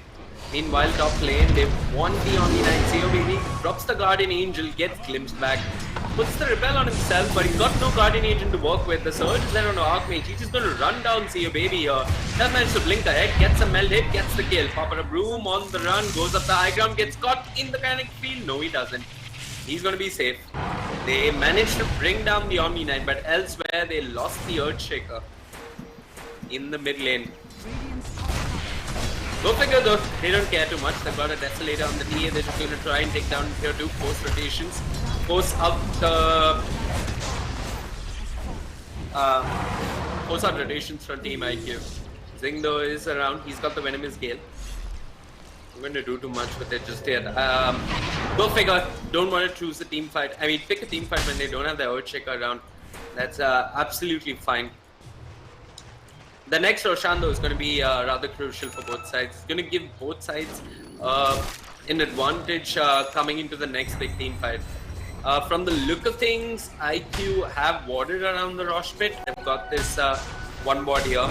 Meanwhile, top lane, they've won the Omni-Knight. CO Baby drops the Guardian Angel, gets glimpsed back, puts the Repel on himself, but he's got no Guardian Agent to work with. The Surge is there on the Archmage. He's just going to run down CO Baby here. Does manage to blink ahead, gets a meld hit, gets the kill. Popper a Broom on the run, goes up the high ground, gets caught in the kinetic field. No, he doesn't. He's going to be safe. They managed to bring down the Omni-Knight, but elsewhere they lost the Earthshaker in the mid lane. Go figure though, they don't care too much. They've got a Desolator on the TA. They're just going to try and take down tier 2 post rotations. Force out rotations from Team IQ. Zing though is around. He's got the Venomous Gale. I'm going to do too much with it just yet. Go figure. Don't want to choose a team fight. I mean, pick a team fight when they don't have the Earthshaker around. That's absolutely fine. The next Roshan though is going to be rather crucial for both sides. It's going to give both sides an advantage coming into the next big team fight. From the look of things, IQ have warded around the Rosh pit. They've got this one ward here.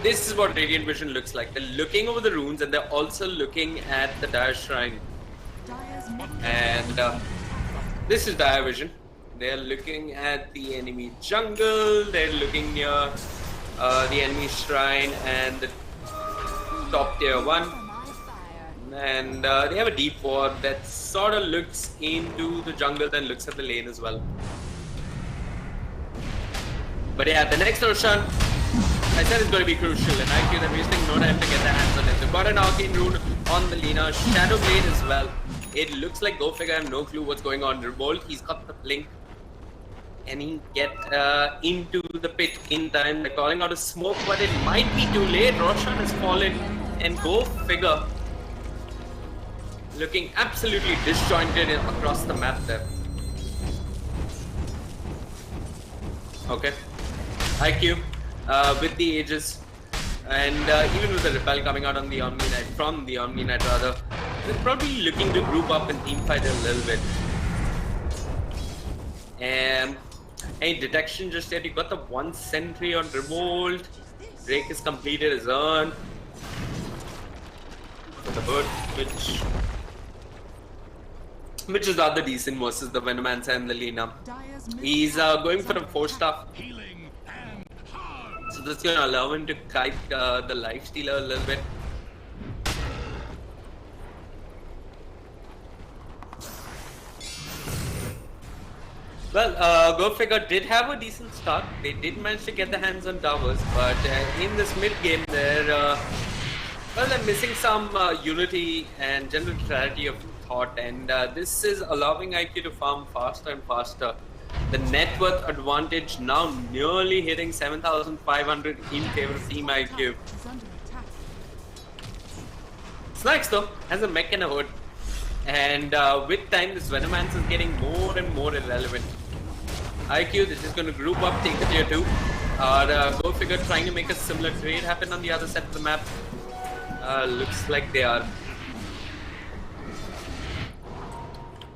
This is what Radiant Vision looks like. They're looking over the runes and they're also looking at the Dire Shrine. And this is Dire Vision. They're looking at the enemy jungle. They're looking near the enemy shrine and the top tier 1. And they have a deep ward that sort of looks into the jungle then looks at the lane as well. But yeah, the next Roshan, I said it's going to be crucial, and IQ they're wasting no time to get their hands on it. They've got an Arcane Rune on the Lina, Shadow Blade as well. It looks like Go Figure have no clue what's going on. Revolt, he's got the blink. And he get into the pit in time. They're calling out a smoke, but it might be too late. Roshan has fallen, and Go Figure looking absolutely disjointed across the map there. Okay, IQ with the Aegis and even with the Repel coming out on the Omni-Knight, from the Omni-Knight rather, they're probably looking to group up and team fight a little bit. And any detection just yet? You got the one sentry on Revolt. Drake has completed his urn. The bird, which is rather decent versus the Venomance and the Lina. He's going for a 4-star. So that's going to allow him to kite the Lifestealer a little bit. Well, Go Figure did have a decent start. They did manage to get their hands on towers, but in this mid game, they're missing some unity and general clarity of thought, and this is allowing IQ to farm faster and faster. The net worth advantage now nearly hitting 7,500 in favor of Team IQ. Snacks though has a mech and a hood, and with time, this Venomance is getting more and more irrelevant. IQ, this is going to group up, take the tier 2. Go Figure trying to make a similar trade happen on the other side of the map. Looks like they are.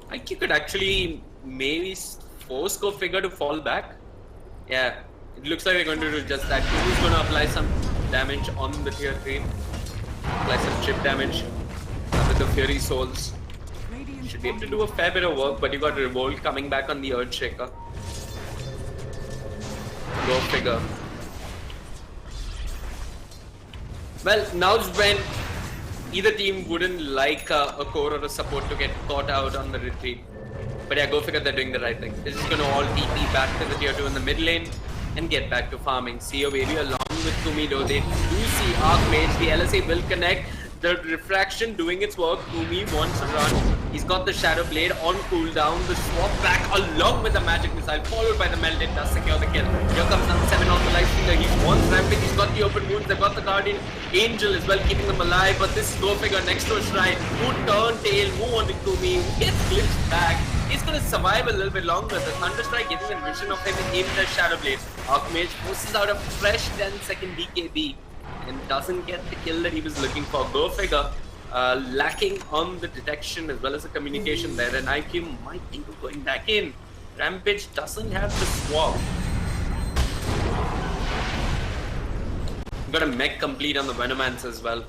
IQ could actually maybe force Go Figure to fall back. Yeah, it looks like they're going to do just that. Who's going to apply some damage on the tier 3. Apply some chip damage with the Fury Souls. Should be able to do a fair bit of work, but you got Revolt coming back on the Earthshaker. Go Figure. Well, now's when either team wouldn't like a core or a support to get caught out on the retreat. But yeah, go figure, they're doing the right thing. They're just going to all TP back to the tier 2 in the mid lane and get back to farming. CEO Baby along with Kumido, they do see Archmage. The LSA will connect. The refraction doing its work. Kumi wants to run. He's got the Shadow Blade on cooldown. The swap back along with the Magic Missile, followed by the Melted, does secure the kill. Here comes number 7 on the life stealer. He wants Rampage. He's got the open wounds. They've got the Guardian Angel as well, keeping them alive. But this is Go Figure next to a shrine. Who turn tail, move on to Kumi, gets glitched back. He's going to survive a little bit longer. The Thunderstrike giving a vision of him in the Shadow Blade. Archmage forces out a fresh 10-second BKB and doesn't get the kill that he was looking for. Go figure, lacking on the detection as well as the communication there, and IQ might think of going back in. Rampage doesn't have the swap. Got a mech complete on the Venomance as well.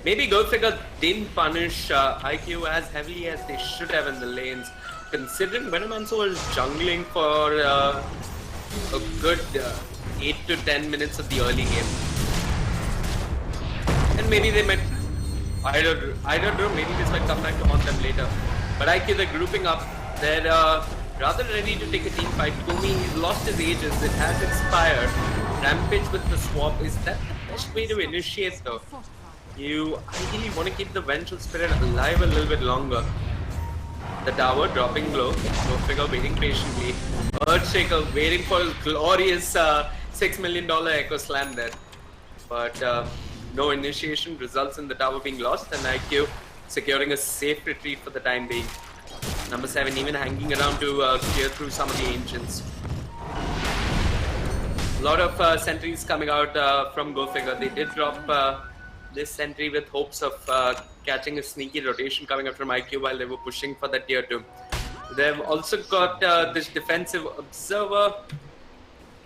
Maybe Go Figure didn't punish IQ as heavily as they should have in the lanes, considering Venomancer was jungling for a good 8 to 10 minutes of the early game. And maybe they might, I don't know, maybe this might come back to haunt them later. But IQ, they're grouping up. They're rather ready to take a team fight. Kumi, he's lost his ages, it has expired. Rampage with the swap, is that the best way to initiate though? You ideally want to keep the Vengeful Spirit alive a little bit longer. The tower dropping low. Go figure, waiting patiently. Earthshaker waiting for his glorious $6 million Echo Slam there. But no initiation results in the tower being lost, and IQ securing a safe retreat for the time being. Number 7 even hanging around to clear through some of the Ancients. A lot of sentries coming out from Go Figure. They did drop this sentry with hopes of catching a sneaky rotation coming up from IQ while they were pushing for the tier 2. They've also got this defensive observer,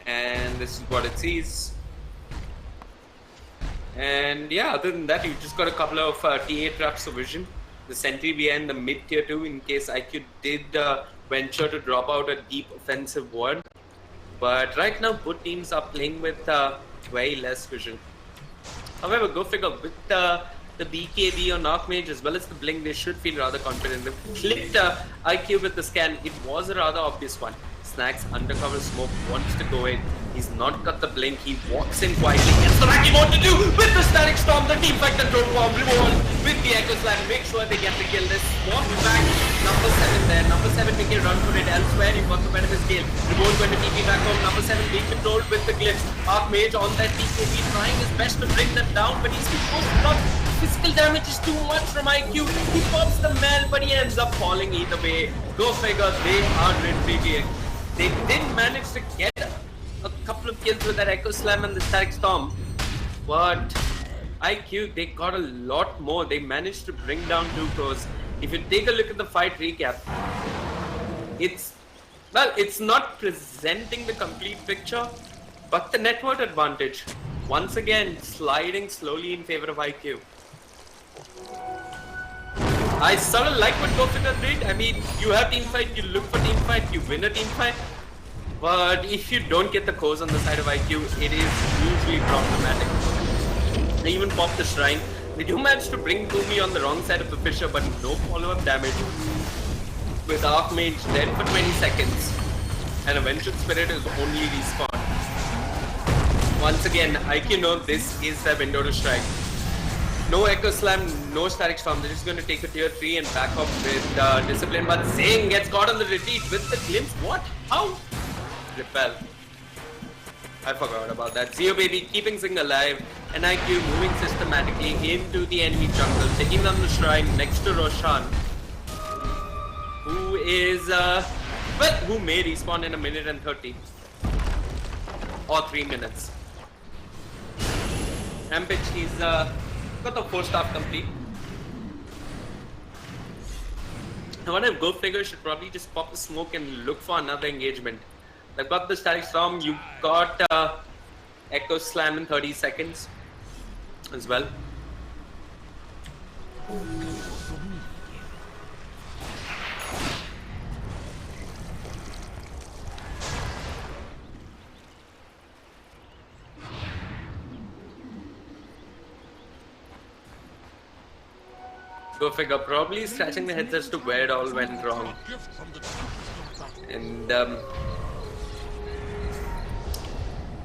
and this is what it sees. And yeah, other than that, you've just got a couple of TA traps of vision. The sentry behind the mid tier 2 in case IQ did venture to drop out a deep offensive ward. But right now, both teams are playing with way less vision. However, Go Figure, with the BKB on Archmage as well as the Blink, they should feel rather confident. They've clicked IQ with the scan. It was a rather obvious one. Snacks, undercover smoke, wants to go in. He's not got the Blink. He walks in quietly. Gets the rack he wants to do with the Static Storm. The team fight control form revolve with the Echo Slam. Make sure they get the kill. They swap back. Number 7 there. Number 7 making a run for it elsewhere. You've got the Venomous Gale. Revolve going to TP back home. Number 7 being controlled with the Glyphs. Archmage on that TKB trying his best to bring them down, but he's supposed to not. Physical damage is too much from IQ. He pops the Mel, but he ends up falling either way. Go figure, they are retreating. They did manage to get a couple of kills with that Echo Slam and the Static Storm, but IQ, they got a lot more. They managed to bring down 2 crores. If you take a look at the fight recap, it's not presenting the complete picture, but the net worth advantage once again sliding slowly in favor of IQ. I sort of like what Go Figure did. I mean, you have team fight, you look for team fight, you win a team fight. But if you don't get the cores on the side of IQ, it is usually problematic. They even pop the shrine. They do manage to bring Kumi on the wrong side of the Fissure, but no follow-up damage. With Archmage dead for 20 seconds. And a Vengeful Spirit is only respawned. Once again, IQ know this is their window to strike. No Echo Slam, no Static Storm. They're just going to take a tier 3 and back up with Discipline. But Zing gets caught on the retreat with the Glimpse. What? How? Repel. I forgot about that. Zio Baby keeping Zing alive. And IQ moving systematically into the enemy jungle. Taking down the shrine next to Roshan. Who is, who may respawn in a minute and 30. Or 3 minutes. Rampage, he's got the 4-star complete. I wonder if Go Figure should probably just pop the smoke and look for another engagement. They've got the Static Storm, you got Echo Slam in 30 seconds as well. Go figure, probably scratching their heads as to where it all went wrong. And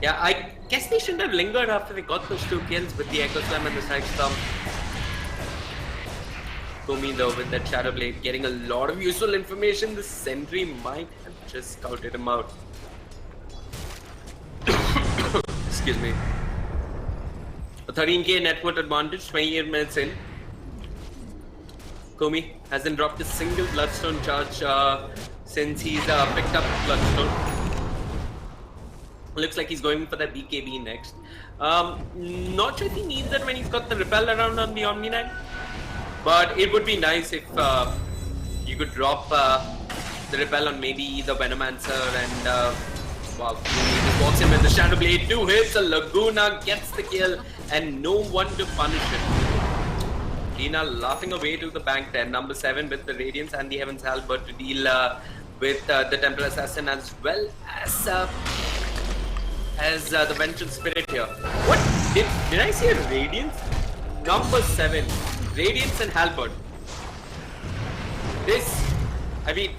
yeah, I guess they shouldn't have lingered after they got those 2 kills with the Echo Slam and the Side Stomp. Kumi though with that Shadow Blade getting a lot of useful information. The sentry might have just scouted him out. Excuse me. A 13k net worth advantage, 28 minutes in. Kumi hasn't dropped a single Bloodstone charge since he's picked up Bloodstone. Looks like he's going for that BKB next. Not sure if he needs that when he's got the repel around on the Omni Knight. But it would be nice if you could drop the repel on maybe the Venomancer and wow, he just walks in with the Shadow Blade, 2 hits, a Laguna gets the kill and no one to punish it. Lina laughing away to the bank there, number 7 with the Radiance and the Heaven's Halberd to deal with the Temple Assassin as well as the Vengeful Spirit here. What? Did I see a Radiance? Number 7. Radiance and Halberd. This, I mean,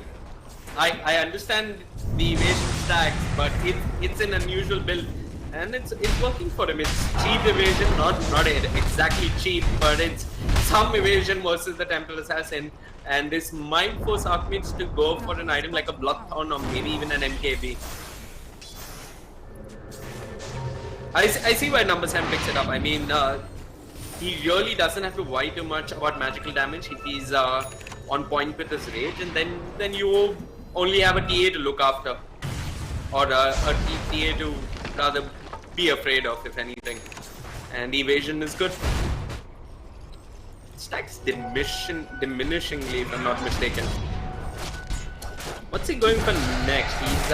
I understand the evasion stacks, but it's an unusual build, and it's working for him. It's cheap evasion, not exactly cheap, but it's some evasion versus the Temple Assassin, and this might force Archmages to go for an item like a Bloodthorn or maybe even an MKB. I see why number 7 picks it up. I mean, he really doesn't have to worry too much about magical damage if he's on point with his rage, and then you only have a TA to look after, or a TA to rather be afraid of, if anything. And the evasion is good. Stacks diminishingly, if I'm not mistaken. What's he going for next? He's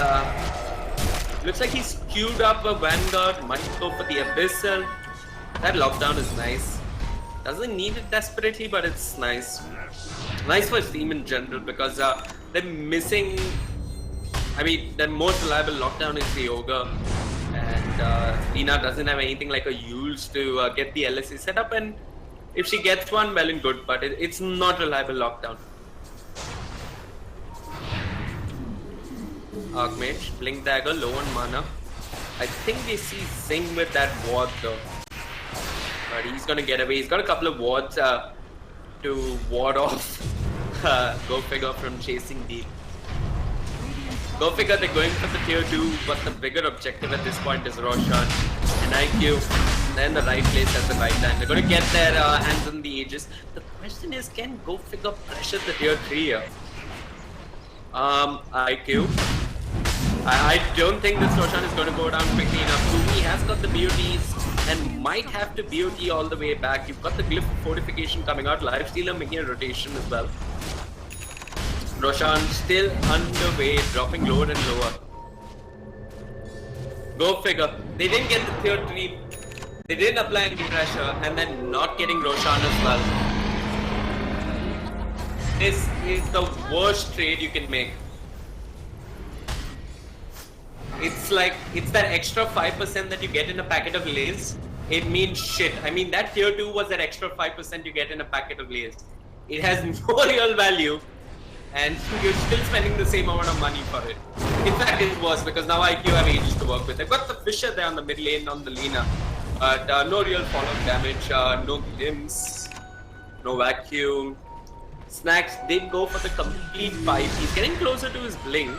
looks like he's queued up a Vanguard, might go for the Abyssal. That lockdown is nice. Doesn't need it desperately, but it's nice. Nice for his team in general because they're missing. I mean, the most reliable lockdown is the Ogre, and Lina doesn't have anything like a Yules to get the LSA set up. And if she gets one, well and good, but it's not reliable lockdown. Archmage, Blink Dagger, low on mana. I think they see Zing with that ward though. But he's gonna get away. He's got a couple of wards to ward off Go Figure from chasing deep. Go Figure, they're going for the tier 2, but the bigger objective at this point is Roshan and IQ. They're in the right place at the right time. They're gonna get their hands on the Aegis. The question is, can Go Figure pressure the tier 3 here? IQ. I don't think this Roshan is going to go down quickly enough. Kumi has got the BOTs and might have to BOT all the way back. You've got the Glyph Fortification coming out, Lifestealer making a rotation as well. Roshan still underway, dropping lower and lower. Go figure. They didn't get the tier 3. They didn't apply any pressure, and then not getting Roshan as well. This is the worst trade you can make. It's like, it's that extra 5% that you get in a packet of Lays. It means shit. I mean, that tier 2 was that extra 5% you get in a packet of Lays. It has no real value, and you're still spending the same amount of money for it. In fact, it's worse because now IQ have Aegis to work with. They've got the Fisher there on the mid lane on the Lina. But no real follow-up damage, no glimpse, no vacuum. Snacks did go for the complete fight. He's getting closer to his blink.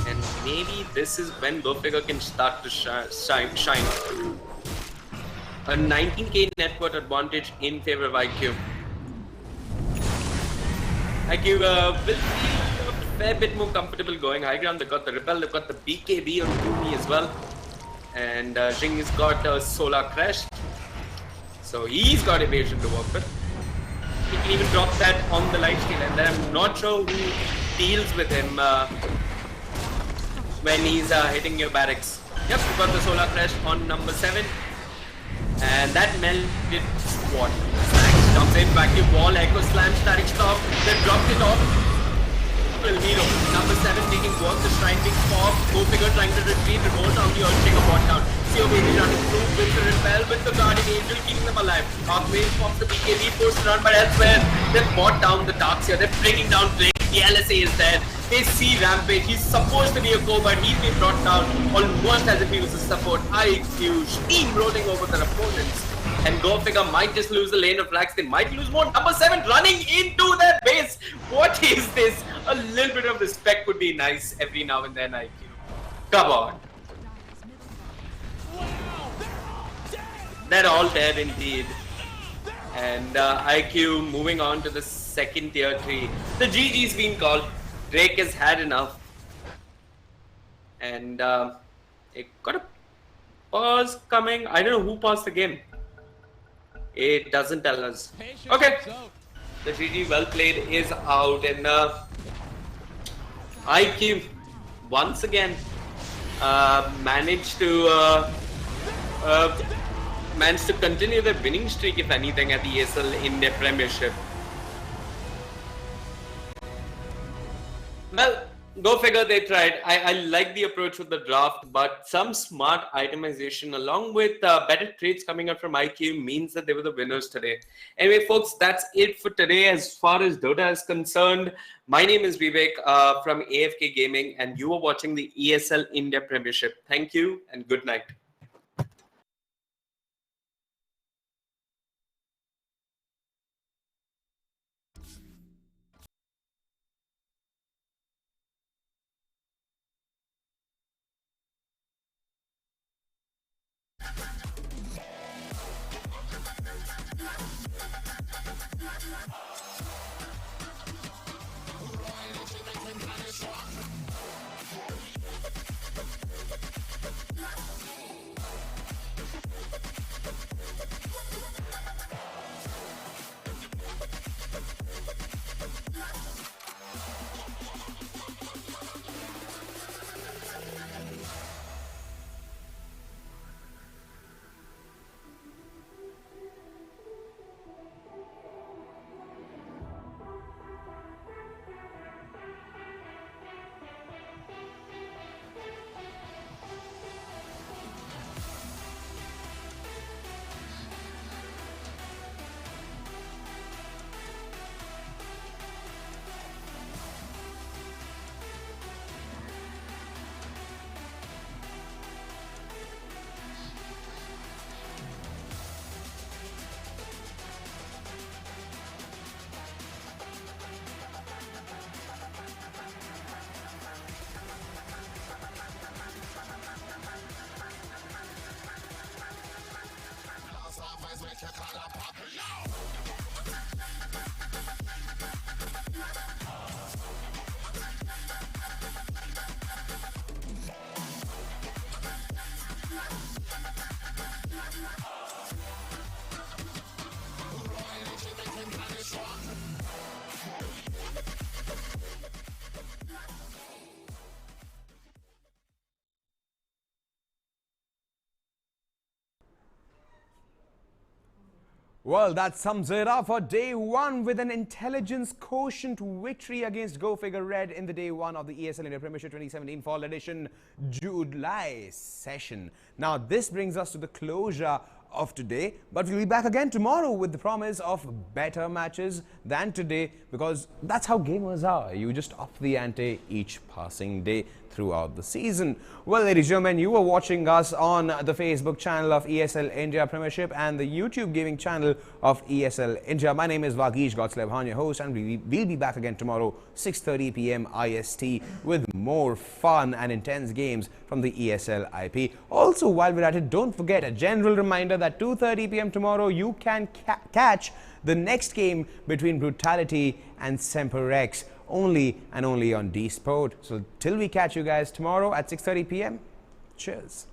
And maybe this is when Go Figure can start to shine. A 19k net worth advantage in favor of IQ. IQ will feel a fair bit more comfortable going high ground. They've got the Repel, they've got the BKB on Kumi as well. And Jing has got a Solar Crash. So he's got evasion to work with. He can even drop that on the lifesteal, and then I'm not sure who deals with him when he's hitting your barracks. Yep, we got the Solar Crash on number 7. And that melted squad. Snacks jumps in, vacuum wall, Echo Slam, Static Stop, then dropped it off. El Miro. Number 7 taking work, the shrine being popped. Go figure trying to retreat, revolt on the Earthshaker bot down. Xiaomei running through with the repel with the Guardian Angel keeping them alive. Archmage pops the BKB, forced around, but elsewhere they've bought down the Darks here. They're bringing down Drake. The LSA is there. They see Rampage. He's supposed to be a go, but he's been brought down almost as if he was a support. IQ steamrolling over their opponents. And Go Figure might just lose the lane of flags. They might lose more. Number 7 running into their base. What is this? A little bit of respect would be nice every now and then, IQ. Come on. They're all dead indeed. And IQ moving on to the second tier 3. The GG's been called. Drake has had enough. And it got a pause coming. I don't know who paused the game. It doesn't tell us. Okay. The GG well played is out. And IQ once again managed to continue their winning streak, if anything, at the ESL India Premiership. Well, go figure, they tried. I like the approach with the draft, but some smart itemization along with better trades coming out from IQ means that they were the winners today. Anyway, folks, that's it for today as far as Dota is concerned. My name is Vivek from AFK Gaming, and you are watching the ESL India Premiership. Thank you and good night. Well, that sums it up for day 1 with an intelligence quotient victory against Go Figure Red in the day 1 of the ESL India Premiership 2017 Fall Edition July session. Now, this brings us to the closure of today, but we'll be back again tomorrow with the promise of better matches than today, because that's how gamers are. You just up the ante each passing day throughout the season. Well, ladies and gentlemen, you were watching us on the Facebook channel of ESL India Premiership and the YouTube gaming channel of ESL India. My name is Vagish Gotslebhan, your host, and we'll be back again tomorrow 6:30 p.m. IST with more fun and intense games from the ESL IP. Also, while we're at it, don't forget a general reminder that 2:30 p.m. tomorrow you can catch the next game between Brutality and Semperex only and only on D Sport. So till we catch you guys tomorrow at 6:30 p.m. Cheers.